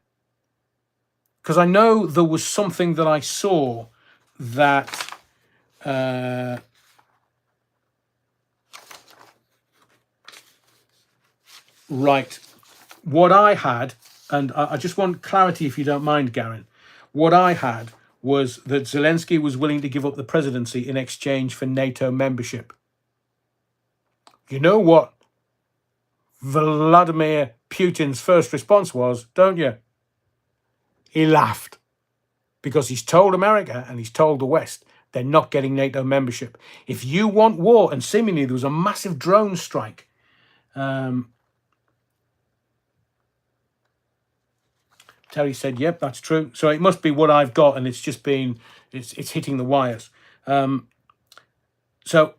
Because I know there was something that I saw that... Right. What I had, and I just want clarity if you don't mind, Garen. What I had was that Zelensky was willing to give up the presidency in exchange for NATO membership. You know what Vladimir Putin's first response was, don't you? He laughed. Because he's told America and he's told the West they're not getting NATO membership. If you want war, and seemingly there was a massive drone strike, Terry said, yep, that's true. So it must be what I've got, and it's just been, it's hitting the wires. So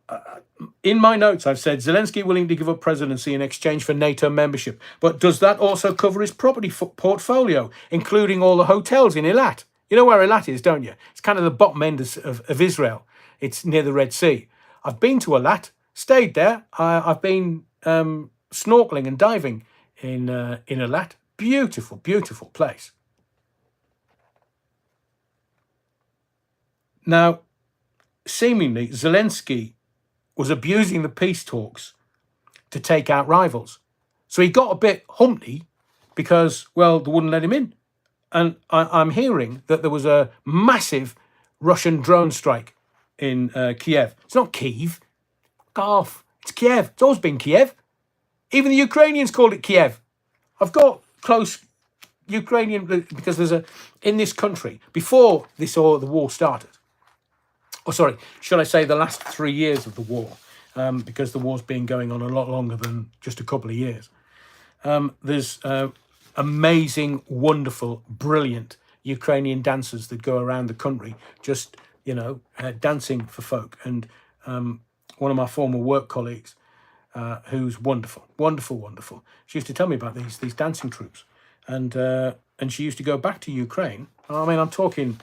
in my notes, I've said Zelensky willing to give up presidency in exchange for NATO membership. But does that also cover his property portfolio, including all the hotels in Eilat? You know where Eilat is, don't you? It's kind of the bottom end of Israel. It's near the Red Sea. I've been to Eilat, stayed there. I've been snorkeling and diving in Eilat. Beautiful, beautiful place. Now, seemingly Zelensky was abusing the peace talks to take out rivals. So he got a bit humpty because, well, they wouldn't let him in. And I'm hearing that there was a massive Russian drone strike in Kiev. It's not Kyiv. Off. It's Kiev. It's always been Kiev. Even the Ukrainians called it Kiev. I've got close Ukrainian, because there's in this country, before the war started, or sorry, should I say the last 3 years of the war, because the war's been going on a lot longer than just a couple of years. There's amazing, wonderful, brilliant Ukrainian dancers that go around the country just, dancing for folk. And one of my former work colleagues, who's wonderful, wonderful, wonderful, she used to tell me about these dancing troupes. And she used to go back to Ukraine. I mean, I'm talking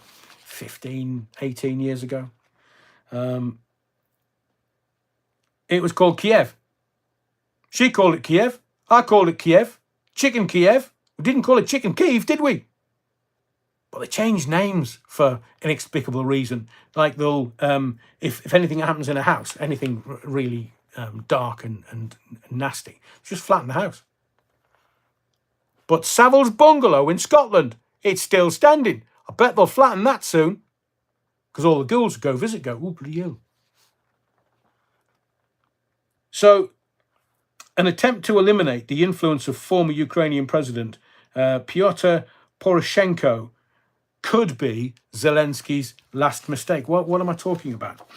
15, 18 years ago. It was called Kiev. She called it Kiev. I called it Kiev. Chicken Kiev. We didn't call it Chicken Kiev, did we? But they changed names for inexplicable reason. Like they'll, if anything happens in a house, anything really dark and nasty, just flatten the house. But Savile's bungalow in Scotland, it's still standing. I bet they'll flatten that soon. Because all the ghouls go, oh, bloody hell. So, an attempt to eliminate the influence of former Ukrainian President Pyotr Poroshenko could be Zelensky's last mistake. What am I talking about?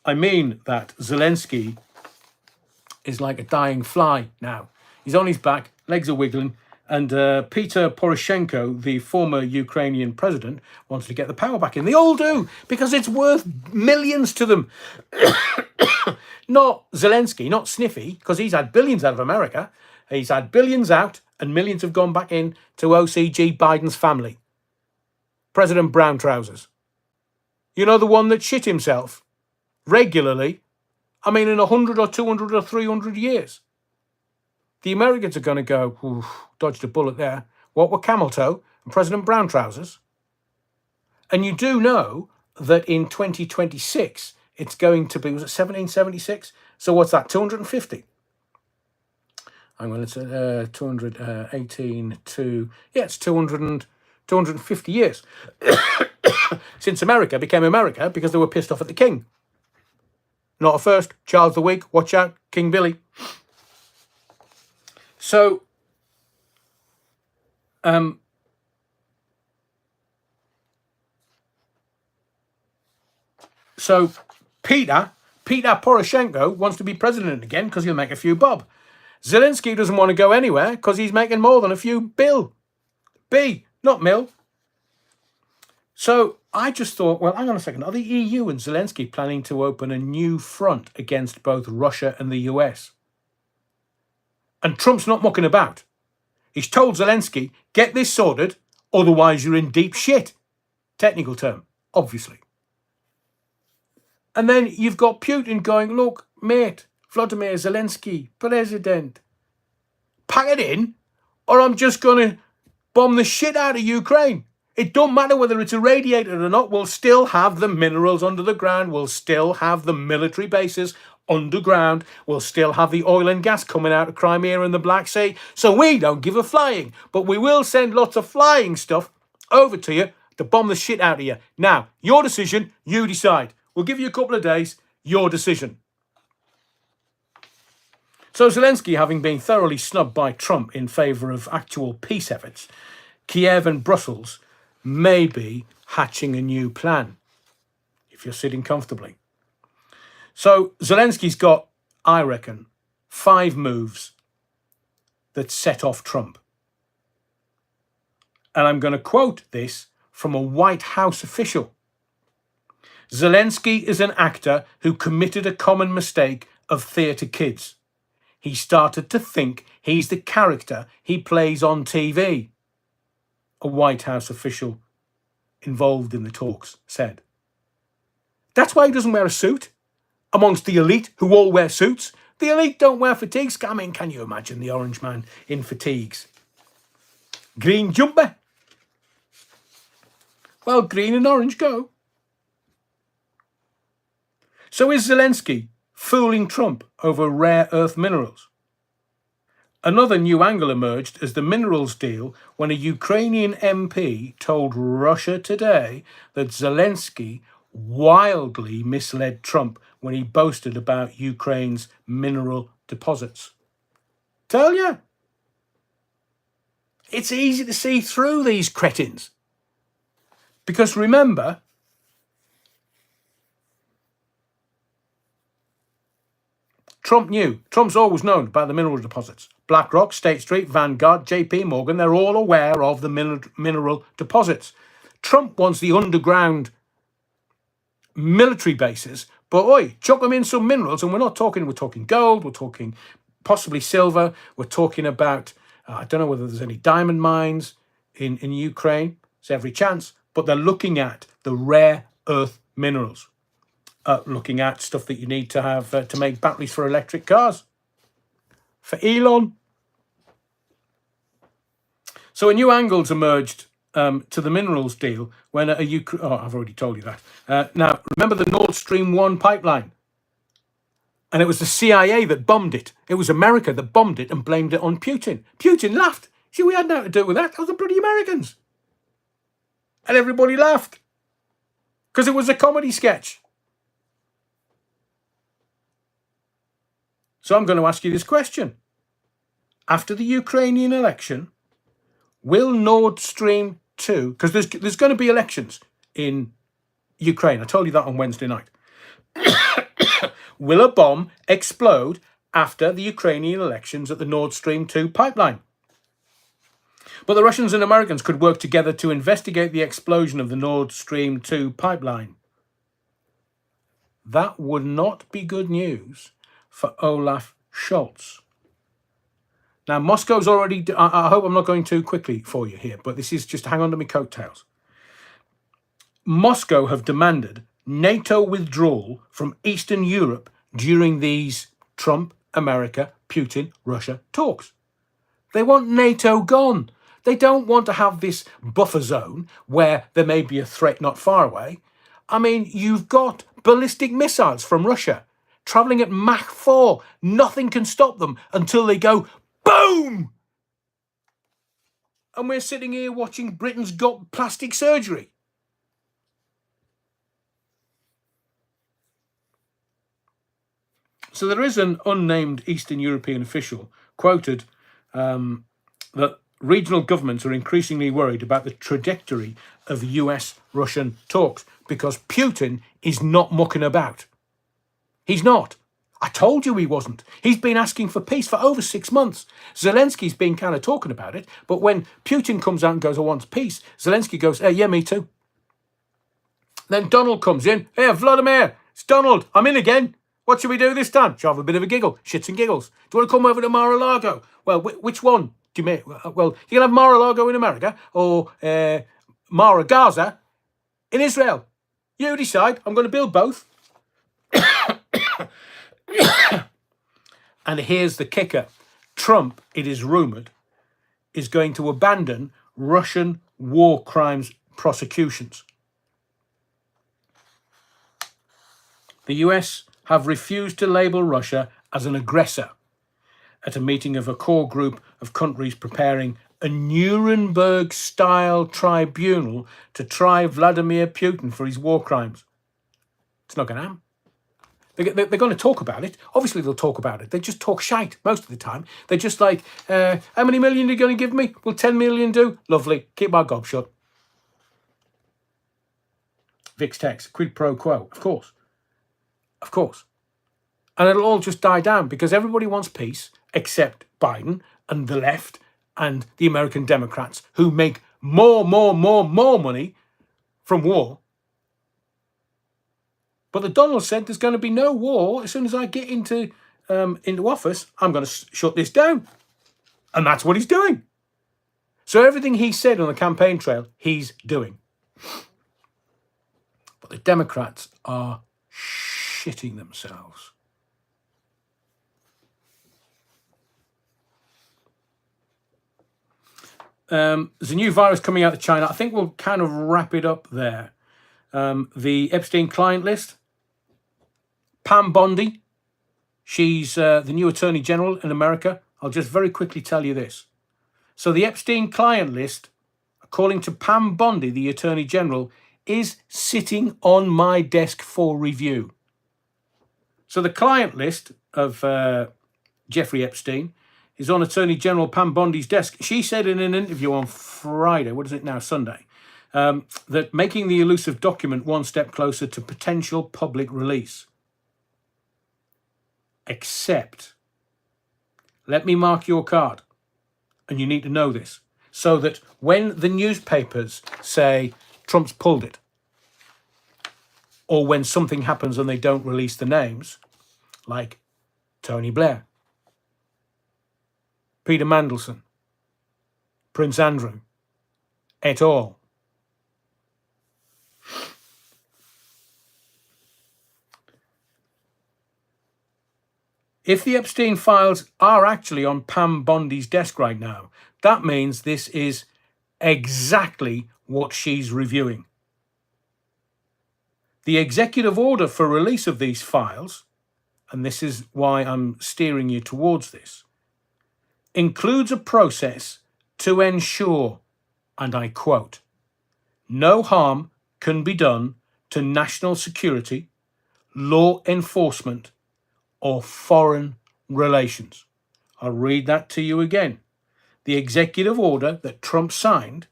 I mean that Zelensky is like a dying fly now. He's on his back, legs are wiggling, and Peter Poroshenko, the former Ukrainian president, wants to get the power back in. They all do, because it's worth millions to them. Not Zelensky, not Sniffy, because he's had billions out of America. He's had billions out, and millions have gone back in to OCG Biden's family. President Brown Trousers. You know, the one that shit himself regularly, I mean, in 100 or 200 or 300 years. The Americans are going to go, dodged a bullet there. What were camel toe and President Brown Trousers? And you do know that in 2026, it's going to be, was it 1776? So what's that, 250? I'm going to say 218 to, yeah, it's 250 years since America became America because they were pissed off at the king. Not a first, Charles the Whig, watch out, King Billy. So, Peter Poroshenko wants to be president again because he'll make a few bob. Zelensky doesn't want to go anywhere because he's making more than a few bill. B, not mil. So I just thought, well, hang on a second. Are the EU and Zelensky planning to open a new front against both Russia and the US? And Trump's not mucking about. He's told Zelensky, get this sorted, otherwise you're in deep shit. Technical term, obviously. And then you've got Putin going, look, mate, Vladimir Zelensky, president, pack it in, or I'm just going to bomb the shit out of Ukraine. It don't matter whether it's irradiated or not. We'll still have the minerals under the ground. We'll still have the military bases underground. We'll still have the oil and gas coming out of Crimea and the Black Sea. So we don't give a flying. But we will send lots of flying stuff over to you to bomb the shit out of you. Now, your decision, you decide. We'll give you a couple of days. Your decision. So Zelensky, having been thoroughly snubbed by Trump in favour of actual peace efforts, Kiev and Brussels may be hatching a new plan, if you're sitting comfortably. So Zelensky's got, I reckon, 5 moves that set off Trump. And I'm going to quote this from a White House official. Zelensky is an actor who committed a common mistake of theatre kids. He started to think he's the character he plays on TV. A White House official involved in the talks said. That's why he doesn't wear a suit amongst the elite who all wear suits. The elite don't wear fatigues. I mean, can you imagine the orange man in fatigues? Green jumper. Well, green and orange go. So is Zelensky fooling Trump over rare earth minerals? Another new angle emerged as the minerals deal when a Ukrainian MP told Russia Today that Zelensky wildly misled Trump when he boasted about Ukraine's mineral deposits. Tell you, it's easy to see through these cretins. Because remember, Trump knew. Trump's always known about the mineral deposits. BlackRock, State Street, Vanguard, JP Morgan, they're all aware of the mineral deposits. Trump wants the underground military bases, but oi, chuck them in some minerals, and we're talking gold, we're talking possibly silver, we're talking about, I don't know whether there's any diamond mines in Ukraine, it's every chance, but they're looking at the rare earth minerals. Looking at stuff that you need to have to make batteries for electric cars. For Elon. So a new angle's emerged to the minerals deal when I've already told you that. Now, remember the Nord Stream 1 pipeline? And it was the CIA that bombed it. It was America that bombed it and blamed it on Putin. Putin laughed. See, we had nothing to do with that. That was the bloody Americans. And everybody laughed. Because it was a comedy sketch. So I'm going to ask you this question. After the Ukrainian election, will Nord Stream 2, because there's going to be elections in Ukraine. I told you that on Wednesday night. Will a bomb explode after the Ukrainian elections at the Nord Stream 2 pipeline? But the Russians and Americans could work together to investigate the explosion of the Nord Stream 2 pipeline. That would not be good news for Olaf Scholz. Now, Moscow's already... I hope I'm not going too quickly for you here, but this is just hang on to my coattails. Moscow have demanded NATO withdrawal from Eastern Europe during these Trump, America, Putin, Russia talks. They want NATO gone. They don't want to have this buffer zone where there may be a threat not far away. I mean, you've got ballistic missiles from Russia traveling at Mach 4. Nothing can stop them until they go boom! And we're sitting here watching Britain's got plastic surgery. So there is an unnamed Eastern European official quoted that regional governments are increasingly worried about the trajectory of US-Russian talks because Putin is not mucking about. He's not. I told you he wasn't. He's been asking for peace for over 6 months. Zelensky's been kind of talking about it, but when Putin comes out and goes, I want peace, Zelensky goes, hey, yeah, me too. Then Donald comes in, hey, Vladimir, it's Donald, I'm in again. What should we do this time? Should I have a bit of a giggle? Shits and giggles. Do you want to come over to Mar-a-Lago? Well, which one do you make? Well, you can have Mar-a-Lago in America or Mara-Gaza in Israel. You decide. I'm going to build both. And here's the kicker. Trump, it is rumoured, is going to abandon Russian war crimes prosecutions. The US have refused to label Russia as an aggressor at a meeting of a core group of countries preparing a Nuremberg-style tribunal to try Vladimir Putin for his war crimes. It's not going to happen. They're going to talk about it. Obviously, they'll talk about it. They just talk shite most of the time. They're just like, how many million are you going to give me? Will 10 million do? Lovely. Keep my gob shut. Vix text, quid pro quo. Of course. Of course. And it'll all just die down because everybody wants peace except Biden and the left and the American Democrats who make more money from war. But the Donald said there's going to be no war. As soon as I get into office, I'm going to shut this down. And that's what he's doing. So everything he said on the campaign trail, he's doing. But the Democrats are shitting themselves. There's a new virus coming out of China. I think we'll kind of wrap it up there. The Epstein client list. Pam Bondi, she's the new Attorney General in America. I'll just very quickly tell you this. So the Epstein client list, according to Pam Bondi, the Attorney General, is sitting on my desk for review. So the client list of Jeffrey Epstein is on Attorney General Pam Bondi's desk. She said in an interview on Friday, what is it now, Sunday, that making the elusive document one step closer to potential public release. Except, let me mark your card, and you need to know this, so that when the newspapers say Trump's pulled it, or when something happens and they don't release the names, like Tony Blair, Peter Mandelson, Prince Andrew, et al. If the Epstein files are actually on Pam Bondi's desk right now, that means this is exactly what she's reviewing. The executive order for release of these files, and this is why I'm steering you towards this, includes a process to ensure, and I quote, no harm can be done to national security, law enforcement, or foreign relations. I'll read that to you again. The executive order that Trump signed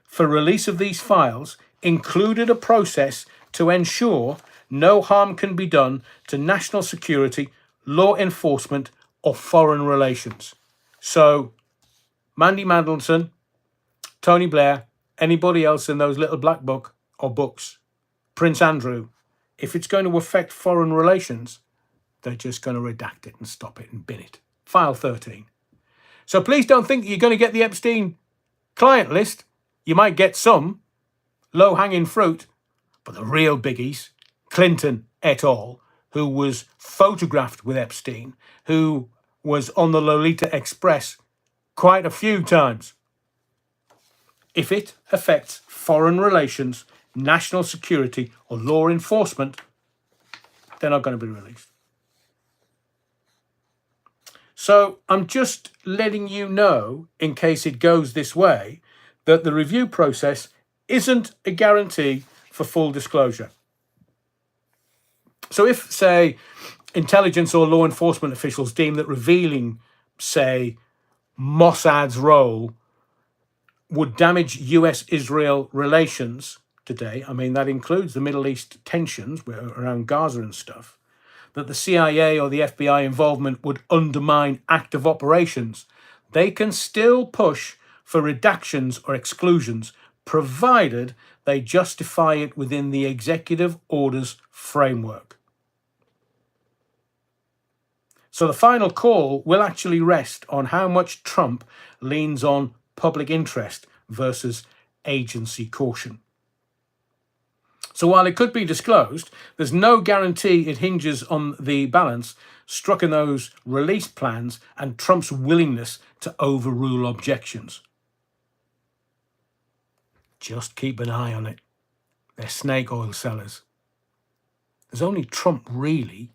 for release of these files included a process to ensure no harm can be done to national security, law enforcement, or foreign relations. So, Mandy Mandelson, Tony Blair, anybody else in those little black book or books, Prince Andrew, if it's going to affect foreign relations, they're just going to redact it and stop it and bin it. File 13. So please don't think that you're going to get the Epstein client list. You might get some low-hanging fruit, but the real biggies, Clinton et al., who was photographed with Epstein, who was on the Lolita Express quite a few times. If it affects foreign relations, national security, or law enforcement, they're not going to be released. So I'm just letting you know, in case it goes this way, that the review process isn't a guarantee for full disclosure. So if, say, intelligence or law enforcement officials deem that revealing, say, Mossad's role would damage US-Israel relations today, I mean, that includes the Middle East tensions around Gaza and stuff, that the CIA or the FBI involvement would undermine active operations, they can still push for redactions or exclusions, provided they justify it within the executive order's framework. So the final call will actually rest on how much Trump leans on public interest versus agency caution. So while it could be disclosed, there's no guarantee it hinges on the balance struck in those release plans and Trump's willingness to overrule objections. Just keep an eye on it. They're snake oil sellers. There's only Trump really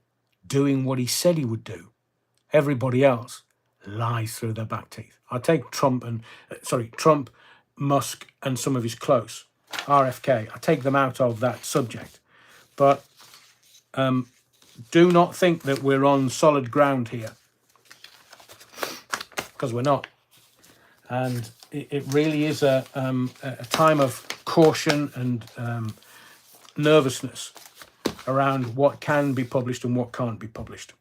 doing what he said he would do. Everybody else lies through their back teeth. I'll take Trump, Musk, and some of his close. RFK, I take them out of that subject. But do not think that we're on solid ground here, because we're not. And it really is a time of caution and nervousness around what can be published and what can't be published.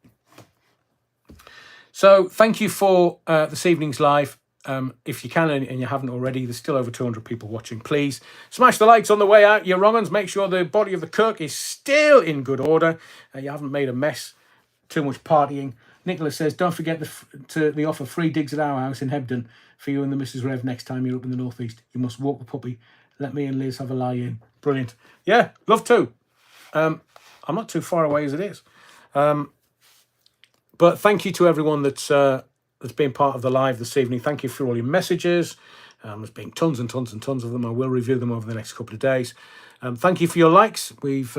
So thank you for this evening's live. If you can and you haven't already, there's still over 200 people watching. Please smash the likes on the way out, you wrong-uns. Make sure the body of the Kirk is still in good order. You haven't made a mess, too much partying. Nicholas says, don't forget the offer free digs at our house in Hebden for you and the Mrs. Rev next time you're up in the northeast. You must walk the puppy. Let me and Liz have a lie in. Brilliant. Yeah, love to. I'm not too far away as it is. But thank you to everyone that's been part of the live this evening. Thank you for all your messages. There's been tons and tons and tons of them. I will review them over the next couple of days. Thank you for your likes. We've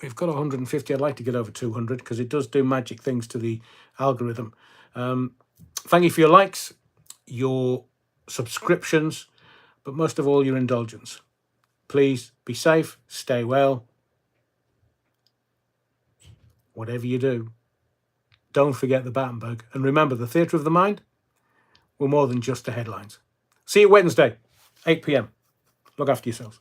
We've got 150. I'd like to get over 200 because it does do magic things to the algorithm. Thank you for your likes, your subscriptions, but most of all, your indulgence. Please be safe, stay well. Whatever you do, don't forget the Battenberg. And remember, the theatre of the mind, we're more than just the headlines. See you Wednesday, 8 p.m. Look after yourselves.